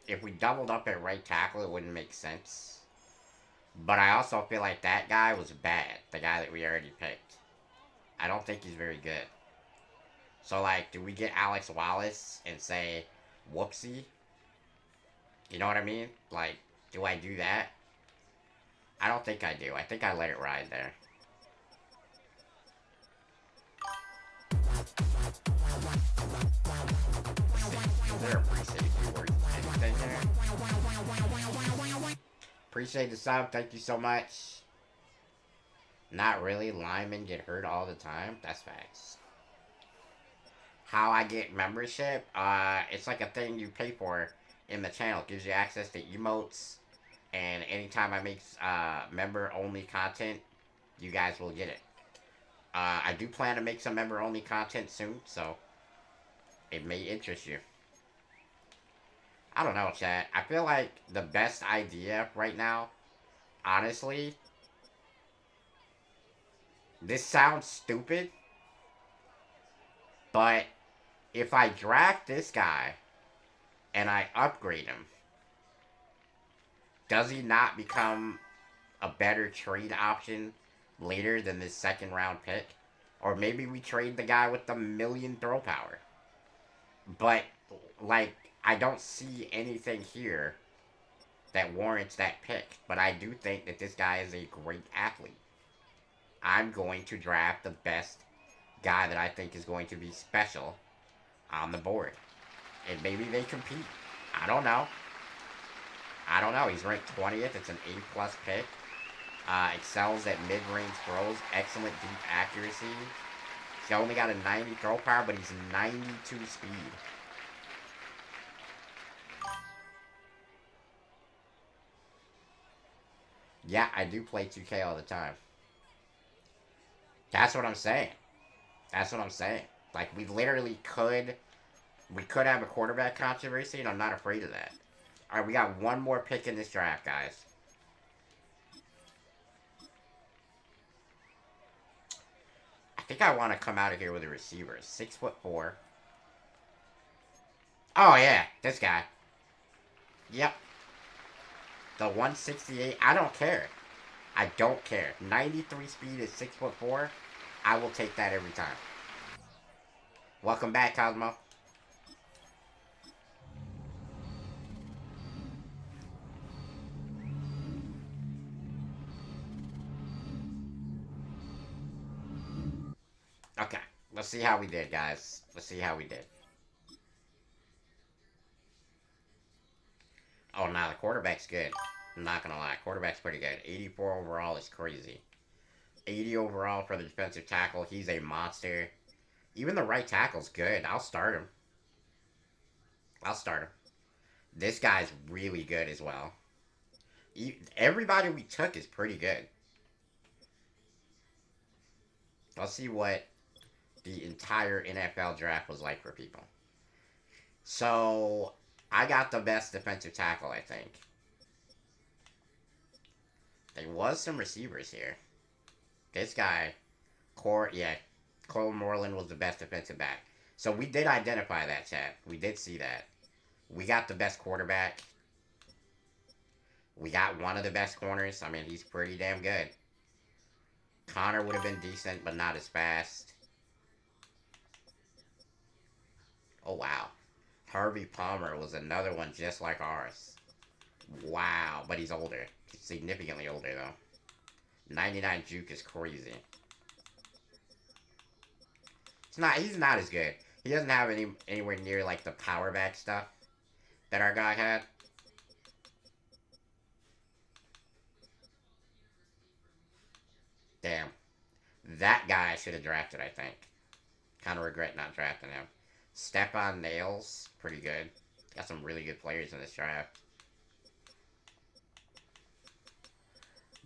S1: if we doubled up at right tackle, it wouldn't make sense. But I also feel like that guy was bad. The guy that we already picked. I don't think he's very good. So, like, do we get Alex Wallace and say, whoopsie? You know what I mean? Like, do I do that? I don't think I do. I think I let it ride there. Is there a pre-safety worth anything there? Appreciate the sub. Thank you so much. Not really. Linemen get hurt all the time. That's facts. How I get membership? It's like a thing you pay for in the channel. It gives you access to emotes. And anytime I make member-only content, you guys will get it. I do plan to make some member-only content soon, so it may interest you. I don't know, chat. I feel like the best idea right now, honestly, this sounds stupid, but if I draft this guy and I upgrade him, does he not become a better trade option later than this second round pick? Or maybe we trade the guy with the 1,000,000 throw power. But, like, I don't see anything here that warrants that pick. But I do think that this guy is a great athlete. I'm going to draft the best guy that I think is going to be special on the board. And maybe they compete. I don't know. I don't know. He's ranked 20th. It's an A+ pick. Excels at mid-range throws. Excellent deep accuracy. He's only got a 90 throw power, but he's 92 speed. Yeah, I do play 2K all the time. That's what I'm saying. That's what I'm saying. Like, we literally could... We could have a quarterback controversy, and I'm not afraid of that. Alright, we got one more pick in this draft, guys. I think I want to come out of here with a receiver. 6'4". Oh, yeah. This guy. Yep. The 168. I don't care. I don't care. 93 speed is 6'4". I will take that every time. Welcome back, Cosmo. Okay. Let's see how we did, guys. Let's see how we did. Oh, nah, the quarterback's good. I'm not gonna lie. Quarterback's pretty good. 84 overall is crazy. 80 overall for the defensive tackle. He's a monster. Even the right tackle's good. I'll start him. I'll start him. This guy's really good as well. Everybody we took is pretty good. Let's see what the entire NFL draft was like for people. So, I got the best defensive tackle, I think. There was some receivers here. This guy, Cole Moreland was the best defensive back. So we did identify that, chat. We did see that. We got the best quarterback. We got one of the best corners. I mean, he's pretty damn good. Connor would have been decent, but not as fast. Oh, wow. Harvey Palmer was another one just like ours. Wow, but he's older. He's significantly older, though. 99 juke is crazy. He's not as good. He doesn't have anywhere near, like, the power back stuff that our guy had. Damn. That guy I should have drafted, I think. Kind of regret not drafting him. Stephon Nails, pretty good. Got some really good players in this draft.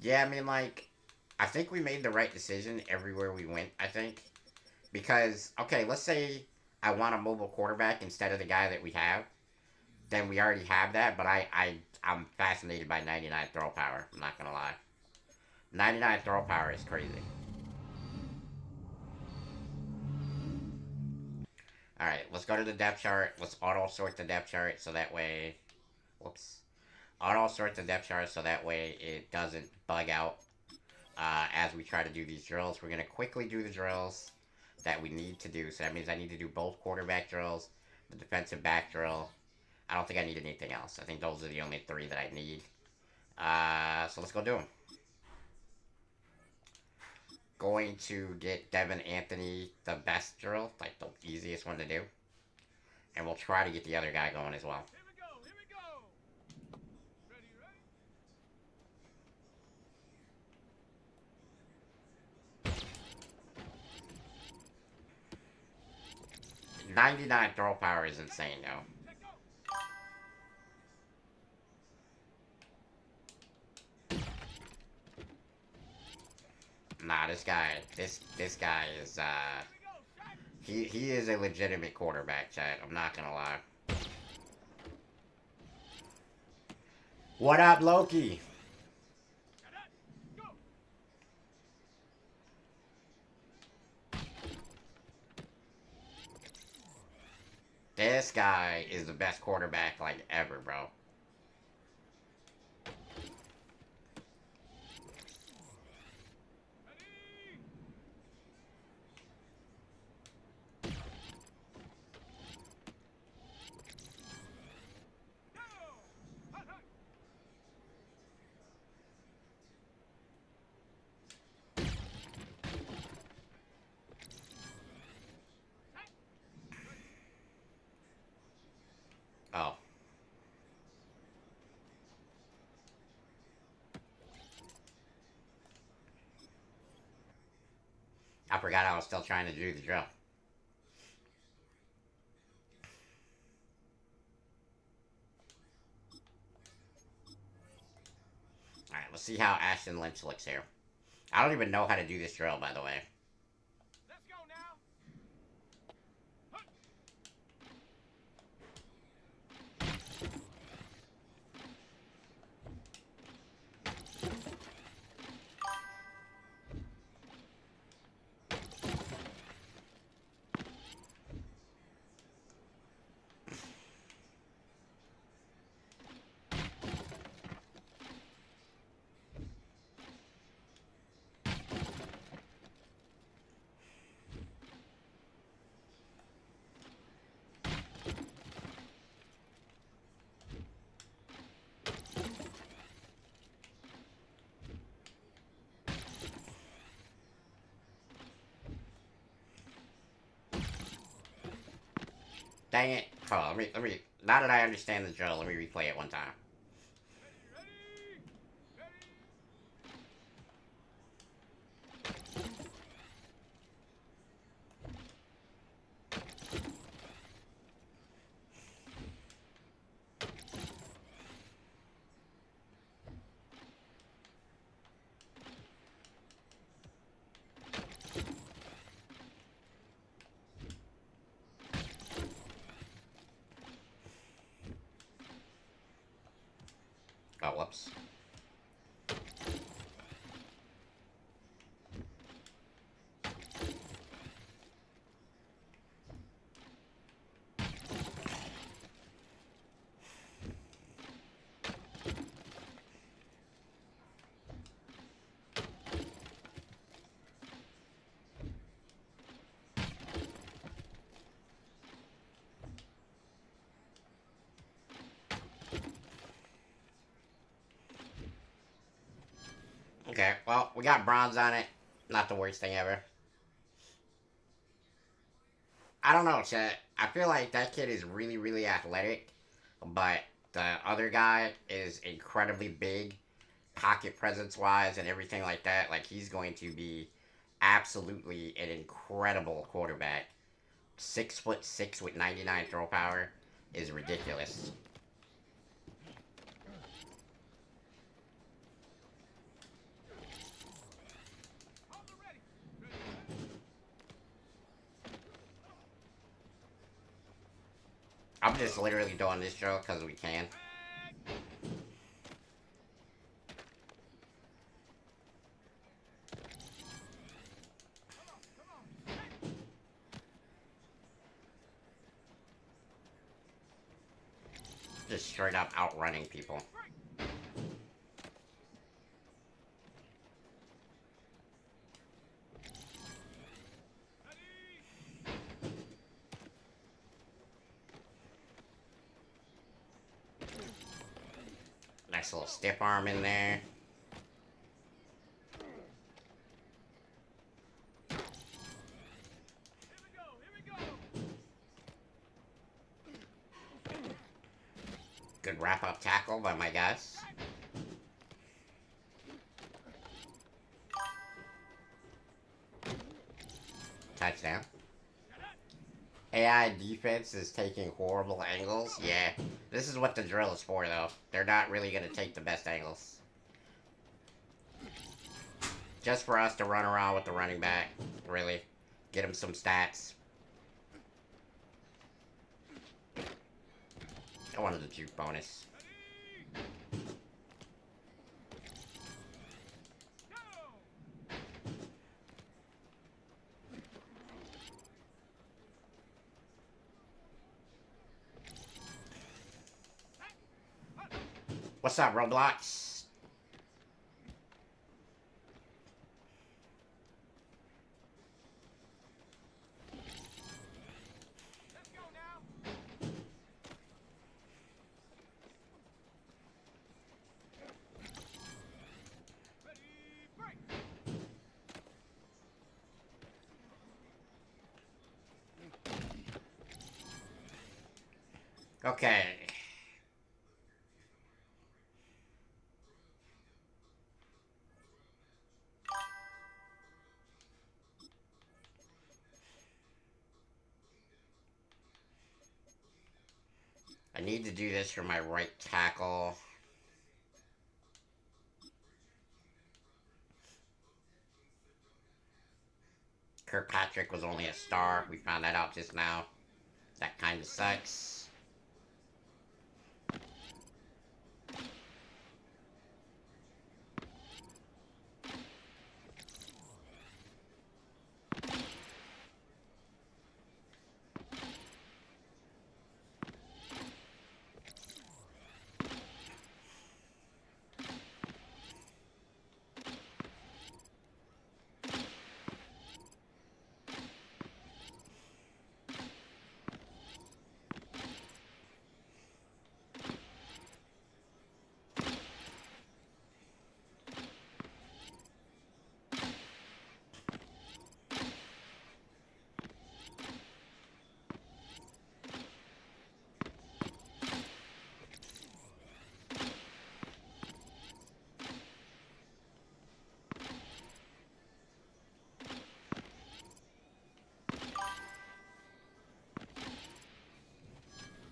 S1: Yeah, I mean, like, I think we made the right decision everywhere we went, I think. Because, okay, let's say I want a mobile quarterback instead of the guy that we have. Then we already have that, but I'm fascinated by 99 throw power. I'm not gonna lie. 99 throw power is crazy. Alright, let's go to the depth chart. Let's auto-sort the depth chart so that way... Whoops. Auto-sort the depth chart so that way it doesn't bug out as we try to do these drills. We're going to quickly do the drills that we need to do. So that means I need to do both quarterback drills, the defensive back drill. I don't think I need anything else. I think those are the only three that I need. So let's go do them. Going to get Devin Anthony the best drill, like the easiest one to do. And we'll try to get the other guy going as well.
S2: Here we go. Here we go. Ready?
S1: 99 throw power is insane, though. Nah, this guy is, he is a legitimate quarterback, chat. I'm not gonna lie. What up, Loki? This guy is the best quarterback, like, ever, bro. Oh. I forgot I was still trying to do the drill. Alright, let's see how Ashton Lynch looks here. I don't even know how to do this drill, by the way.
S2: Let's go now.
S1: Dang it. Hold on, let me, now that I understand the drill, let me replay it one time. Oh, whoops. Okay, well, we got bronze on it. Not the worst thing ever. I don't know, Chet. I feel like that kid is really, really athletic, but the other guy is incredibly big, pocket presence wise, and everything like that. Like, he's going to be absolutely an incredible quarterback. 6'6" with 99 throw power is ridiculous. I'm just literally doing this drill because we can. Just straight up outrunning people. Nice little stiff arm in there. Good wrap-up tackle by my guys. Touchdown. AI defense is taking horrible angles. Yeah, this is what the drill is for, though. They're not really going to take the best angles. Just for us to run around with the running back, really. Get him some stats. I wanted the juke bonus. What's up, Roblox?
S2: Let's go now. Ready, break.
S1: Okay. I need to do this for my right tackle. Kirkpatrick was only a star. We found that out just now. That kind of sucks.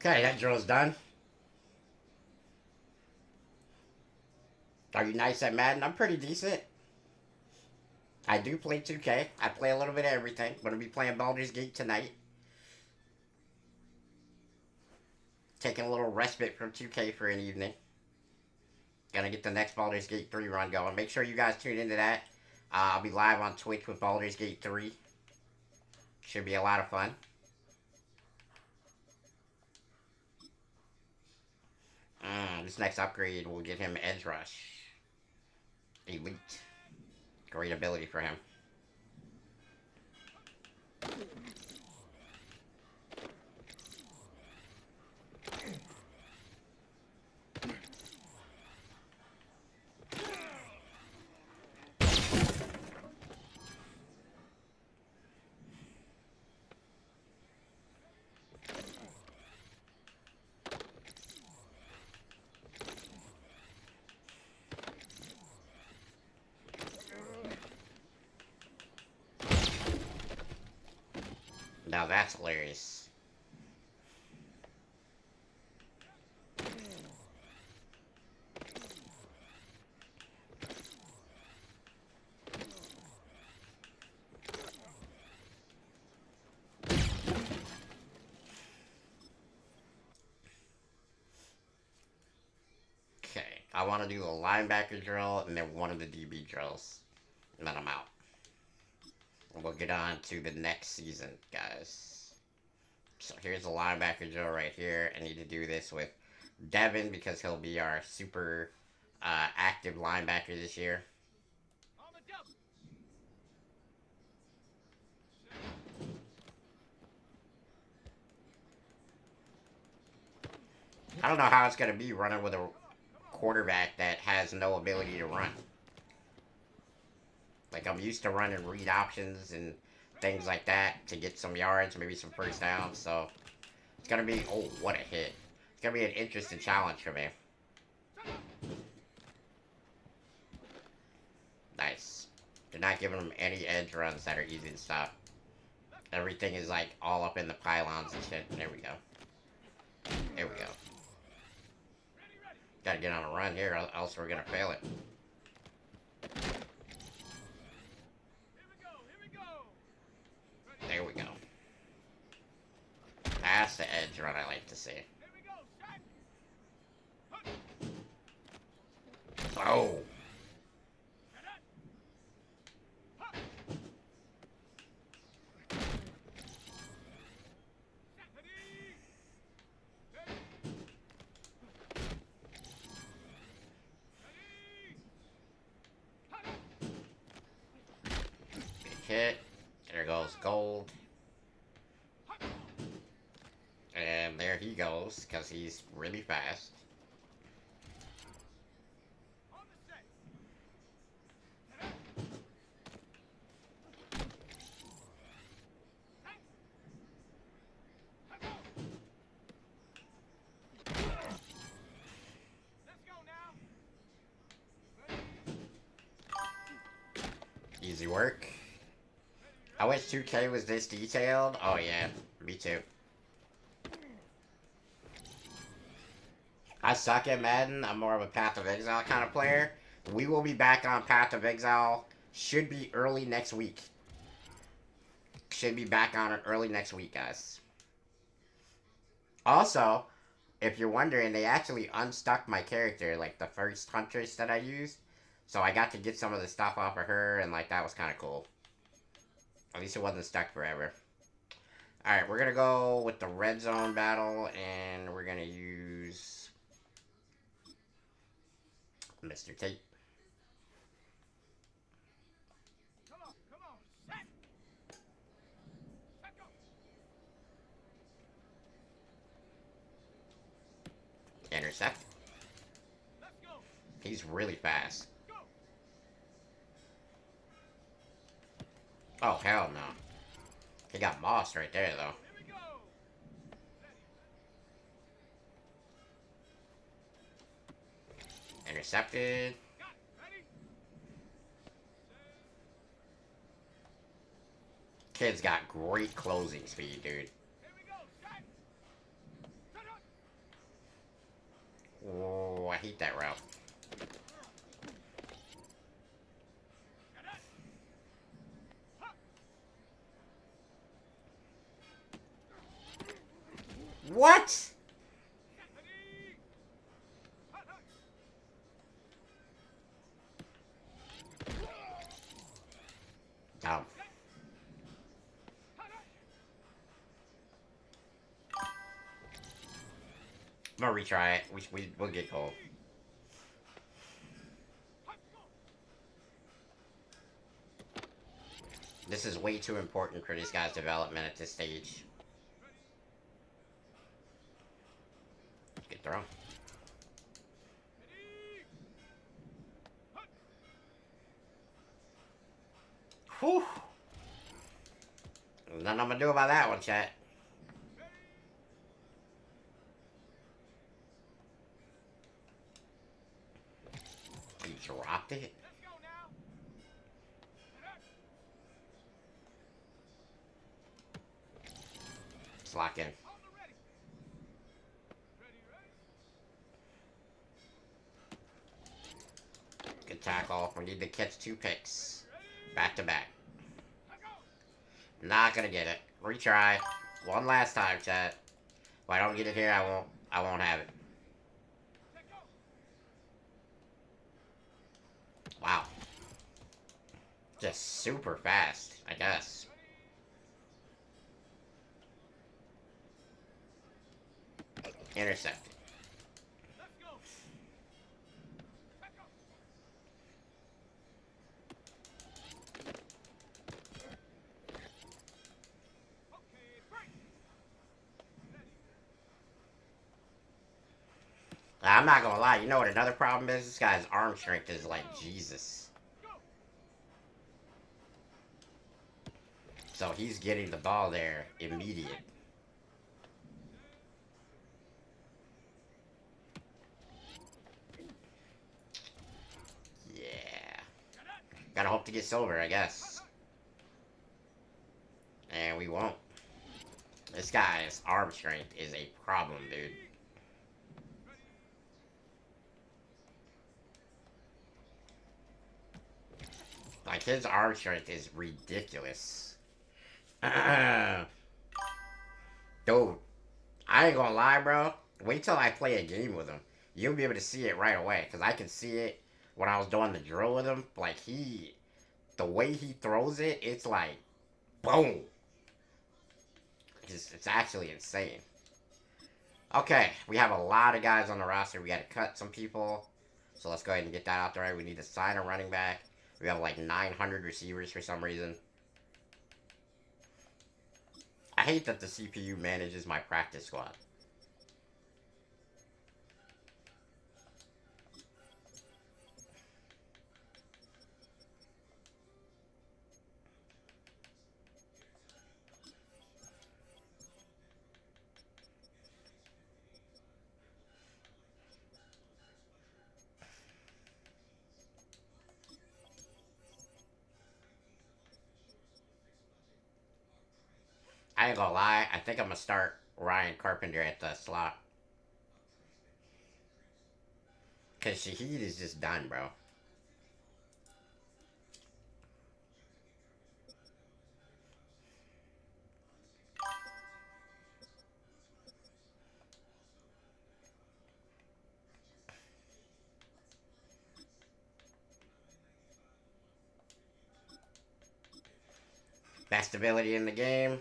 S1: Okay, that drill's done. Are you nice at Madden? I'm pretty decent. I do play 2K. I play a little bit of everything. Gonna be playing Baldur's Gate tonight. Taking a little respite from 2K for an evening. Gonna get the next Baldur's Gate 3 run going. Make sure you guys tune into that. I'll be live on Twitch with Baldur's Gate 3. Should be a lot of fun. This next upgrade will get him Edge Rush. Elite. Great ability for him. Now that's hilarious. Okay, I want to do the linebacker drill and then one of the DB drills. And then I'm out. We'll get on to the next season, guys. So here's the linebacker drill right here. I need to do this with Devin because he'll be our super active linebacker this year. I don't know how it's going to be running with a quarterback that has no ability to run. Like, I'm used to running read options and things like that to get some yards, maybe some first downs, so it's gonna be, oh, what a hit. It's gonna be an interesting challenge for me. Nice. They're not giving them any edge runs that are easy to stop. Everything is, like, all up in the pylons and shit. There we go. There we go. Gotta get on a run here, else we're gonna fail it. There we go. That's the edge run I like to see. Oh! Big hit. There goes gold. And there he goes, because he's really fast. Easy work. I wish 2K was this detailed. Oh yeah, me too. I suck at Madden. I'm more of a Path of Exile kind of player. We will be back on Path of Exile. Should be early next week. Should be back on it early next week, guys. Also, if you're wondering, they actually unstuck my character, like the first Huntress that I used. So I got to get some of the stuff off of her, and like that was kind of cool. At least it wasn't stuck forever. Alright, we're going to go with the red zone battle, and we're going to use Mr. Tate.
S2: Come on, set. Set, go.
S1: Intercept.
S2: Let's go.
S1: He's really fast.
S2: Go.
S1: Oh, hell no. He got mossed right there, though.
S2: Here we go.
S1: Intercepted.
S2: Got it. Ready?
S1: Kid's got great closing speed, dude.
S2: Here we go. Set. Set up.
S1: hate that route. What? Dumb. I'm gonna retry it. We'll get gold. This is way too important for this guy's development at this stage. Good throw. Whew. Nothing I'm gonna do about that one, chat. He dropped it. Let's lock in. Good tackle. We need to catch 2 picks. Back to back. Not gonna get it. Retry. One last time, chat. If I don't get it here, I won't have it. Wow. Just super fast, I guess. Intercepted. I'm not gonna lie, you know what another problem is? This guy's arm strength is like Jesus. So he's getting the ball there immediate. Yeah. Gotta hope to get silver, I guess. And we won't. This guy's arm strength is a problem, dude. Like, his arm strength is ridiculous. Dude, I ain't gonna lie, bro. Wait till I play a game with him. You'll be able to see it right away. Because I can see it when I was doing the drill with him. Like, the way he throws it, it's like, boom. It's actually insane. Okay, we have a lot of guys on the roster. We gotta cut some people. So let's go ahead and get that out the way. We need to sign a running back. We have like 900 receivers for some reason. I hate that the CPU manages my practice squad. I ain't gonna lie, I think I'm gonna start Ryan Carpenter at the slot. Cause Shaheed is just done, bro. Best ability in the game.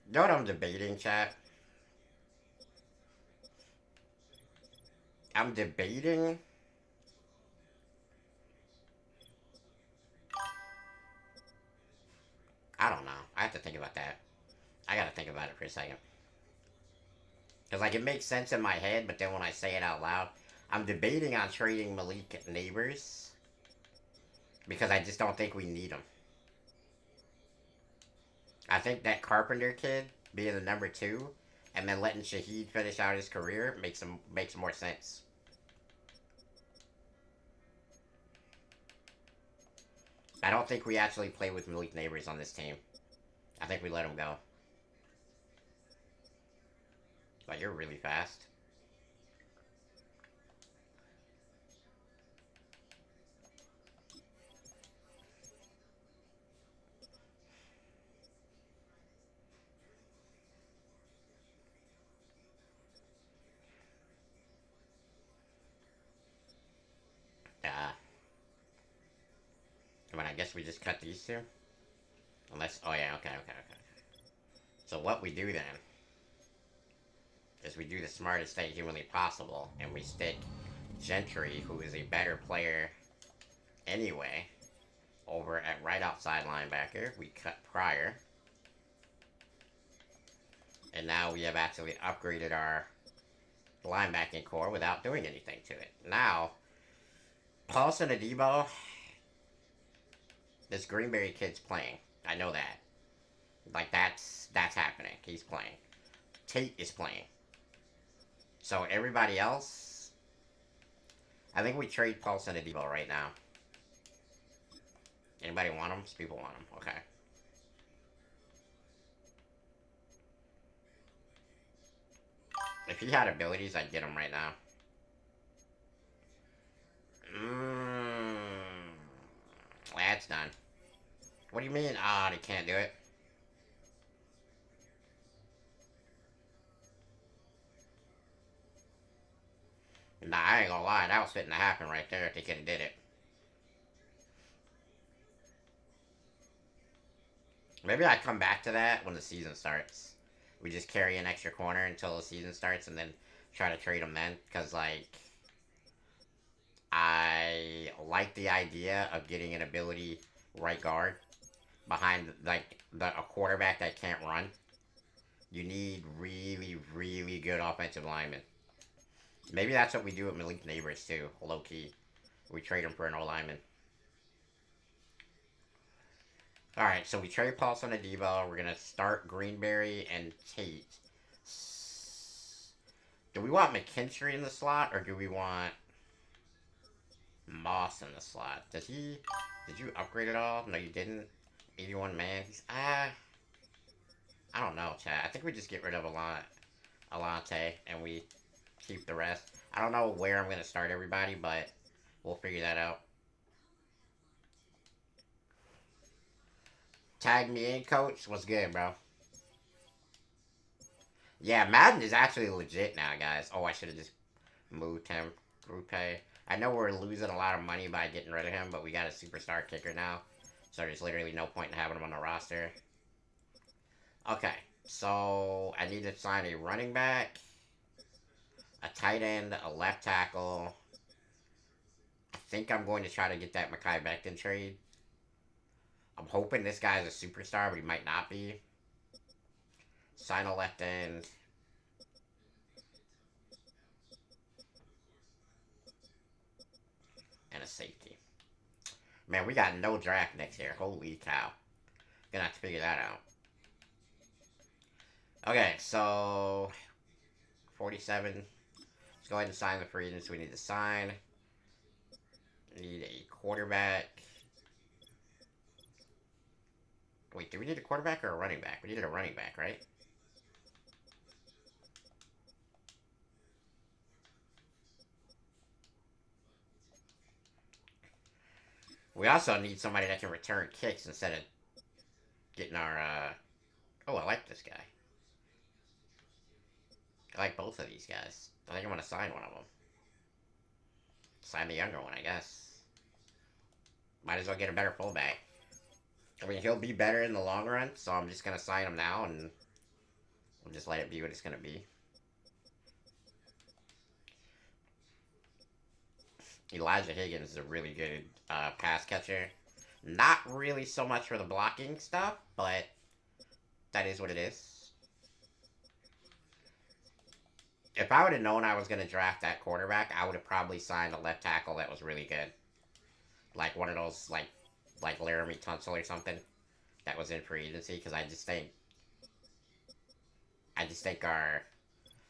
S1: You know what I'm debating, chat? I'm debating. I don't know. I have to think about that. I gotta think about it for a second. Because, like, it makes sense in my head, but then when I say it out loud, I'm debating on trading Malik Neighbors. Because I just don't think we need him. I think that Carpenter kid being the number 2 and then letting Shaheed finish out his career makes more sense. I don't think we actually play with Malik Neighbors on this team. I think we let him go. But you're really fast. Come on, I guess we just cut these two? Unless, oh yeah, okay. So what we do then is we do the smartest thing humanly possible, and we stick Gentry, who is a better player anyway, over at right outside linebacker. We cut Pryor. And now we have actually upgraded our linebacking core without doing anything to it. Now, Paulson Adebo, this Greenberry kid's playing. I know that. Like, that's happening. He's playing. Tate is playing. So everybody else, I think we trade Paulson Adebo right now. Anybody want him? People want him. Okay. If he had abilities, I'd get him right now. That's done. What do you mean? Ah, they can't do it. Nah, I ain't gonna lie. That was fitting to happen right there if they could've did it. Maybe I come back to that when the season starts. We just carry an extra corner until the season starts and then try to trade them then. Because, like, I like the idea of getting an ability right guard behind, like, a quarterback that can't run. You need really, really good offensive linemen. Maybe that's what we do with Malik Neighbors, too. Low-key. We trade him for an O-lineman. Alright, so we trade Paulson Adebo. We're going to start Greenberry and Tate. Do we want McKinstry in the slot, or do we want Moss in the slot? Did you upgrade it all? No, you didn't. 81 man. I don't know, Chad. I think we just get rid of Alante, and we keep the rest. I don't know where I'm going to start everybody, but we'll figure that out. Tag me in, coach. What's good, bro? Yeah, Madden is actually legit now, guys. Oh, I should have just moved him. Group A. I know we're losing a lot of money by getting rid of him, but we got a superstar kicker now. So there's literally no point in having him on the roster. Okay, so I need to sign a running back, a tight end, a left tackle. I think I'm going to try to get that Mekhi Becton trade. I'm hoping this guy's a superstar, but he might not be. Sign a left end. And a safety. Man, we got no draft next year. Holy cow. Gonna have to figure that out. Okay, so 47. Let's go ahead and sign the free agents we need to sign. Need a quarterback. Wait, do we need a quarterback or a running back? We needed a running back, right? We also need somebody that can return kicks instead of getting our, Oh, I like this guy. I like both of these guys. I think I want to sign one of them. Sign the younger one, I guess. Might as well get a better fullback. I mean, he'll be better in the long run, so I'm just going to sign him now, and we'll just let it be what it's going to be. Elijah Higgins is a really good pass catcher. Not really so much for the blocking stuff, but that is what it is. If I would have known I was going to draft that quarterback, I would have probably signed a left tackle that was really good. Like one of those, like Laramie Tunsil or something that was in free agency, because I just think our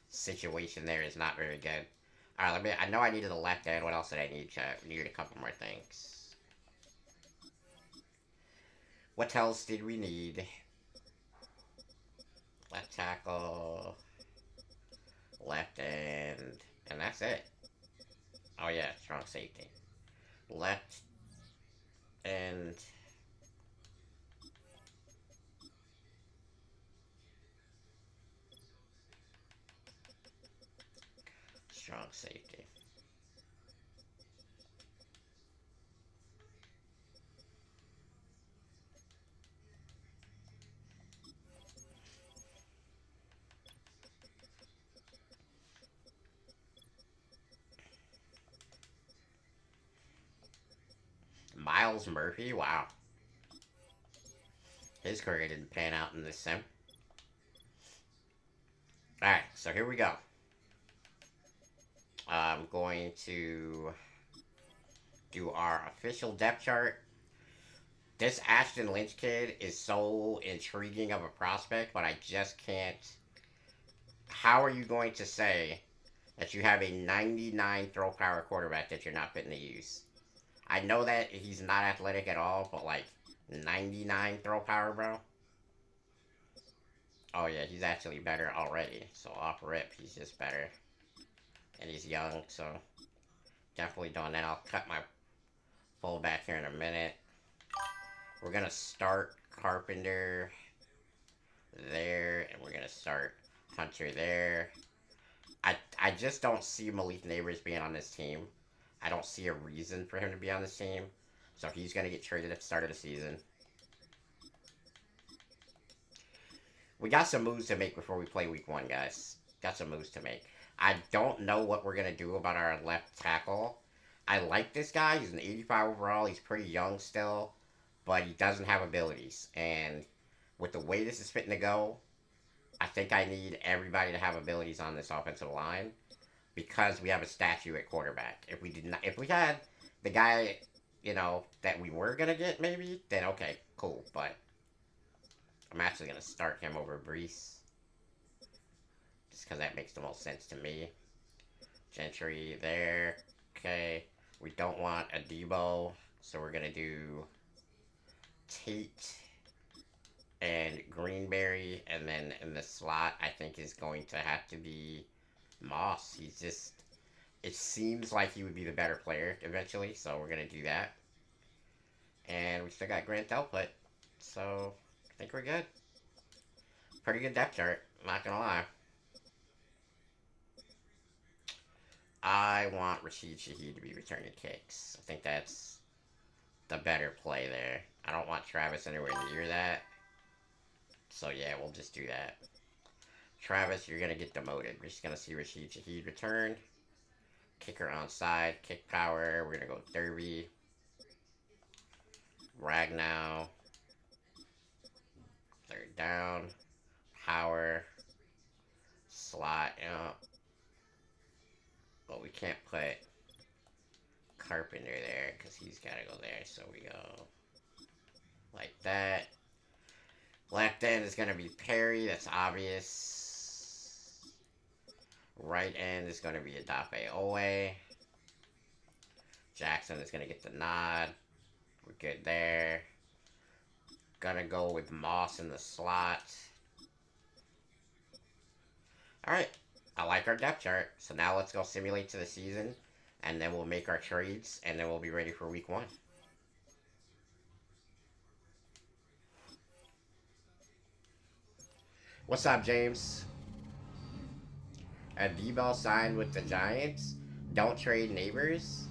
S1: situation there is not very good. Alright, I know I needed a left end. What else did I need, chat? I needed a couple more things. What else did we need? Left tackle, left end, and that's it. Oh yeah, strong safety. Left end, strong safety. Miles Murphy, wow. His career didn't pan out in this sim. Alright, so here we go. I'm going to do our official depth chart. This Ashton Lynch kid is so intriguing of a prospect, but I just can't. How are you going to say that you have a 99 throw power quarterback that you're not fitting to use? I know that he's not athletic at all, but like 99 throw power, bro. Oh yeah, he's actually better already. So off rip, he's just better, and he's young, so definitely doing that. I'll cut my fullback here in a minute. We're gonna start Carpenter there, and we're gonna start Hunter there. I just don't see Malik Neighbors being on this team. I don't see a reason for him to be on this team. So he's gonna get traded at the start of the season. We got some moves to make before we play week 1, guys. Got some moves to make. I don't know what we're gonna do about our left tackle. I like this guy. He's an 85 overall. He's pretty young still, but he doesn't have abilities. And with the way this is fitting to go, I think I need everybody to have abilities on this offensive line because we have a statue at quarterback. If we did not, if we had the guy, you know, that we were gonna get, maybe, then okay, cool. But I'm actually gonna start him over Brees just because that makes the most sense to me. Gentry there. Okay, we don't want a Debo, so we're gonna do Tate and Greenberry, and then in the slot, I think is going to have to be Moss. He's just, it seems like he would be the better player eventually, so we're gonna do that. And we still got Grant Delpit, so I think we're good. Pretty good depth chart, not gonna lie. I want Rashid Shaheed to be returning kicks. I think that's the better play there. I don't want Travis anywhere near that. So yeah, we'll just do that. Travis, you're going to get demoted. We're just going to see Rashid Shaheed return. Kicker onside. Kick power. We're going to go Derby. Ragnow. Third down. Power. Slot. But we can't put Carpenter there because he's got to go there. So we go like that. Left end is going to be Perry. That's obvious. Right end is going to be Adafe Owe. Jackson is going to get the nod. We're good there. Gonna go with Moss in the slot. Alright. I like our depth chart. So now let's go simulate to the season. And then we'll make our trades. And then we'll be ready for week 1. What's up, James? And Debo signed with the Giants. Don't trade Neighbors.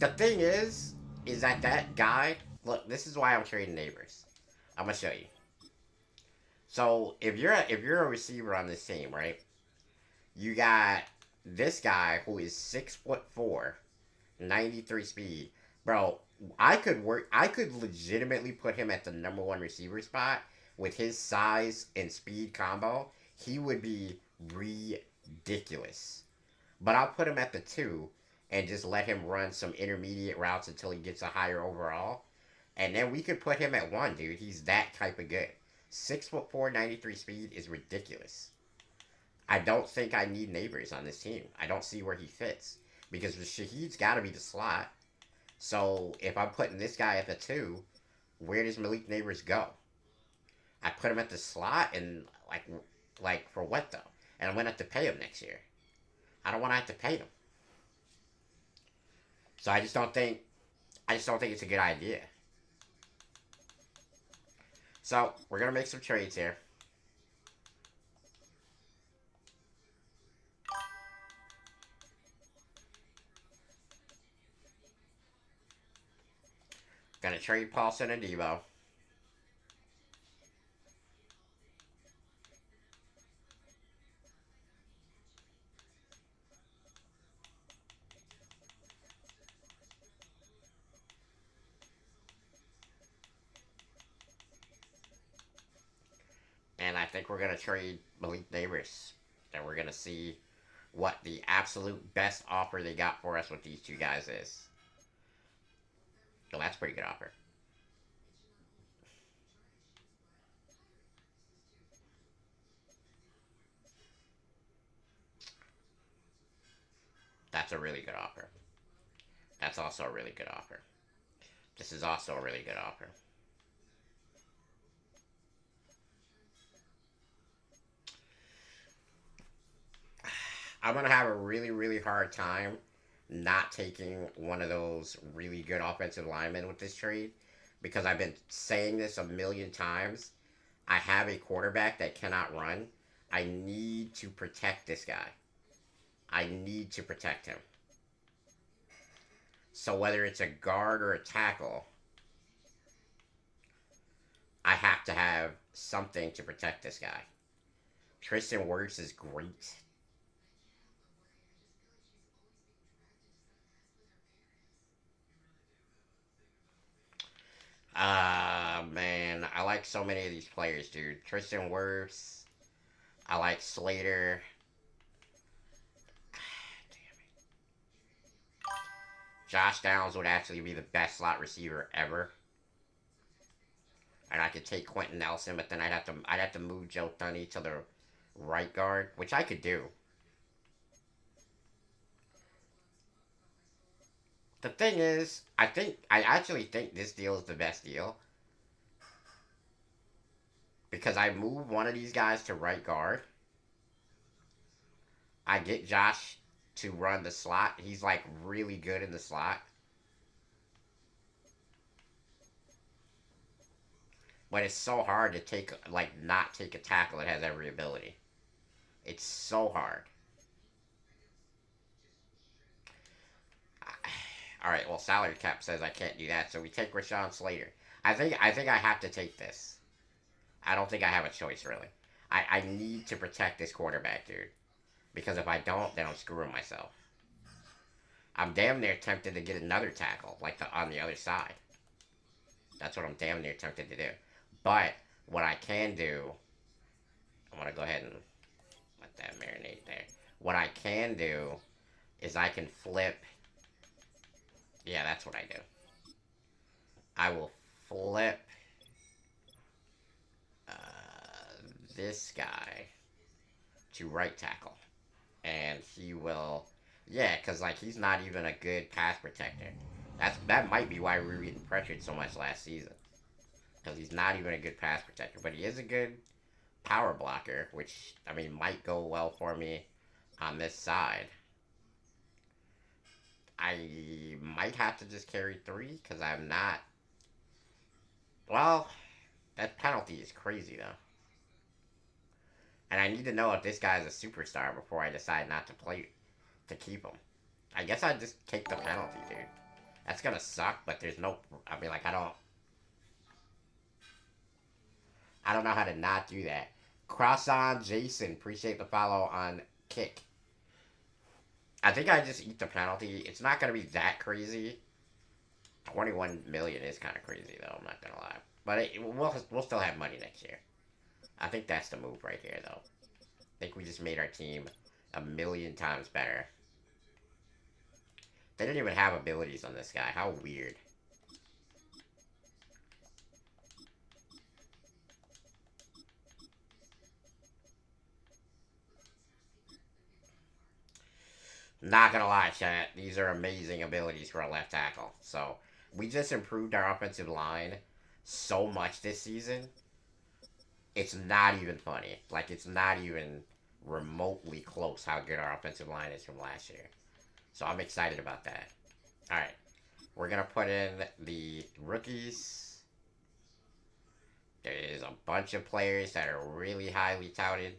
S1: The thing is that guy. Look, this is why I'm trading Neighbors. I'm gonna show you. So if you're a receiver on this team, right? You got this guy who is 6'4", 93 speed, bro. I could legitimately put him at the #1 receiver spot with his size and speed combo. He would be ridiculous. But I'll put him at the 2 and just let him run some intermediate routes until he gets a higher overall. And then we could put him at 1, dude. He's that type of good. 6'4", 93 speed is ridiculous. I don't think I need Neighbors on this team. I don't see where he fits. Because Shaheed's got to be the slot. So if I'm putting this guy at the 2, where does Malik Neighbors go? I put him at the slot, and like for what though? And I'm gonna have to pay him next year. I don't want to have to pay him. So I just don't think it's a good idea. So we're gonna make some trades here. Gonna trade Paulson and Debo. And I think we're gonna trade Malik Neighbors. And we're gonna see what the absolute best offer they got for us with these two guys is. Well, that's a pretty good offer. That's a really good offer. That's also a really good offer. This is also a really good offer. I'm going to have a really, really hard time not taking one of those really good offensive linemen with this trade because I've been saying this a million times. I have a quarterback that cannot run. I need to protect this guy. I need to protect him. So whether it's a guard or a tackle, I have to have something to protect this guy. Tristan Wirfs is great. Man, I like so many of these players, dude. Tristan Wirfs. I like Slater. Josh Downs would actually be the best slot receiver ever. And I could take Quentin Nelson, but then I'd have to move Joe Thuney to the right guard, which I could do. The thing is, I actually think this deal is the best deal. Because I move one of these guys to right guard. I get Josh to run the slot. He's like really good in the slot. But it's so hard to not take a tackle that has every ability. It's so hard. Alright, well, salary cap says I can't do that, so we take Rashawn Slater. I think I have to take this. I don't think I have a choice, really. I need to protect this quarterback, dude. Because if I don't, then I'm screwing myself. I'm damn near tempted to get another tackle, on the other side. That's what I'm damn near tempted to do. But, what I can do... I'm going to go ahead and let that marinate there. What I can do is I can flip... Yeah, that's what I do. I will flip... this guy to right tackle. And he will... Yeah, because, he's not even a good pass protector. That might be why we were getting pressured so much last season. Because he's not even a good pass protector. But he is a good power blocker, which, might go well for me on this side. I might have to just carry 3, because I'm not... Well, that penalty is crazy, though. And I need to know if this guy's a superstar before I decide not to keep him. I guess I'd just take the penalty, dude. That's gonna suck, but there's no... I don't know how to not do that. Cross-on Jason, appreciate the follow on Kick. I think I just eat the penalty. It's not gonna be that crazy. 21 million is kind of crazy, though. I'm not gonna lie. But we'll still have money next year. I think that's the move right here, though. I think we just made our team a million times better. They didn't even have abilities on this guy. How weird. Not gonna lie, chat. These are amazing abilities for a left tackle. So, we just improved our offensive line so much this season. It's not even funny. Like, it's not even remotely close how good our offensive line is from last year. So I'm excited about that. All right. We're going to put in the rookies. There is a bunch of players that are really highly touted.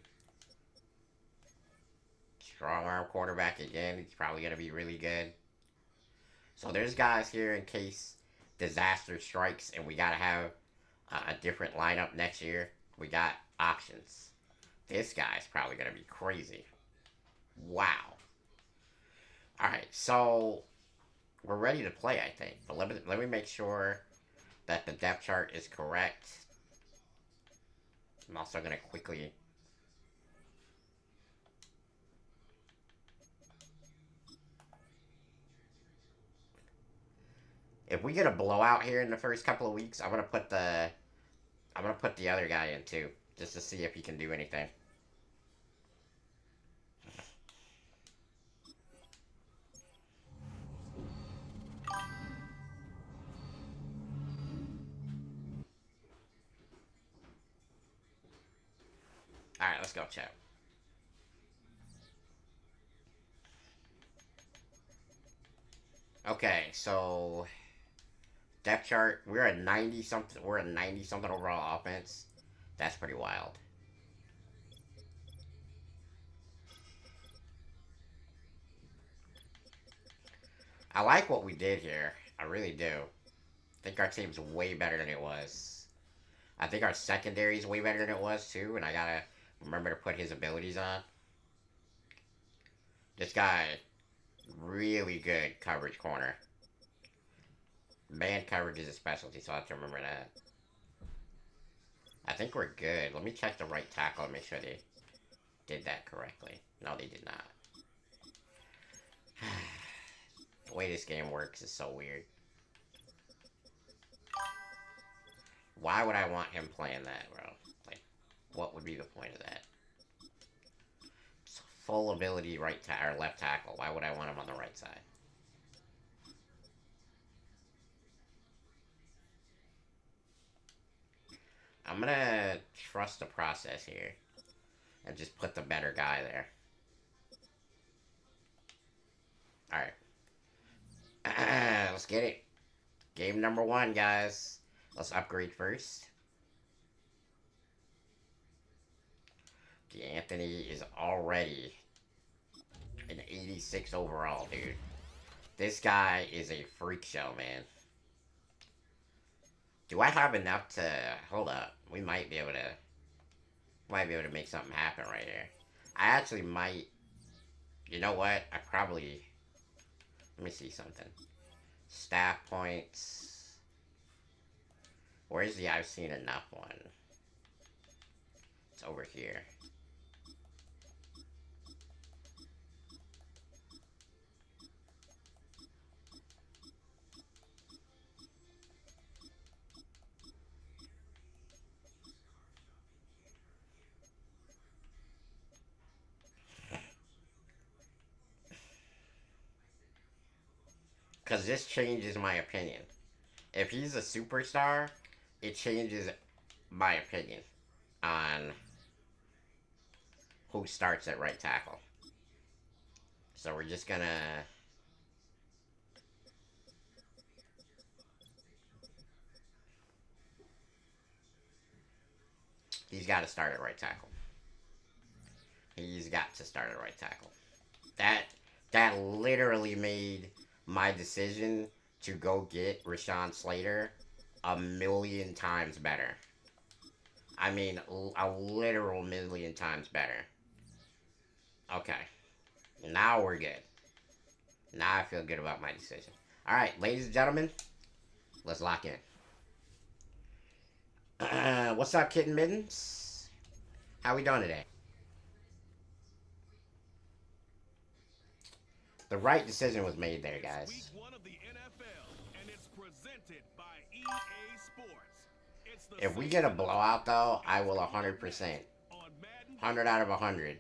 S1: Strong arm quarterback again. He's probably going to be really good. So there's guys here in case disaster strikes and we got to have a different lineup next year. We got options. This guy's probably going to be crazy. Wow. Alright, so we're ready to play, I think. But let me make sure that the depth chart is correct. I'm also going to quickly... If we get a blowout here in the first couple of weeks, I'm going to put the other guy in too, just to see if he can do anything. Alright, let's go, chat. Okay, so depth chart, we're at 90 something. We're at 90 something overall offense. That's pretty wild. I like what we did here. I really do. I think our team's way better than it was. I think our secondary is way better than it was too, and I gotta remember to put his abilities on. This guy, really good coverage corner. Man coverage is a specialty, so I have to remember that. I think we're good. Let me check the right tackle and make sure they did that correctly. No, they did not. The way this game works is so weird. Why would I want him playing that, bro? Like, what would be the point of that? Full ability or left tackle. Why would I want him on the right side? I'm gonna trust the process here and just put the better guy there. Alright. Let's get it. Game number 1, guys. Let's upgrade first. D'Anthony is already an 86 overall, dude. This guy is a freak show, man. Do I have enough to... Hold up. We might be able to make something happen right here. I actually might... You know what? I probably... Let me see something. Staff points. Where's the I've seen enough one? It's over here. Because this changes my opinion. If he's a superstar, it changes my opinion on who starts at right tackle. So we're just gonna... He's got to start at right tackle. He's got to start at right tackle. That literally made my decision to go get Rashawn Slater a million times better. I mean, a literal million times better. Okay. Now we're good. Now I feel good about my decision. Alright, ladies and gentlemen, let's lock in. What's up, Kitten Mittens? How we doing today? The right decision was made there, guys.
S4: Week 1 of the NFL, and it's presented by EA Sports. It's the
S1: If we get a blowout, though, I will 100%. 100 out of 100.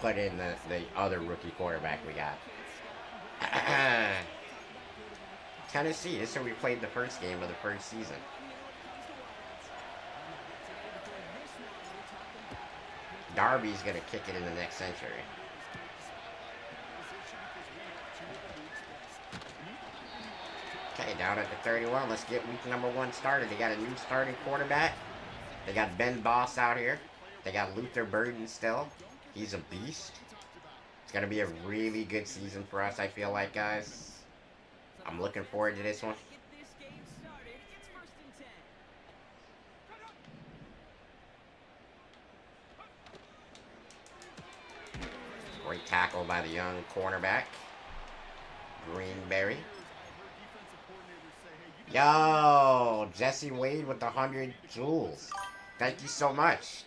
S1: put in the other rookie quarterback we got. Tennessee, this is who we played the first game of the first season. Darby's going to kick it in the next century. Okay, down at the 31. Let's get week number 1 started. They got a new starting quarterback. They got Ben Boss out here. They got Luther Burden still. He's a beast. It's going to be a really good season for us, I feel like, guys. I'm looking forward to this one. Great tackle by the young cornerback, Greenberry. Yo, Jesse Wade with the 100 jewels. Thank you so much.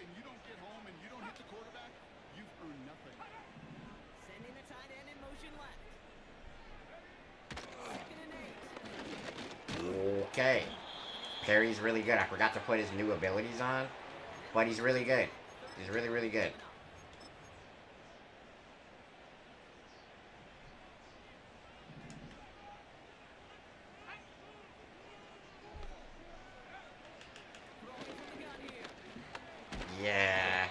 S1: Okay. Perry's really good. I forgot to put his new abilities on, but he's really good. He's really, really good. Yeah.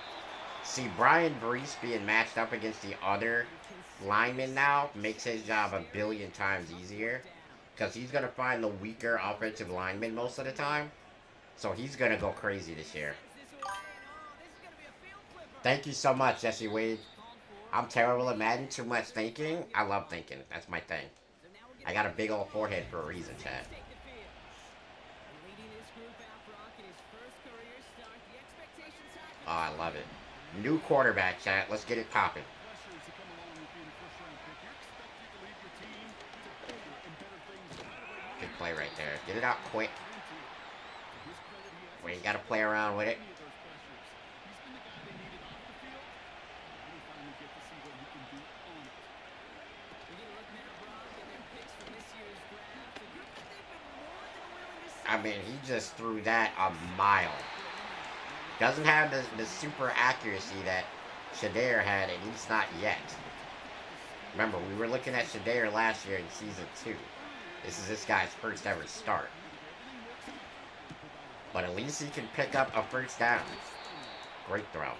S1: See, Brian Brees being matched up against the other lineman now makes his job a billion times easier. Because he's going to find the weaker offensive lineman most of the time. So he's going to go crazy this year. Thank you so much, Jesse Wade. I'm terrible at Madden. Too much thinking. I love thinking. That's my thing. I got a big old forehead for a reason, Chad. Oh, I love it. New quarterback, chat. Let's get it popping. Good play right there. Get it out quick. We ain't got to play around with it. I mean, he just threw that a mile. Doesn't have the super accuracy that Shedeur had, at least not yet. Remember, we were looking at Shedeur last year in Season 2. This is this guy's first ever start. But at least he can pick up a first down. Great throw.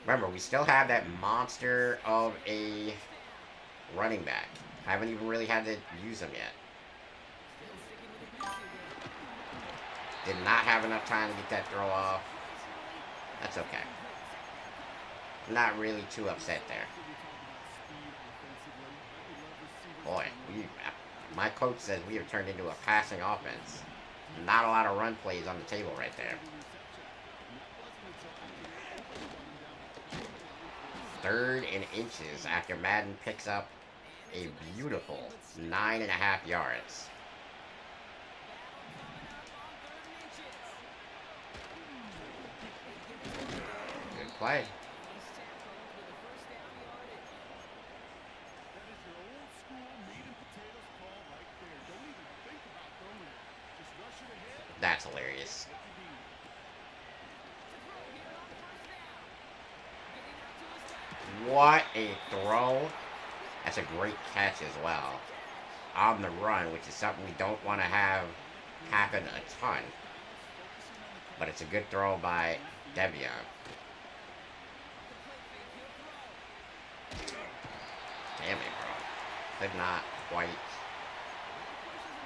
S1: Remember, we still have that monster of a running back. Haven't even really had to use him yet. Did not have enough time to get that throw off. That's okay. Not really too upset there. Boy, my coach says we have turned into a passing offense. Not a lot of run plays on the table right there. 3rd and inches after Madden picks up a beautiful 9.5 yards. Good play. That's hilarious. What a throw. That's a great catch as well. On the run, which is something we don't want to have happen a ton. But it's a good throw by Devion. Damn it, bro. Could not quite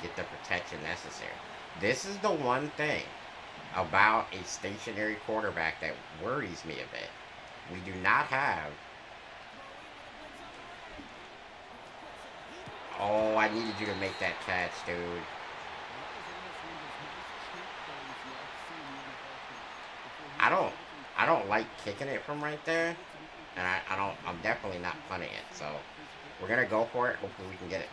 S1: get the protection necessary. This is the one thing about a stationary quarterback that worries me a bit. We do not have... Oh, I needed you to make that catch, dude. I don't like kicking it from right there. And I'm definitely not punting it. So, we're going to go for it. Hopefully we can get it.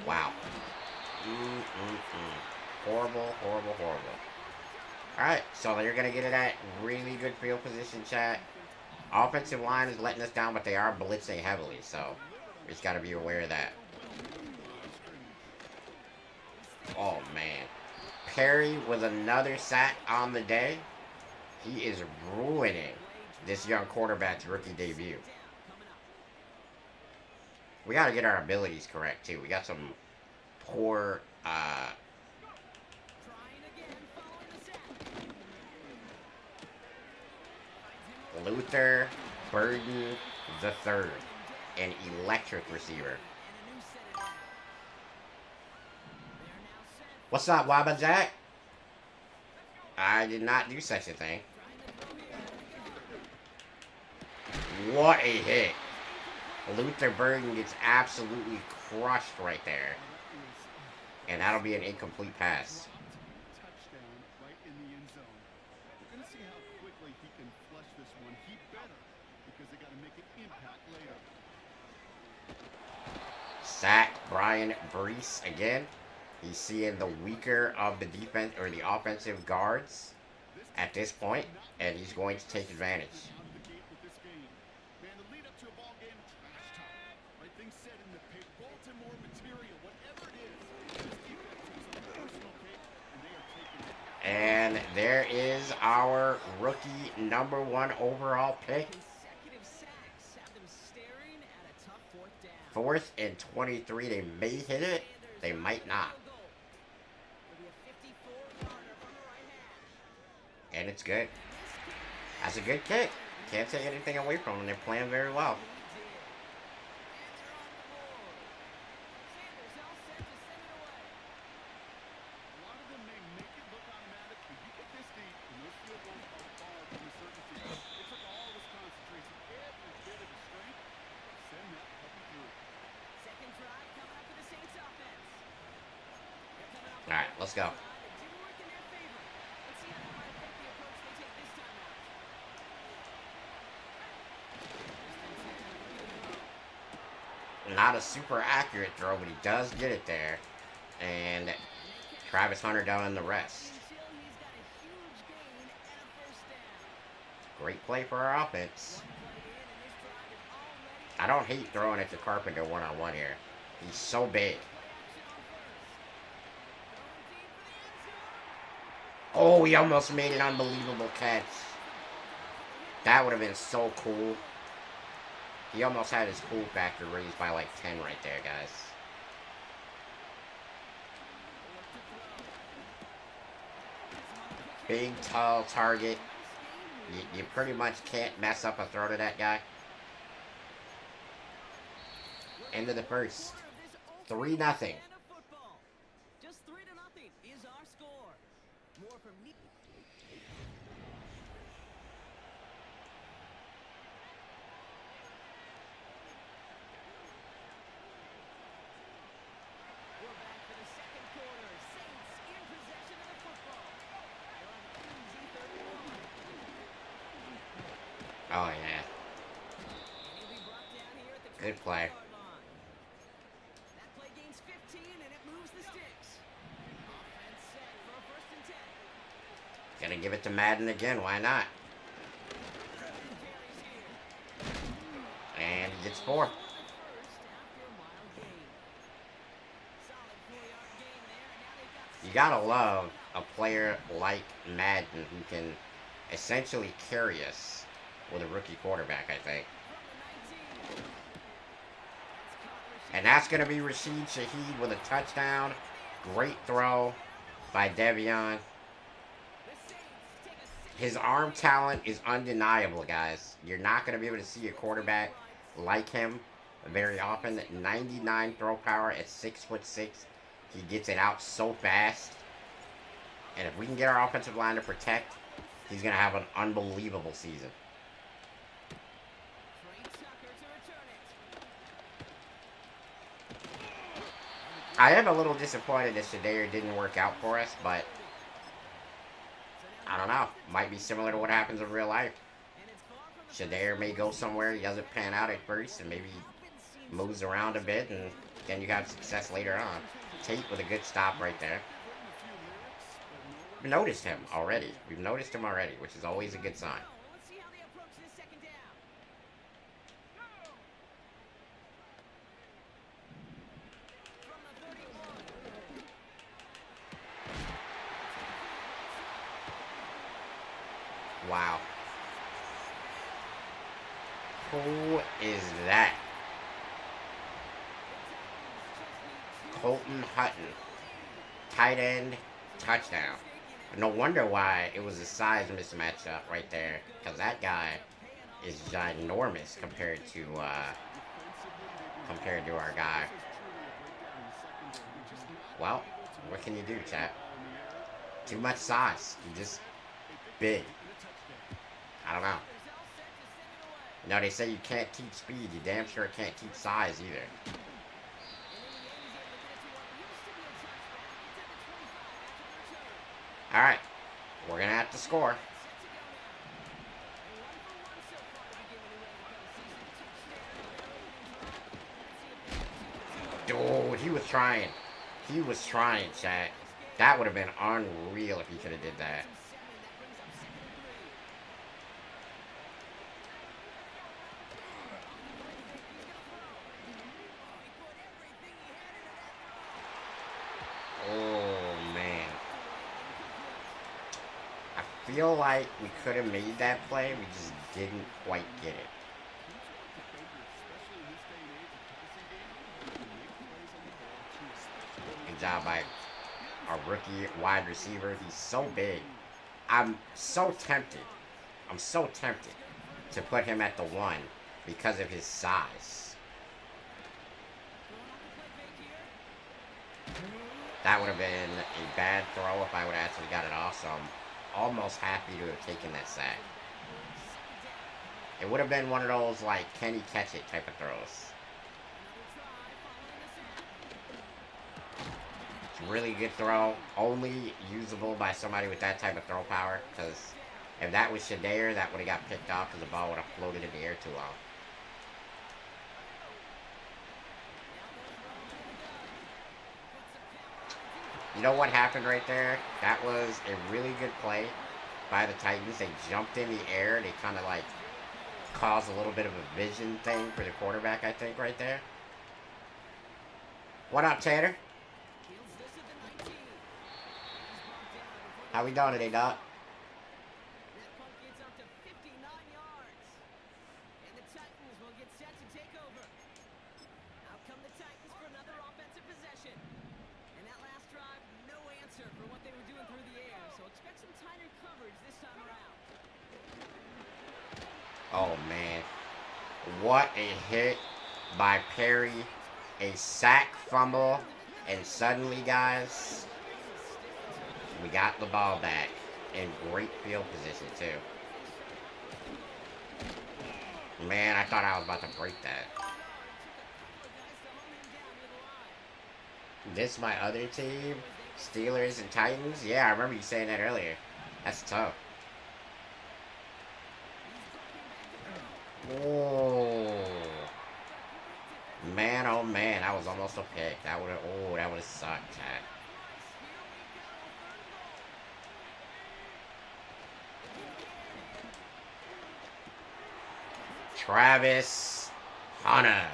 S1: Wow. Horrible, horrible, horrible. Alright, so they're going to get it at really good field position, chat. Offensive line is letting us down, but they are blitzing heavily, so we just got to be aware of that. Oh, man. Perry with another sack on the day. He is ruining this young quarterback's rookie debut. We got to get our abilities correct, too. We got some poor, Luther Burden the third, an electric receiver. What's up, Wabba Jack? I did not do such a thing. What a hit. Luther Burden gets absolutely crushed right there. And that'll be an incomplete pass.
S2: Touchdown right in the end zone. We're going to see how quickly he can flush this one. He better, because they got to make an impact later.
S1: Sack Brian Brees again. He's seeing the weaker of the defense or the offensive guards at this point, and he's going to take advantage.
S2: Out of the gate with this game. Man, the lead up to a ball game, trash talk. Right things said in the paper, Baltimore material, whatever it is. This defense is a personal cake, and they are taking it.
S1: And there is our rookie #1 overall pick.
S3: Consecutive sacks have them staring at a tough fourth down.
S1: 4th and 23. They may hit it. They might not. And it's good. That's a good kick. Can't take anything away from them. They're playing very well.
S2: A lot of them may make it look automatic, but you get this deep, and those field goals are far from the certainty. It took all his concentration, every bit of his strength, to send that puppy through.
S3: Second drive coming up for the Saints offense.
S1: All right, let's go.
S3: It didn't work in their favor. Let's see how that might affect the approach they take this time out.
S1: Not a super accurate throw, but he does get it there. And Travis Hunter down in the rest.
S3: Until he's got a huge gain and a first down.
S1: Great play for our offense.
S3: One play in, and this drive is already
S1: I don't hate throwing it to Carpenter one-on-one here. He's so big.
S3: play action on first. Going deep for the end zone.
S1: Oh, he almost made an unbelievable catch. That would have been so cool. He almost had his cool factor raised by like 10 right there, guys. Big, tall target. You pretty much can't mess up a throw to that guy. End of the first. 3-0.
S3: Just 3-0 is our score. More from me. We're back for the second quarter. Saints in possession of the football. They're on an easy 31.
S1: Oh, yeah.
S3: And he'll be brought down here at the
S1: Good play.
S3: 20-yard line. That play gains 15 and it moves the sticks. Offense set for a first and 10.
S1: Gonna give it to Madden again. Why not?
S3: Carries here.
S1: And he gets 4.
S3: First after a mile gain. Solid 4-yard gain there, and now they've got
S1: You gotta love a player like Madden who can essentially carry us with a rookie quarterback, I think.
S3: from the 19.
S1: And that's going to be Rashid Shaheed with a touchdown. Great throw by Devion. His arm talent is undeniable, guys. You're not going to be able to see a quarterback like him very often. 99 throw power at 6'6". He gets it out so fast. And if we can get our offensive line to protect, he's going to have an unbelievable season. I am a little disappointed that Shadeir didn't work out for us, but I don't know. Might be similar to what happens in real life. Shadeir may go somewhere, he doesn't pan out at first, and maybe moves around a bit, and then you have success later on. Tate with a good stop right there. We've noticed him already. We've noticed him already, which is always a good sign.
S3: Let's see how they approach this second down. From the 31.
S1: Who is that? Colton Hutton. Tight end, touchdown. No wonder why it was a size mismatch up right there. Because that guy is ginormous compared to our guy. Well, what can you do, chat? Too much size. You just big. I don't know. No, they say you can't teach speed. You damn sure can't teach size either. Alright. We're going to have to score. Dude, he was trying. He was trying, chat. That would have been unreal if he could have did that. Oh, man. I feel like we could have made that play. We just didn't quite get it. Good job by our rookie wide receiver. He's so big. I'm so tempted to put him at the 1 because of his size. That would have been a bad throw if I would have actually got it off, so I'm almost happy to have taken that sack. It would have been one of those, like, can he catch it type of throws. It's a really good throw. Only usable by somebody with that type of throw power, because if that was Shadeir, that would have got picked off because the ball would have floated in the air too long. You know what happened right there? That was a really good play by the Titans. They jumped in the air. They kind of like caused a little bit of a vision thing for the quarterback, I think, right there. What up, Tanner? How we doing today, Doc? Oh, man. What a hit by Perry. A sack fumble. And suddenly, guys, we got the ball back. In great field position, too. Man, I thought I was about to break that. This my other team? Steelers and Titans? Yeah, I remember you saying that earlier. That's tough. Oh, man, oh man, that was almost a pick. That would have sucked, chat. Travis Hunter,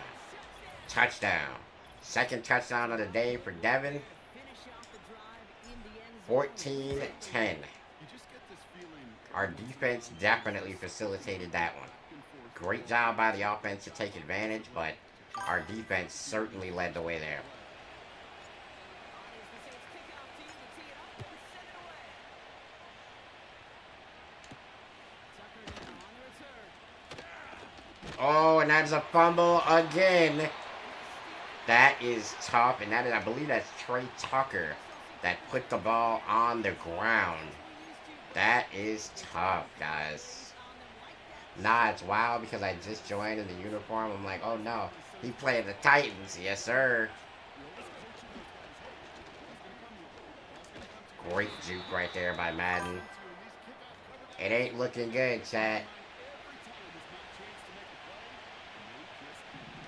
S1: touchdown. Second touchdown of the day for Devin. 14-10. Our defense definitely facilitated that one. Great job by the offense to take advantage, but our defense certainly led the way there. Oh, and that's a fumble again. That is tough, and I believe that's Trey Tucker that put the ball on the ground. That is tough, guys. Nah, it's wild because I just joined in the uniform. I'm like, oh no, he played the Titans. Yes, sir. Great juke right there by Madden. It ain't looking good, chat.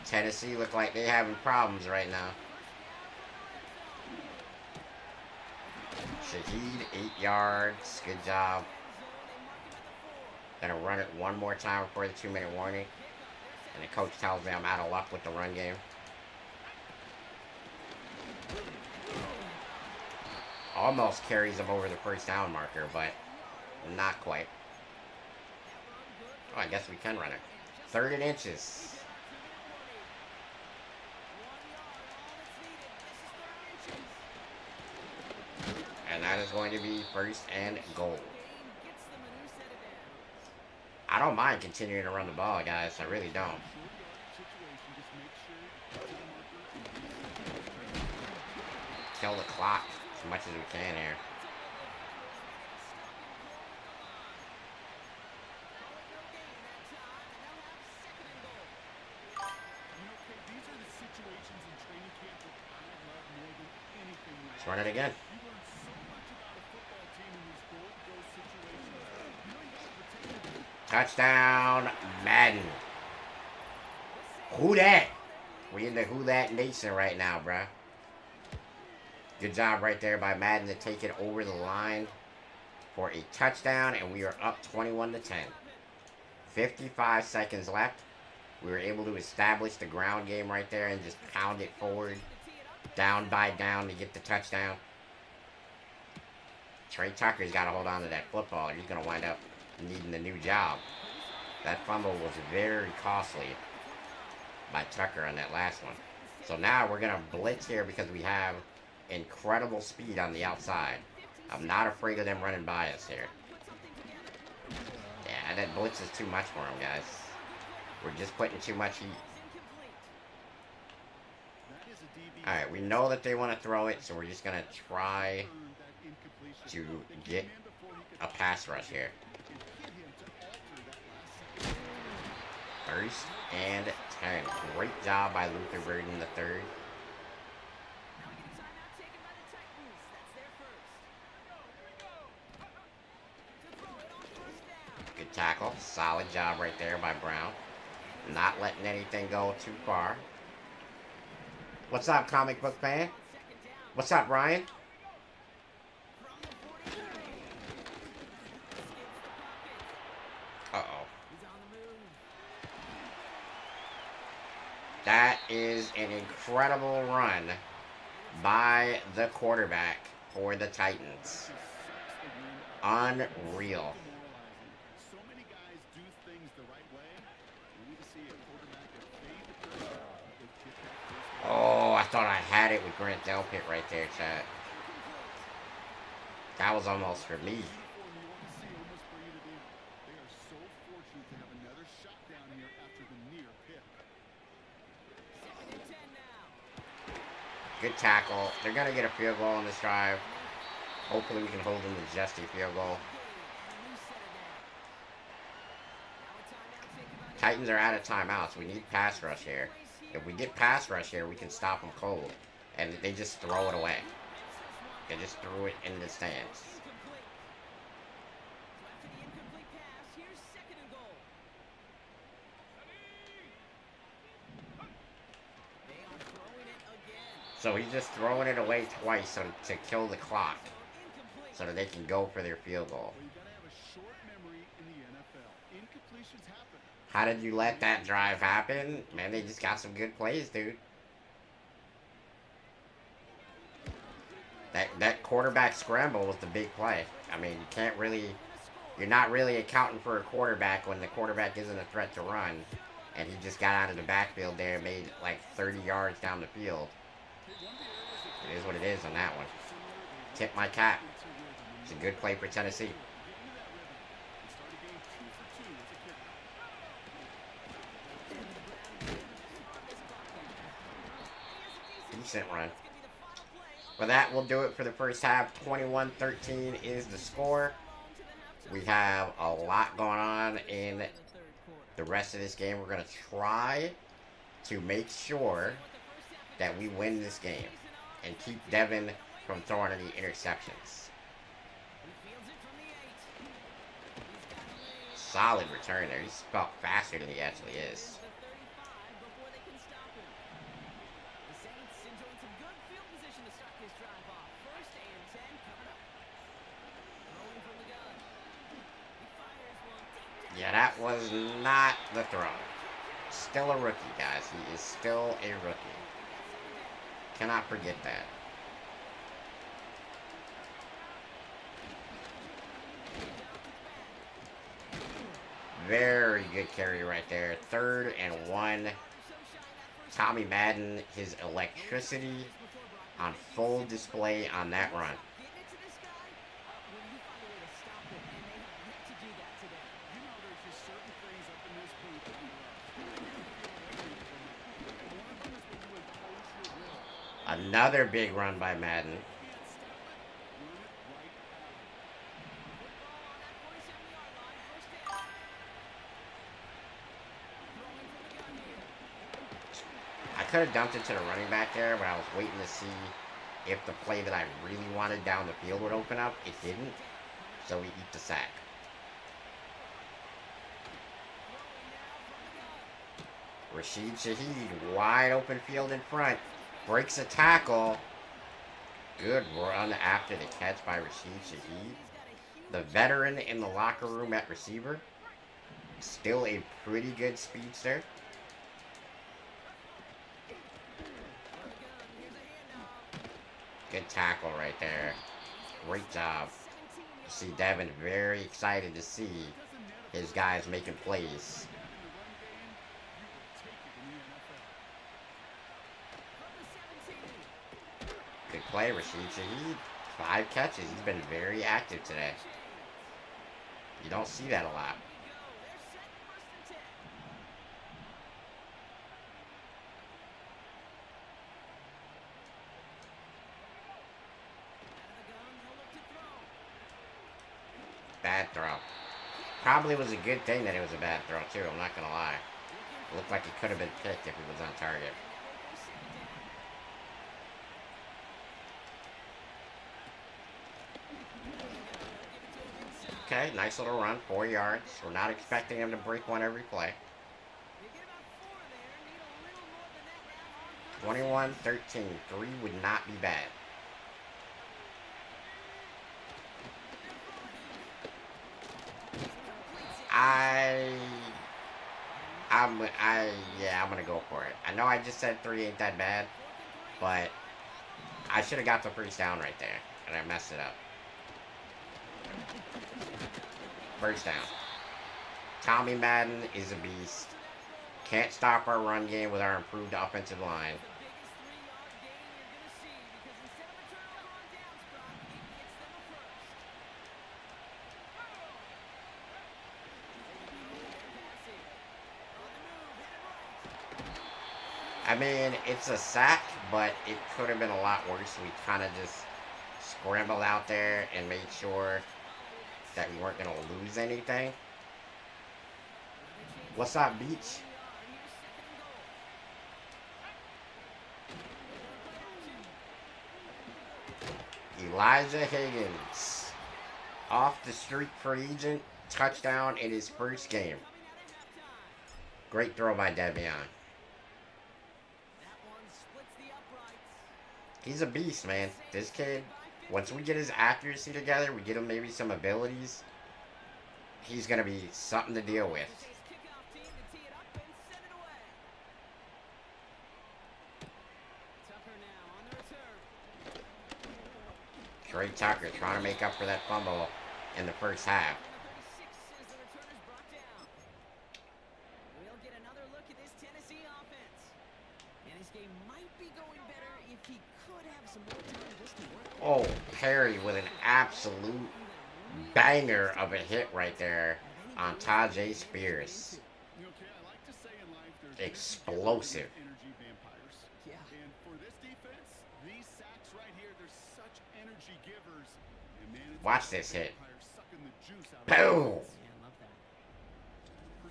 S1: Tennessee look like they having problems right now. Shaheed, 8 yards. Good job. Gonna run it one more time before the 2-minute warning. And the coach tells me I'm out of luck with the run game. Almost carries him over the first down marker, but not quite. Oh, I guess we can run it. 3rd and inches. And that is going to be 1st and goal. I don't mind continuing to run the ball, guys. I really don't. Kill the clock as much as we can here. Let's run it again. Touchdown, Madden. Who that? We in the who that nation right now, bruh. Good job right there by Madden to take it over the line for a touchdown, and we are up 21-10. 55 seconds left. We were able to establish the ground game right there and just pound it forward, down by down to get the touchdown. Trey Tucker's got to hold on to that football. He's going to wind up needing a new job. That fumble was very costly by Tucker on that last one. So now we're going to blitz here because we have incredible speed on the outside. I'm not afraid of them running by us here. Yeah, that blitz is too much for him, guys. We're just putting too much heat. Alright, we know that they want to throw it, so we're just going to try to get a pass rush here. 1st and 10. Great job by Luther Burden III. Good tackle. Solid job right there by Brown. Not letting anything go too far. What's up, comic book fan? What's up, Ryan? Uh-oh. That is an incredible run by the quarterback for the Titans. Unreal. Oh, I thought I had it with Grant Delpit right there, chat. That was almost for me. Good tackle. They're going to get a field goal on this drive. Hopefully we can hold them to just a field goal. Titans are out of timeouts. We need pass rush here. If we get pass rush here, we can stop them cold. And they just throw it away. They just threw it in the stands. So he's just throwing it away twice to kill the clock. So that they can go for their field goal. How did you let that drive happen? Man, they just got some good plays, dude. That quarterback scramble was the big play. I mean, you can't really... You're not really accounting for a quarterback when the quarterback isn't a threat to run. And he just got out of the backfield there and made like 30 yards down the field. It is what it is on that one. Tip my cap. It's a good play for Tennessee. Decent run. But that will do it for the first half. 21-13 is the score. We have a lot going on in the rest of this game. We're going to try to make sure that we win this game and keep Devin from throwing any interceptions. Solid return there. He's felt faster than he actually is. Yeah, that was not the throw. Still a rookie, guys. He is still a rookie. Cannot forget that. Very good carry right there. 3rd and 1. Tommy Madden, his electricity on full display on that run.
S3: Getting it to this guy, when you find a way to stop it, and they have yet to do that today.
S2: You know, there's just certain things up in this booth that you love. And one of them is when you impose your will.
S1: Another big run by Madden.
S2: Can't stop it. Run it right at him.
S3: Football on that 47-yard line, first down. Throwing from the gun here.
S1: I could have dumped it to the running back there, but I was waiting to see if the play that I really wanted down the field would open up. It didn't, so we eat the sack. Rashid Shaheed, wide open field in front, breaks a tackle. Good run after the catch by Rashid Shaheed. The veteran in the locker room at receiver. Still a pretty good speedster. Good tackle right there. Great job. You see Devin very excited to see his guys making plays. Good play, Rashid Shaheed. 5 catches. He's been very active today. You don't see that a lot. Bad throw. Probably was a good thing that it was a bad throw, too. I'm not going to lie. It looked like it could have been picked if it was on target. Okay, nice little run. 4 yards. We're not expecting him to break one every play. 21-13. 3 would not be bad. I'm gonna go for it. I know I just said 3 ain't that bad, but I should have got the first down right there, and I messed it up. First down. Tommy Madden is a beast. Can't stop our run game with our improved offensive line. I mean, it's a sack, but it could have been a lot worse. We kind of just scrambled out there and made sure that we weren't going to lose anything. What's up, Beach? Elijah Higgins, off the street free agent, touchdown in his first game. Great throw by Devion. He's a beast, man. This kid, once we get his accuracy together, we get him maybe some abilities, he's going to be something to deal with. Trey Tucker trying to make up for that fumble in the first half. Oh, Perry with an absolute banger of a hit right there on Tajay Spears. Explosive. Watch this hit. Boom!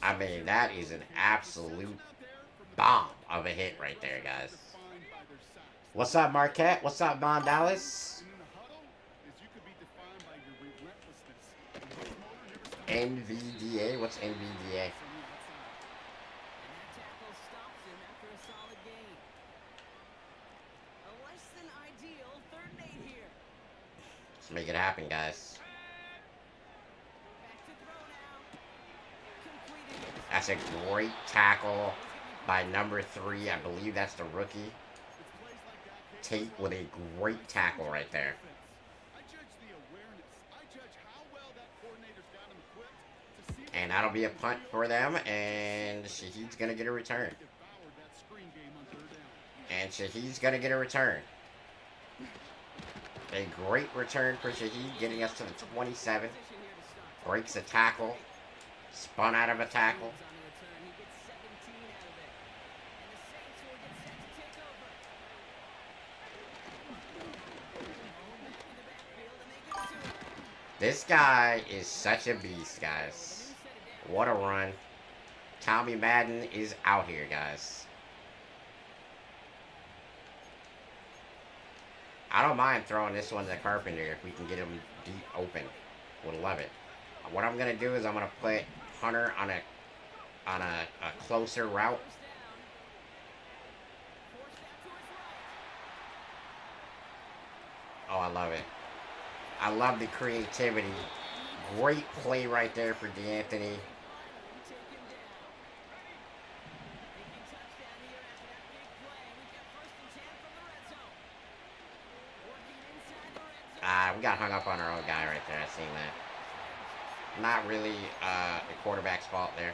S1: I mean, that is an absolute bomb of a hit right there, guys. What's up, Marquette? What's up, Von Dallas? NVDA? What's NVDA? Let's make it happen, guys. That's a great tackle by number 3. I believe that's the rookie. Tate with a great tackle right there. I judge the awareness. I judge how well that coordinator's got him equipped to see And that'll be a punt for them, and Shahid's going to get a return.
S2: Devoured that screen game on third down.
S1: And Shahid's going to get a return. A great return for Shahid, getting us to the 27. Breaks a tackle. Spun out of a tackle. This guy is such a beast, guys. What a run. Tommy Madden is out here, guys. I don't mind throwing this one to Carpenter if we can get him deep open. Would love it. What I'm gonna do is I'm gonna put Hunter on a closer route. Oh, I love it. I love the creativity. Great play right there for DeAnthony. We got hung up on our own guy right there. I seen that. Not really the quarterback's fault there.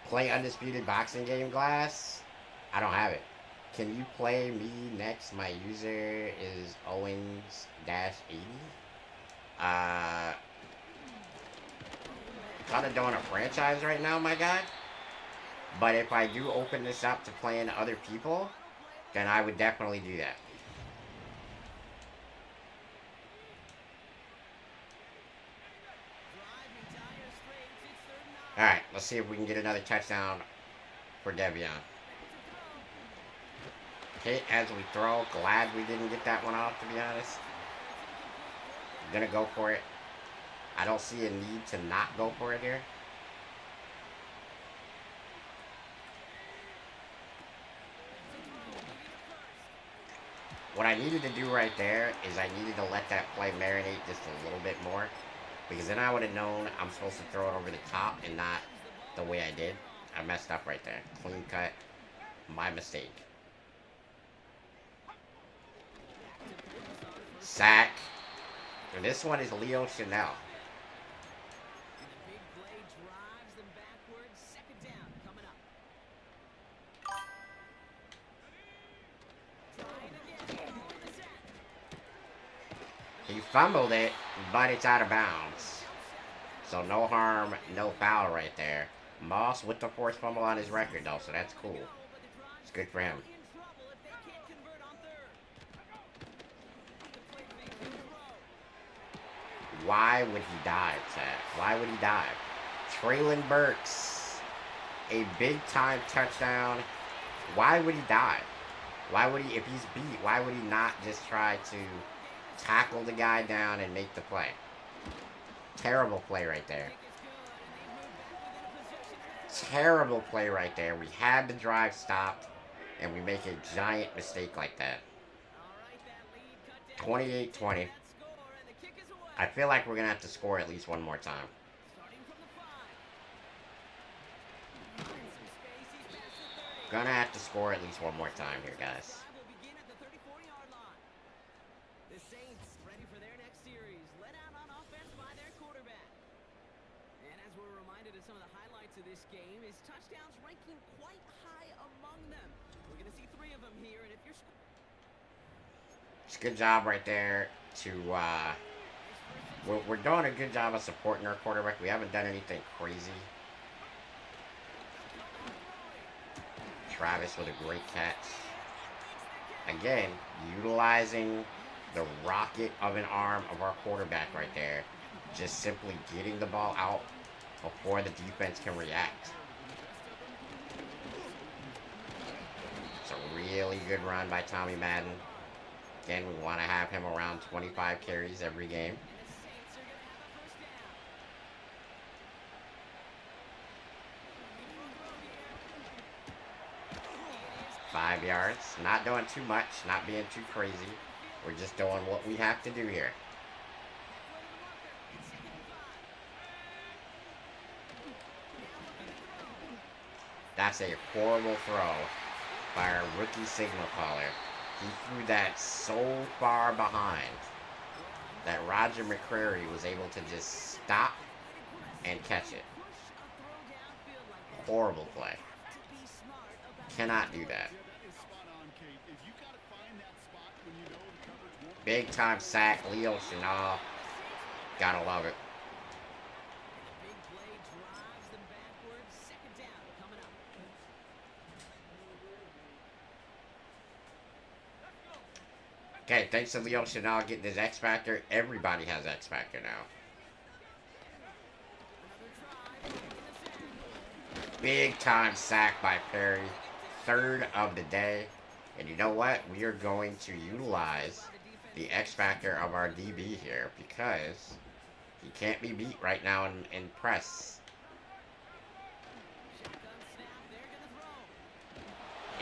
S1: Play Undisputed Boxing Game, Glass? I don't have it. Can you play me next? My user is Owens-80. Kind of doing a franchise right now, my guy. But if I do open this up to playing other people, then I would definitely do that. Alright, let's see if we can get another touchdown for Devion. Hit as we throw. Glad we didn't get that one off, to be honest. I'm gonna go for it. I don't see a need to not go for it here. What I needed to do right there is I needed to let that play marinate just a little bit more. Because then I would have known I'm supposed to throw it over the top and not the way I did. I messed up right there. Clean cut. My mistake. Sack. And this one is Leo Chanel. He fumbled it, but it's out of bounds. So no harm, no foul right there. Moss with the forced fumble on his record, though, so that's cool. It's good for him. Why would he dive, Chad? Why would he dive? Traylon Burks. A big-time touchdown. Why would he dive? Why would he, if he's beat, why would he not just try to tackle the guy down and make the play? Terrible play right there. Terrible play right there. We had the drive stopped, and we make a giant mistake like that. 28-20. I feel like we're going to have to score at least one more time. Gonna have to score at least one more time here, guys.
S3: The Saints ready for their next series, led out on offense by their quarterback. And as we're reminded of some of the highlights of this game, his touchdowns ranking quite high among them. We're going to see 3 of them here, and if you're...
S1: It's a good job right there to, we're doing a good job of supporting our quarterback. We haven't done anything crazy. Travis with a great catch. Again, utilizing the rocket of an arm of our quarterback right there. Just simply getting the ball out before the defense can react. It's a really good run by Tommy Madden. Again, we want to have him around 25 carries every game. 5 yards. Not doing too much, not being too crazy. We're just doing what we have to do here. That's a horrible throw by our rookie signal caller. He threw that so far behind. that Roger McCreary was able to just stop and catch it. Horrible play. Cannot do that. Big time sack, Leo Chenal. Gotta love it. Okay, thanks to Leo Chenal getting his X Factor, everybody has X Factor now. Big time sack by Perry. Third of the day. And you know what? We are going to utilize the X Factor of our DB here because he can't be beat right now in press.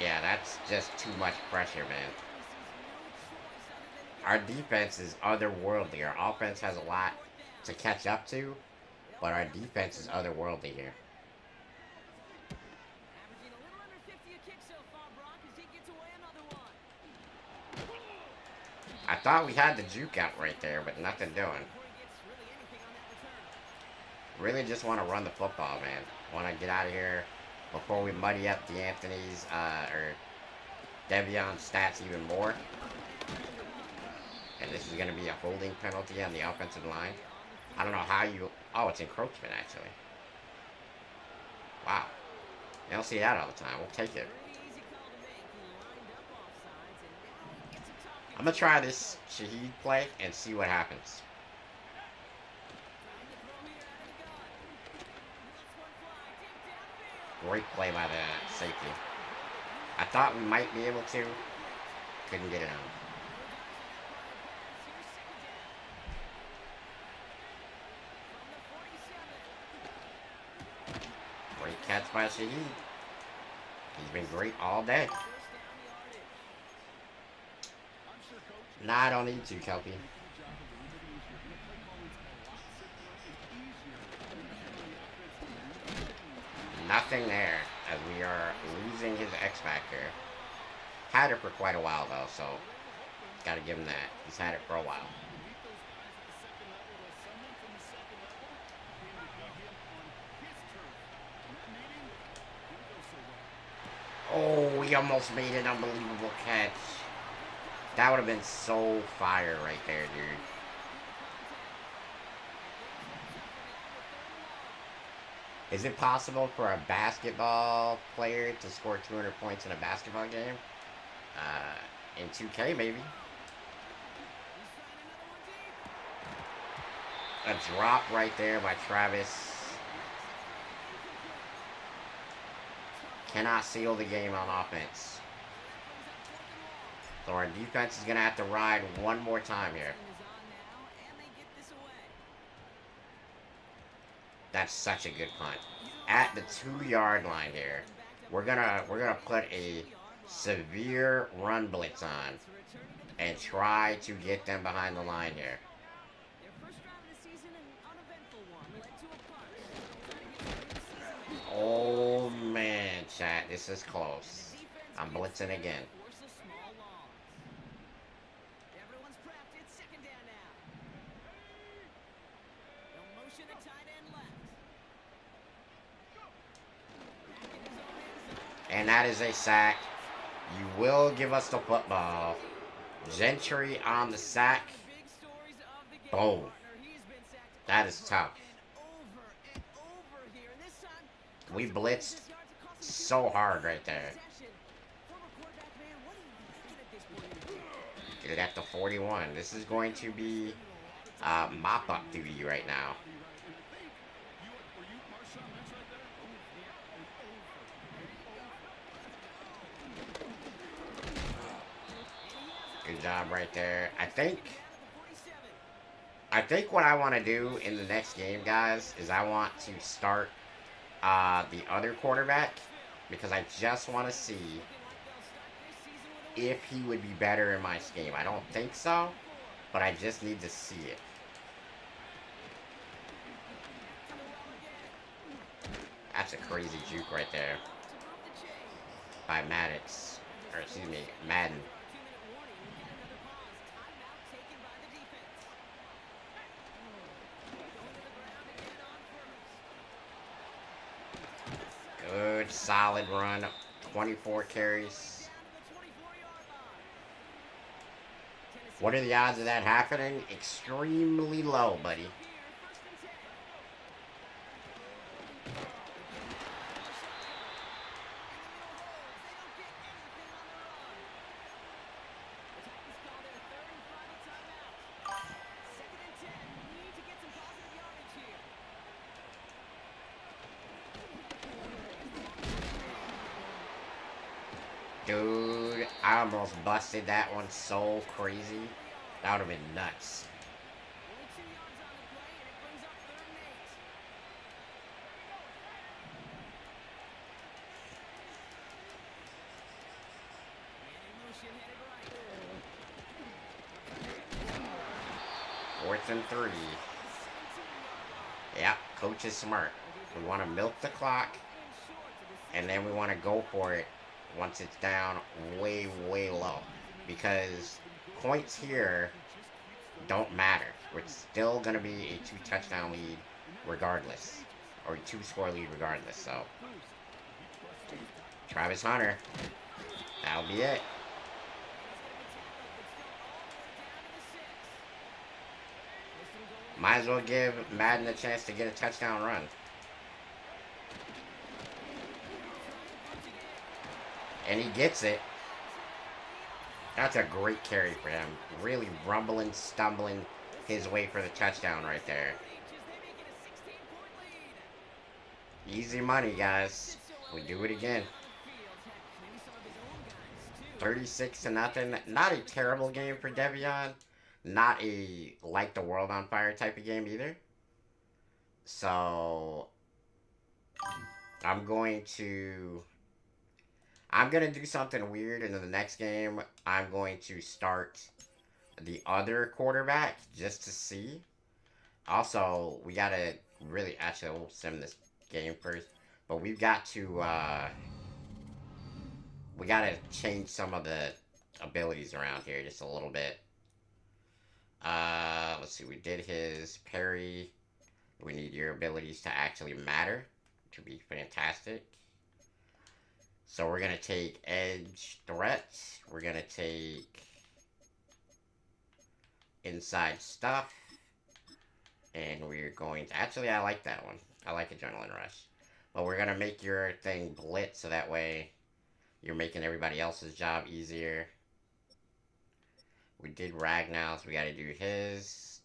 S1: Yeah, that's just too much pressure, man. Our defense is otherworldly. Our offense has a lot to catch up to, but our defense is otherworldly here. I thought we had the juke out right there, but nothing doing. Really just want to run the football, man. Want to get out of here before we muddy up D'Anthony's or Devion's stats even more. And this is going to be a holding penalty on the offensive line. I don't know how you... Oh, it's encroachment, actually. Wow. You don't see that all the time. We'll take it. I'm going to try this Shaheed play and see what happens. Great play by the safety. I thought we might be able to. Couldn't get it on. Great catch by Shaheed. He's been great all day. Nah, I don't need to, Kelpie. Nothing there, as we are losing his X Factor. Had it for quite a while, though, so gotta give him that. He's had it for a while. Oh, he almost made an unbelievable catch. That would have been so fire right there, dude. Is it possible for a basketball player to score 200 points in a basketball game? In 2K, maybe. A drop right there by Travis. Cannot seal the game on offense. So our defense is going to have to ride one more time here. That's such a good punt. At the 2-yard line here, we're gonna put a severe run blitz on and try to get them behind the line here. Oh man, chat, this is close. I'm blitzing again. And that is a sack. You will give us the football. Gentry on the sack. Boom. That is tough. We blitzed so hard right there. Get it at the 41. This is going to be mop-up duty right now. Good job right there. I think what I want to do in the next game, guys, is I want to start the other quarterback because I just want to see if he would be better in my scheme. I don't think so, but I just need to see it. That's a crazy juke right there by Maddox, or excuse me, Madden. good, solid run. 24 carries. What are the odds of that happening? Extremely low, buddy. Dude, I almost busted that one so crazy. That would have been nuts. Fourth and 3. Yeah, coach is smart. We want to milk the clock, and then we want to go for it once it's down way, way low. Because points here don't matter. It's still going to be a 2-touchdown lead regardless. Or a 2-score lead regardless, so. Travis Hunter. That'll be it. Might as well give Madden a chance to get a touchdown run. And he gets it. That's a great carry for him. Really rumbling, stumbling his way for the touchdown right there. Easy money, guys. We do it again. 36-0. Not a terrible game for Devion. Not a light the world on fire type of game either. So I'm gonna do something weird, and in the next game I'm going to start the other quarterback just to see. Also, we gotta really, actually we'll sim this game first, but we gotta change some of the abilities around here just a little bit. Let's see, we did his parry. We need your abilities to actually matter to be fantastic. So we're gonna take edge threat. We're gonna take inside stuff. And we're going to, actually I like that one. I like adrenaline rush. But we're gonna make your thing blitz so that way you're making everybody else's job easier. We did Ragnar, so we gotta do his.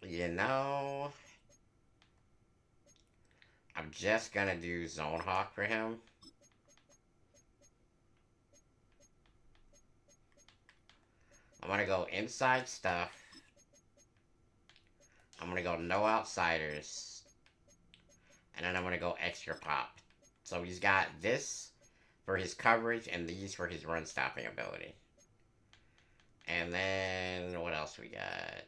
S1: You know, I'm just gonna do Zone Hawk for him. I'm gonna go inside stuff. I'm gonna go no outsiders. And then I'm gonna go extra pop. So he's got this for his coverage, and these for his run stopping ability. And then, what else we got?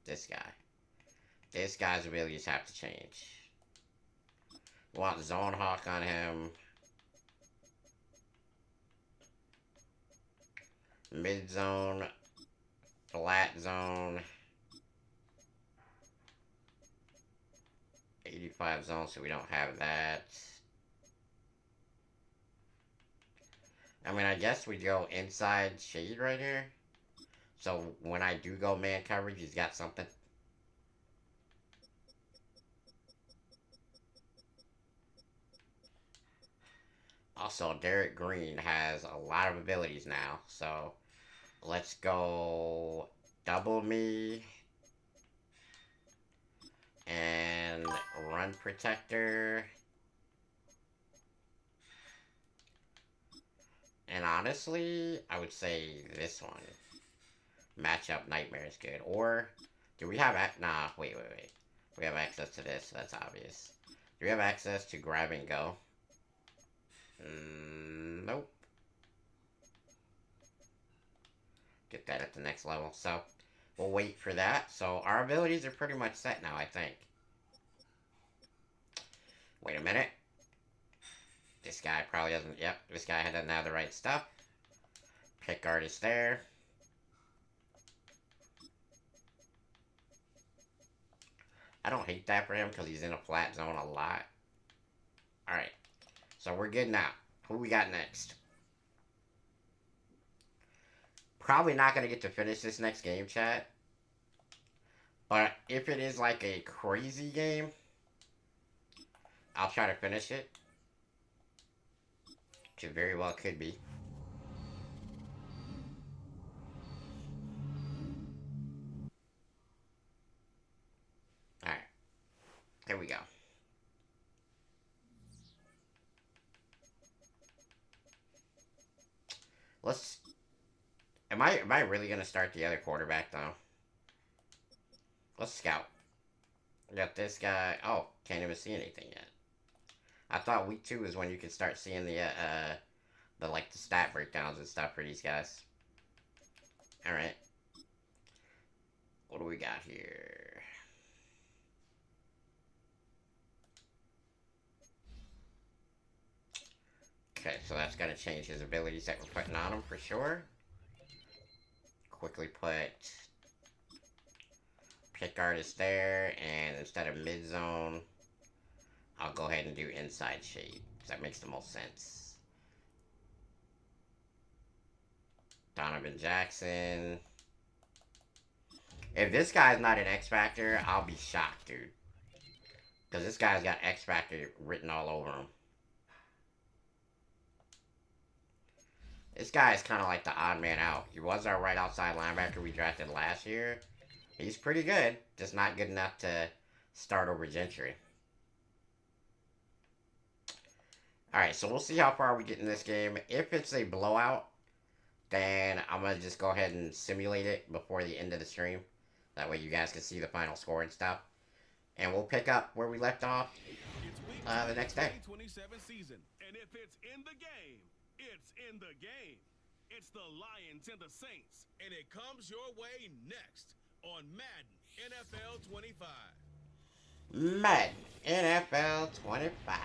S1: This guy. This guy's abilities have to change. We want Zone Hawk on him. Mid zone. Flat zone. 85 zone, so we don't have that. I mean, I guess we go inside shade right here. So when I do go man coverage, he's got something. Also, Derek Green has a lot of abilities now. So let's go double me. And run protector. And honestly, I would say this one. Matchup Nightmare is good. Or, do we have... Nah, wait. We have access to this, so that's obvious. Do we have access to grab and go? Nope. Get that at the next level. So, we'll wait for that. So, our abilities are pretty much set now, I think. Wait a minute. This guy probably doesn't... Yep, this guy doesn't have the right stuff. Pick artist there. I don't hate that for him because he's in a flat zone a lot. Alright. So we're good now. Who we got next? Probably not going to get to finish this next game, chat. But if it is like a crazy game, I'll try to finish it. Which it very well could be. Alright. Here we go. Let's... Am I really going to start the other quarterback, though? Let's scout. We got this guy. Oh, can't even see anything yet. I thought week 2 is when you could start seeing the like, the stat breakdowns and stuff for these guys. Alright. What do we got here? Okay, so that's going to change his abilities that we're putting on him for sure. Quickly put pick artist there, and instead of mid zone, I'll go ahead and do inside shade, because that makes the most sense. Donovan Jackson. If this guy's not an X Factor, I'll be shocked, dude. Because this guy's got X Factor written all over him. This guy is kind of like the odd man out. He was our right outside linebacker we drafted last year. He's pretty good, just not good enough to start over Gentry. Alright, so we'll see how far we get in this game. If it's a blowout, then I'm going to just go ahead and simulate it before the end of the stream. That way you guys can see the final score and stuff. And we'll pick up where we left off the next day.
S4: 2027 season, and if it's in the game, it's in the game. It's the Lions and the Saints, and it comes your way next on Madden NFL 25.
S1: Madden NFL 25.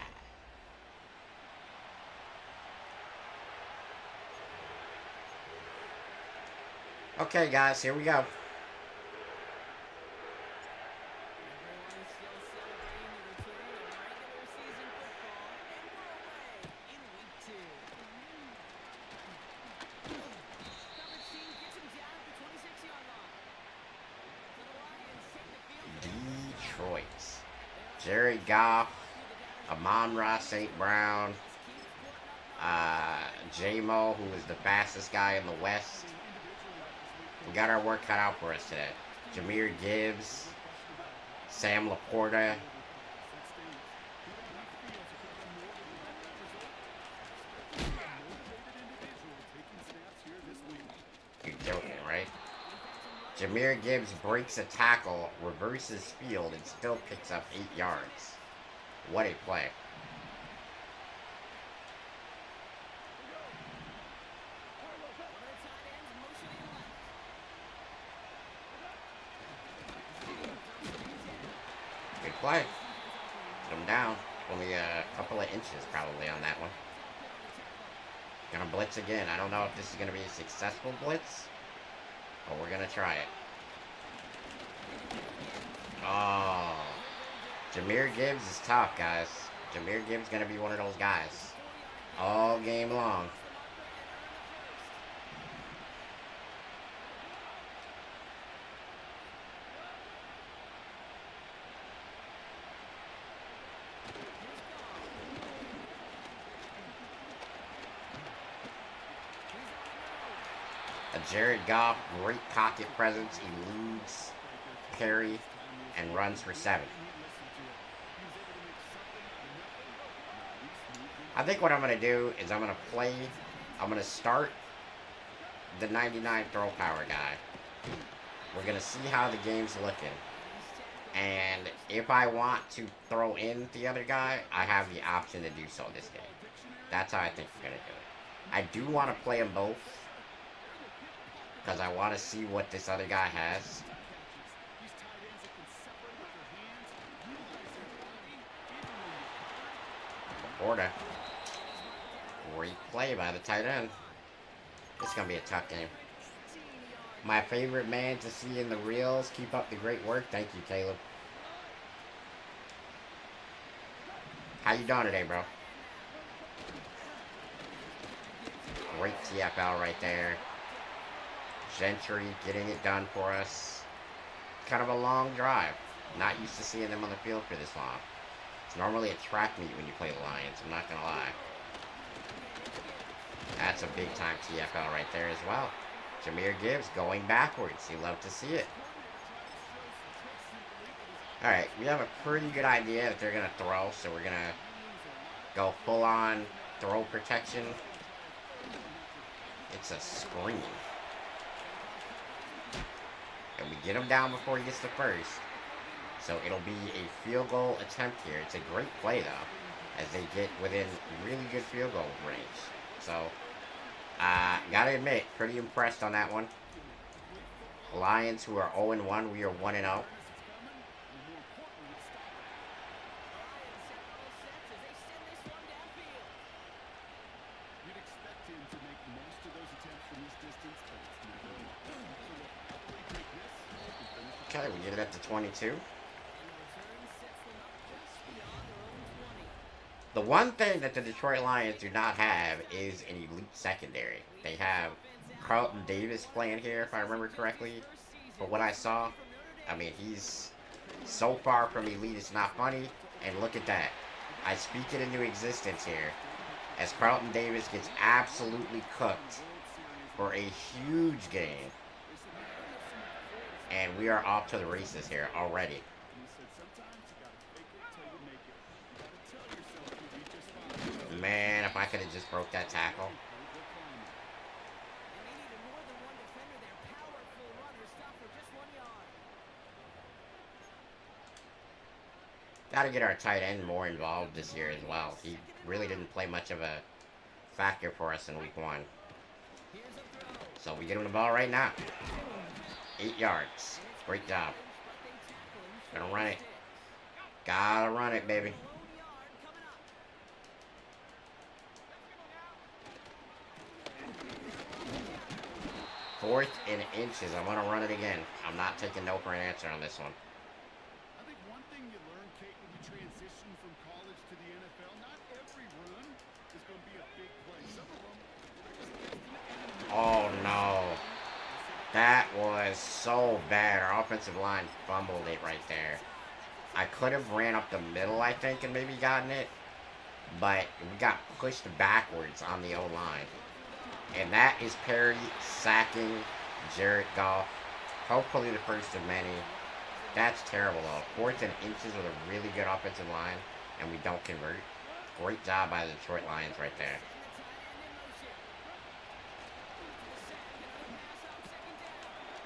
S1: Okay, guys, here we go.
S3: Everyone's still celebrating the return of regular season football, and we're away in week 2. Coverage team gets him down at the 26-yard line. So the Lions take the field.
S1: Detroit. Jared Goff, Amon-Ra St. Brown, J-Mo, who is the fastest guy in the West. We got our work cut out for us today. Jahmyr Gibbs, Sam Laporta. You're joking, right? Jahmyr Gibbs breaks a tackle, reverses field, and still picks up 8 yards. What a play. Good play. Put him down. Only a couple of inches probably on that one. Gonna blitz again. I don't know if this is gonna be a successful blitz, but we're gonna try it. Oh. Jahmyr Gibbs is tough, guys. Jahmyr Gibbs is gonna be one of those guys. All game long. Jared Goff, great pocket presence, eludes Perry, and runs for 7. I think what I'm going to do is I'm going to start the 99 throw power guy. We're going to see how the game's looking. And if I want to throw in the other guy, I have the option to do so this game. That's how I think we're going to do it. I do want to play them both, because I want to see what this other guy has. Laporta. Great play by the tight end. This is going to be a tough game. My favorite man to see in the reels. Keep up the great work. Thank you, Caleb. How you doing today, bro? Great TFL right there. Gentry getting it done for us. Kind of a long drive. Not used to seeing them on the field for this long. It's normally a track meet when you play the Lions, I'm not gonna lie. That's a big time TFL right there as well. Jahmyr Gibbs going backwards. You love to see it. Alright, we have a pretty good idea that they're gonna throw, so we're gonna go full on throw protection. It's a screen. And we get him down before he gets the first. So it'll be a field goal attempt here. It's a great play, though, as they get within really good field goal range. So, gotta admit, pretty impressed on that one. Lions, who are 0-1, we are 1-0. Okay, we get it up to 22. The one thing that the Detroit Lions do not have is an elite secondary. They have Carlton Davis playing here, if I remember correctly, for what I saw. I mean, he's so far from elite, it's not funny. And look at that. I speak it into existence here, as Carlton Davis gets absolutely cooked for a huge game. And we are off to the races here already. Man, if I could have just broke that tackle. Gotta get our tight end more involved this year as well. He really didn't play much of a factor for us in week 1. So we get him the ball right now. 8 yards. Great job. Gonna run it. Gotta run it, baby. Fourth and inches. I'm gonna run it again. I'm not taking no for an answer on this one.
S2: I think one thing you learn, Kate, when you transition from college to the NFL, not every run is going to be a big play. Some of them.
S1: Oh no. That was so bad. Our offensive line fumbled it right there. I could have ran up the middle, I think, and maybe gotten it. But we got pushed backwards on the O-line. And that is Perry sacking Jared Goff. Hopefully the first of many. That's terrible, though. 4th and inches with a really good offensive line, and we don't convert. Great job by the Detroit Lions right there.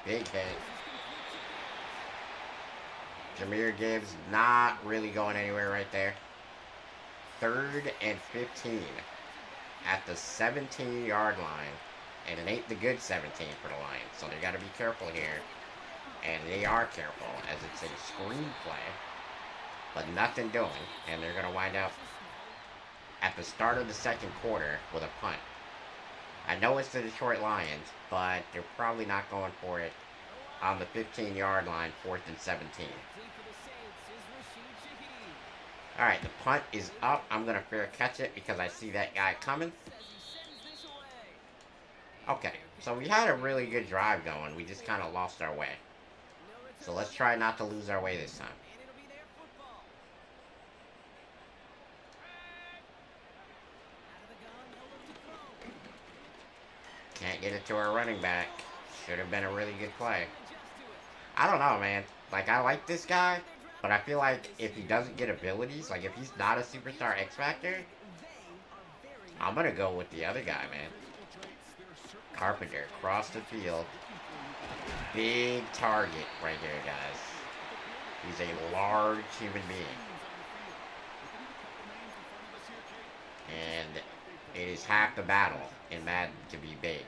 S1: Big hit. Jahmyr Gibbs not really going anywhere right there. 3rd and 15 at the 17-yard line. And it ain't the good 17 for the Lions, so they got to be careful here. And they are careful, as it's a screen play. But nothing doing, and they're going to wind up at the start of the second quarter with a punt. I know it's the Detroit Lions, but they're probably not going for it on the 15-yard line, 4th and 17. Alright, the punt is up. I'm going to fair catch it because I see that guy coming. Okay, so we had a really good drive going. We just kind of lost our way. So let's try not to lose our way this time. Can't get it to our running back. Should have been a really good play. I don't know, man. Like, I like this guy, but I feel like if he doesn't get abilities, like if he's not a superstar X Factor, I'm going to go with the other guy, man. Carpenter, across the field. Big target right here, guys. He's a large human being. And it is half the battle in Madden to be big.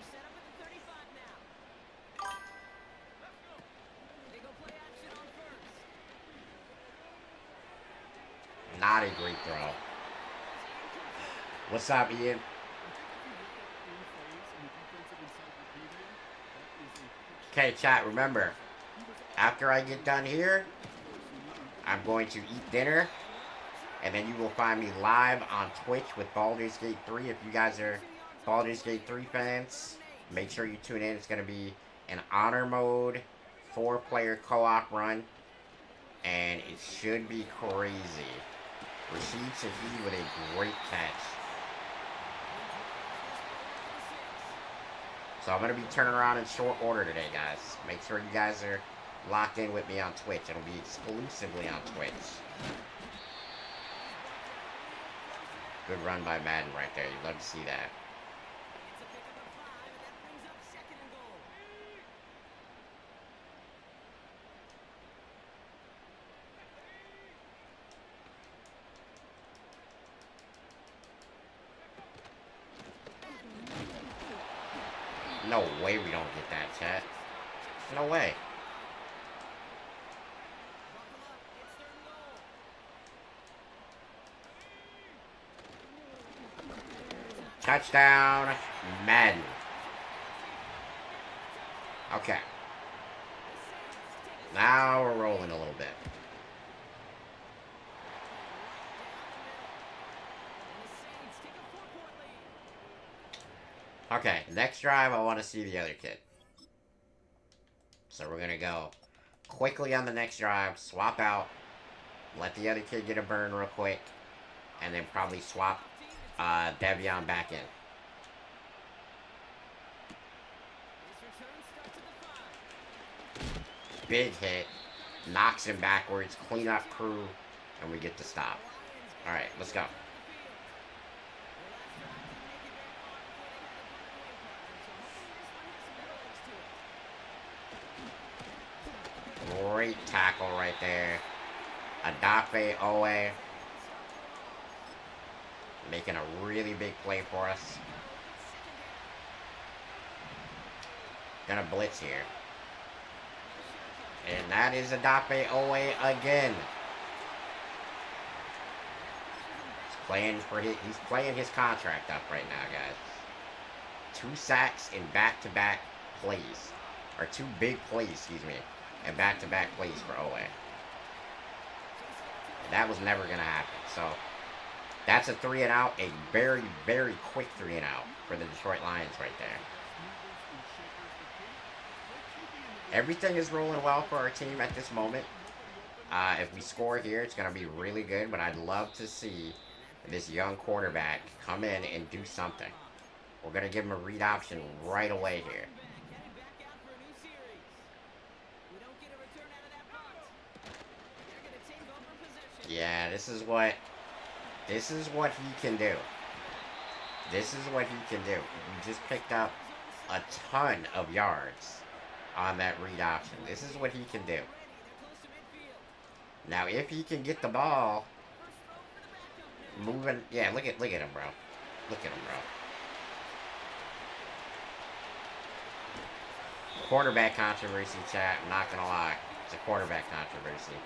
S1: Not a great throw. What's up, Ian? Okay, chat, remember, after I get done here, I'm going to eat dinner, And then you will find me live on Twitch with Baldur's Gate 3. If you guys are Baldur's Gate 3 fans, make sure you tune in. It's going to be an honor mode, 4-player co-op run. And it should be crazy. Rashid Shaheed with a great catch. So I'm going to be turning around in short order today, guys. Make sure you guys are locked in with me on Twitch. It'll be exclusively on Twitch. Good run by Madden right there. You'd love to see that. No way we don't get that, chat. No way. Touchdown, Madden. Okay. Now we're rolling a little bit. Okay, next drive, I want to see the other kid. So we're going to go quickly on the next drive, swap out, let the other kid get a burn real quick, and then probably swap Devion back in. Big hit, knocks him backwards, clean up crew, and we get the stop. Alright, let's go. Great tackle right there. Adafe Owe making a really big play for us. Gonna blitz here. And that is Adafe Owe again. He's playing his contract up right now, guys. 2 sacks in back-to-back plays. Or 2 big plays, excuse me. And back-to-back plays for Owe. That was never going to happen. So, that's a 3-and-out. A very, very quick 3-and-out for the Detroit Lions right there. Everything is rolling well for our team at this moment. If we score here, it's going to be really good. But I'd love to see this young quarterback come in and do something. We're going to give him a read option right away here. Yeah, this is what he can do. This is what he can do. We just picked up a ton of yards on that read option. This is what he can do. Now, if he can get the ball moving, yeah, look at him, bro. Look at him, bro. Quarterback controversy, chat. I'm not gonna lie, it's a quarterback controversy.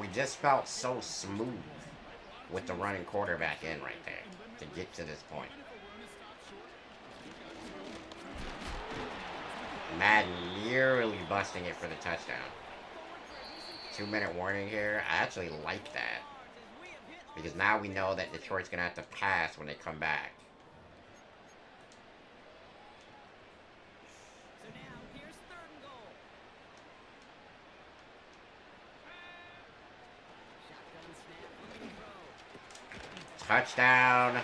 S1: We just felt so smooth with the running quarterback in right there to get to this point. Madden nearly busting it for the touchdown. 2-minute warning here. I actually like that. Because now we know that Detroit's going to have to pass when they come back. Touchdown.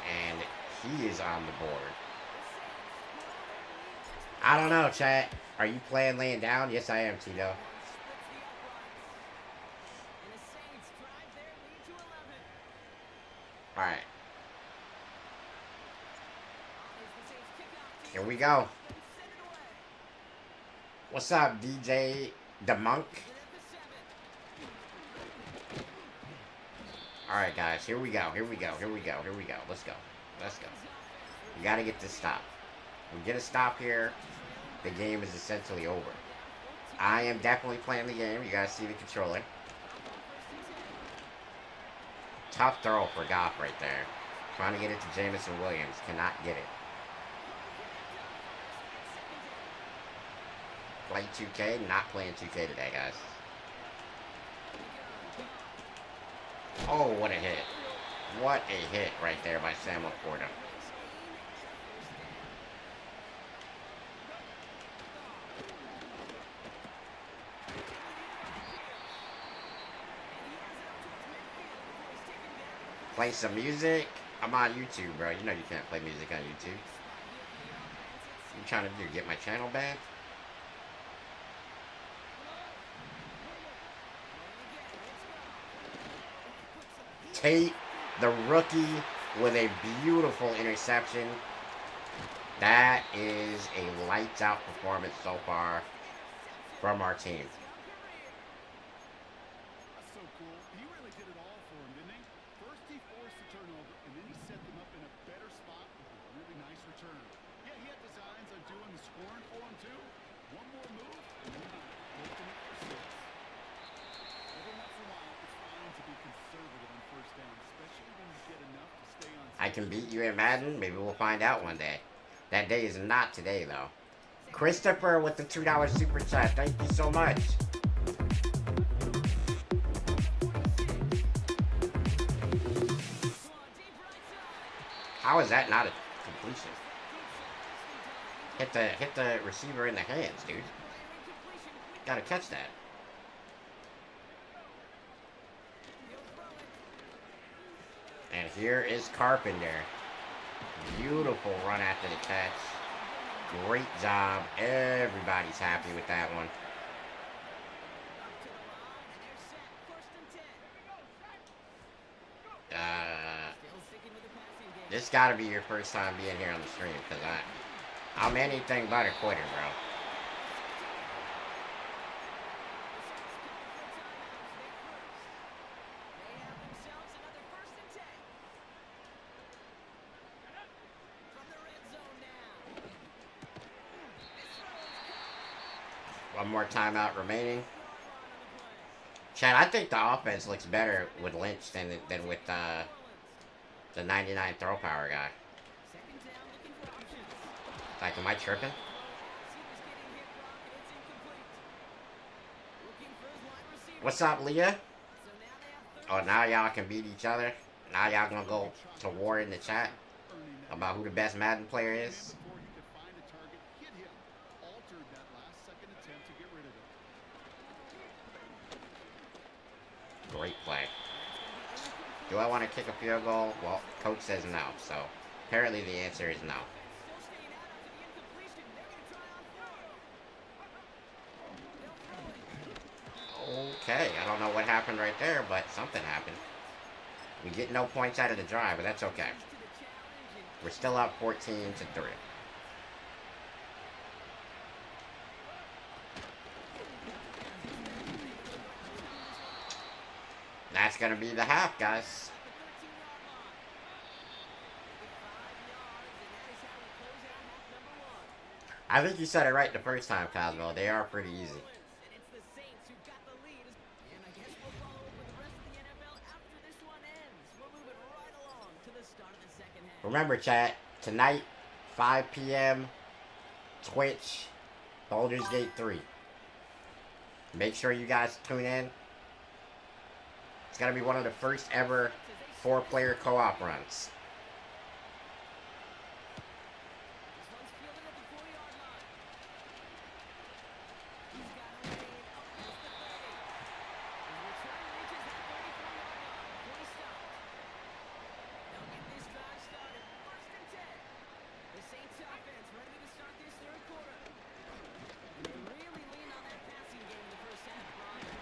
S1: And he is on the board. I don't know, chat. Are you playing laying down? Yes, I am, Tito. Alright. Here we go. What's up, DJ the Monk? Alright, guys. Here we go. Here we go. Here we go. Here we go. Let's go. Let's go. We gotta get this stop. We get a stop here, the game is essentially over. I am definitely playing the game. You guys see the controller. Tough throw for Goff right there. Trying to get it to Jamison Williams. Cannot get it. Play 2K. Not playing 2K today, guys. Oh, what a hit. What a hit right there by Sam Laporta. Play some music. I'm on YouTube, bro. You know you can't play music on YouTube. You trying to do? Get my channel banned? Tate, the rookie, with a beautiful interception. That is a lights out performance so far from our team.
S2: That's so cool. He really did it all for him, didn't he? First he forced the turnover, and then he set them up in a better spot with a really nice return. Yeah, he had designs on doing the scoring for him, too. One more move, and then he opened it for 6. Every once in a while, it's fine to be conservative on first down, especially when you get enough to stay on.
S1: I can beat you in Madden. Maybe we'll find out one day. That day is not today, though. Christopher with the $2 super chat. Thank you so much. How is that not a completion? Hit the receiver in the hands, dude. Gotta catch that. And here is Carpenter. Beautiful run after the catch. Great job. Everybody's happy with that one. This gotta be your first time being here on the stream, because I'm anything but a quitter, bro. One more timeout remaining. Chad, I think the offense looks better with Lynch than with the 99 throw power guy. Like, am I tripping? What's up, Leah? Oh, now y'all can beat each other. Now y'all gonna go to war in the chat about who the best Madden player is. Great play. Do I want to kick a field goal? Well, coach says no, so apparently the answer is no. Okay, I don't know what happened right there, but something happened. We get no points out of the drive, but that's okay. We're still up 14-3. That's going to be the half, guys. I think you said it right the first time, Cosmo. They are pretty easy. Remember, chat, tonight, 5 p.m., Twitch, Baldur's Gate 3. Make sure you guys tune in. It's going to be one of the first ever 4-player co-op runs.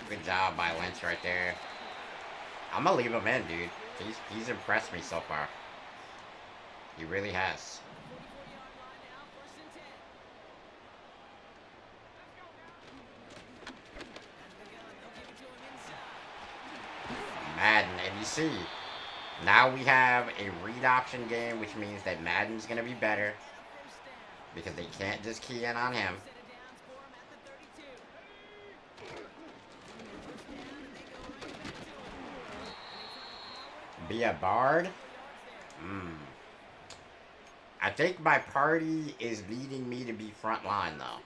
S1: Good job by Lynch right there. I'm gonna leave him in, dude. He's impressed me so far. He really has. Madden, and you see, now we have a read option game, which means that Madden's gonna be better because they can't just key in on him. Be a bard? I think my party is leading me to be frontline, though.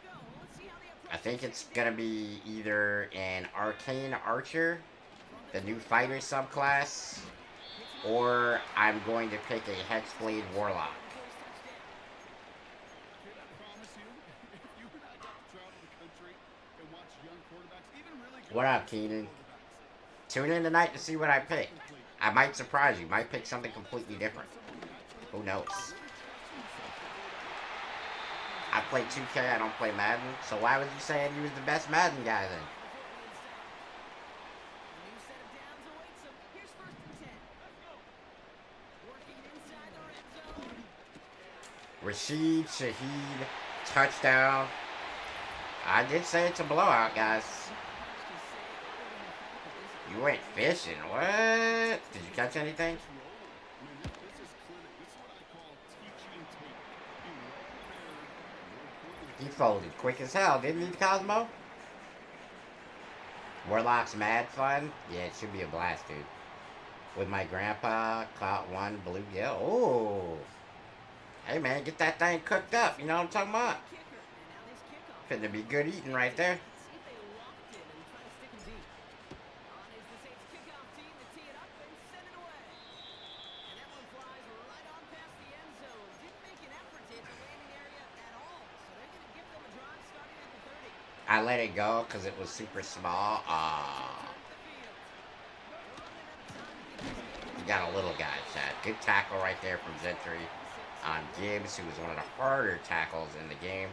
S1: I think it's gonna be either an arcane archer, the new fighter subclass, or I'm going to pick a hexblade warlock. What up, Keenan? Tune in tonight to see what I pick. I might surprise you. Might pick something completely different. Who knows? I play 2K, I don't play Madden. So why was you saying you was the best Madden guy then? Rashid, Shaheed, touchdown. I did say it's a blowout, guys. You went fishing. What? Did you catch anything? He folded quick as hell, didn't he, Cosmo? Warlock's mad fun? Yeah, it should be a blast, dude. With my grandpa, caught one bluegill. Ooh. Hey, man, get that thing cooked up. You know what I'm talking about? Finna be good eating right there. I let it go because it was super small. You got a little guy, Chad. Good tackle right there from Gentry on Gibbs, who was one of the harder tackles in the game.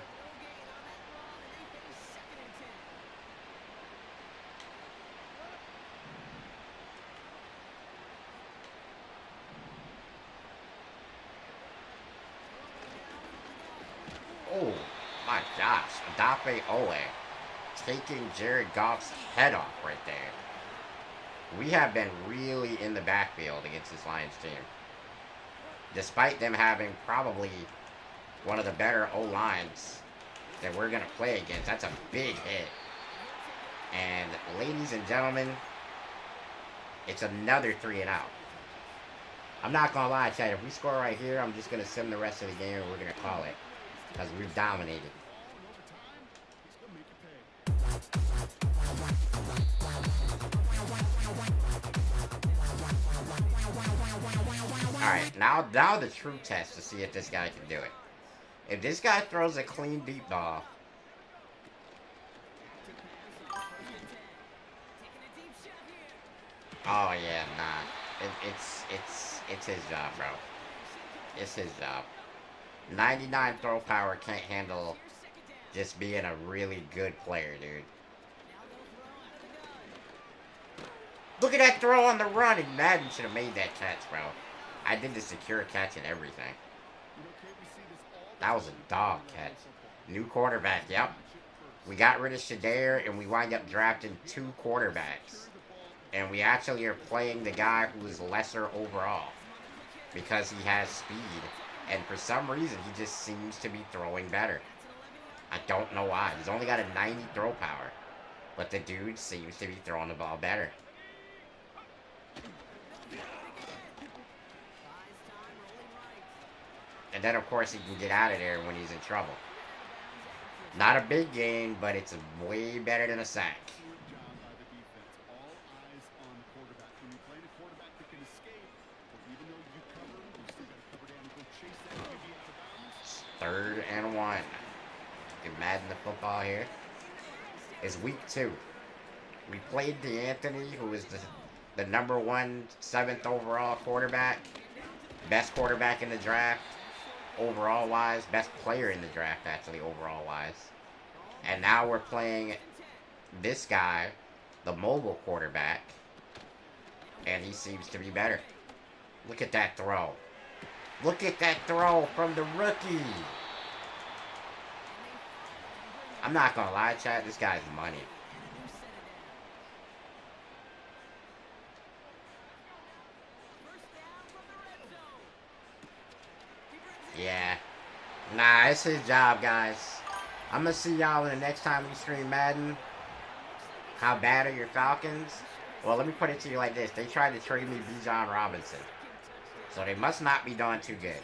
S1: Oh, my gosh. Adafe Owe taking Jared Goff's head off right there. We have been really in the backfield against this Lions team. Despite them having probably one of the better O-lines that we're going to play against. That's a big hit. And ladies and gentlemen, it's another 3 and out. I'm not going to lie, Chad. If we score right here, I'm just going to sim the rest of the game and we're going to call it. Because we've dominated. Alright, now the true test to see if this guy can do it. If this guy throws a clean deep ball. Oh yeah, nah. It's his job, bro. It's his job. 99 throw power can't handle just being a really good player, dude. Look at that throw on the run, and Madden should have made that catch, bro. I did the secure catch and everything. That was a dog catch. New quarterback, yep. We got rid of Shadir, and we wind up drafting 2 quarterbacks. And we actually are playing the guy who is lesser overall. Because he has speed. And for some reason, he just seems to be throwing better. I don't know why. He's only got a 90 throw power. But the dude seems to be throwing the ball better. And then, of course, he can get out of there when he's in trouble. Not a big gain, but it's way better than a sack. Third and 1. Get Madden the football here. It's week 2. We played DeAnthony, who is the number 1 7th overall quarterback. Best quarterback in the draft. Overall wise, best player in the draft actually overall wise. And now we're playing this guy, the mobile quarterback, and he seems to be better. Look at that throw. Look at that throw from the rookie. I'm not gonna lie, chat, this guy's money. Yeah. Nah, it's his job, guys. I'm gonna see y'all in the next time we stream Madden. How bad are your Falcons? Well, let me put it to you like this. They tried to trade me Bijan Robinson. So they must not be doing too good.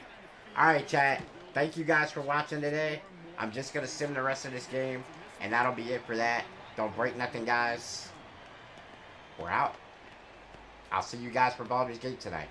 S1: Alright, chat. Thank you guys for watching today. I'm just going to sim the rest of this game. And that'll be it for that. Don't break nothing, guys. We're out. I'll see you guys for Baldur's Gate tonight.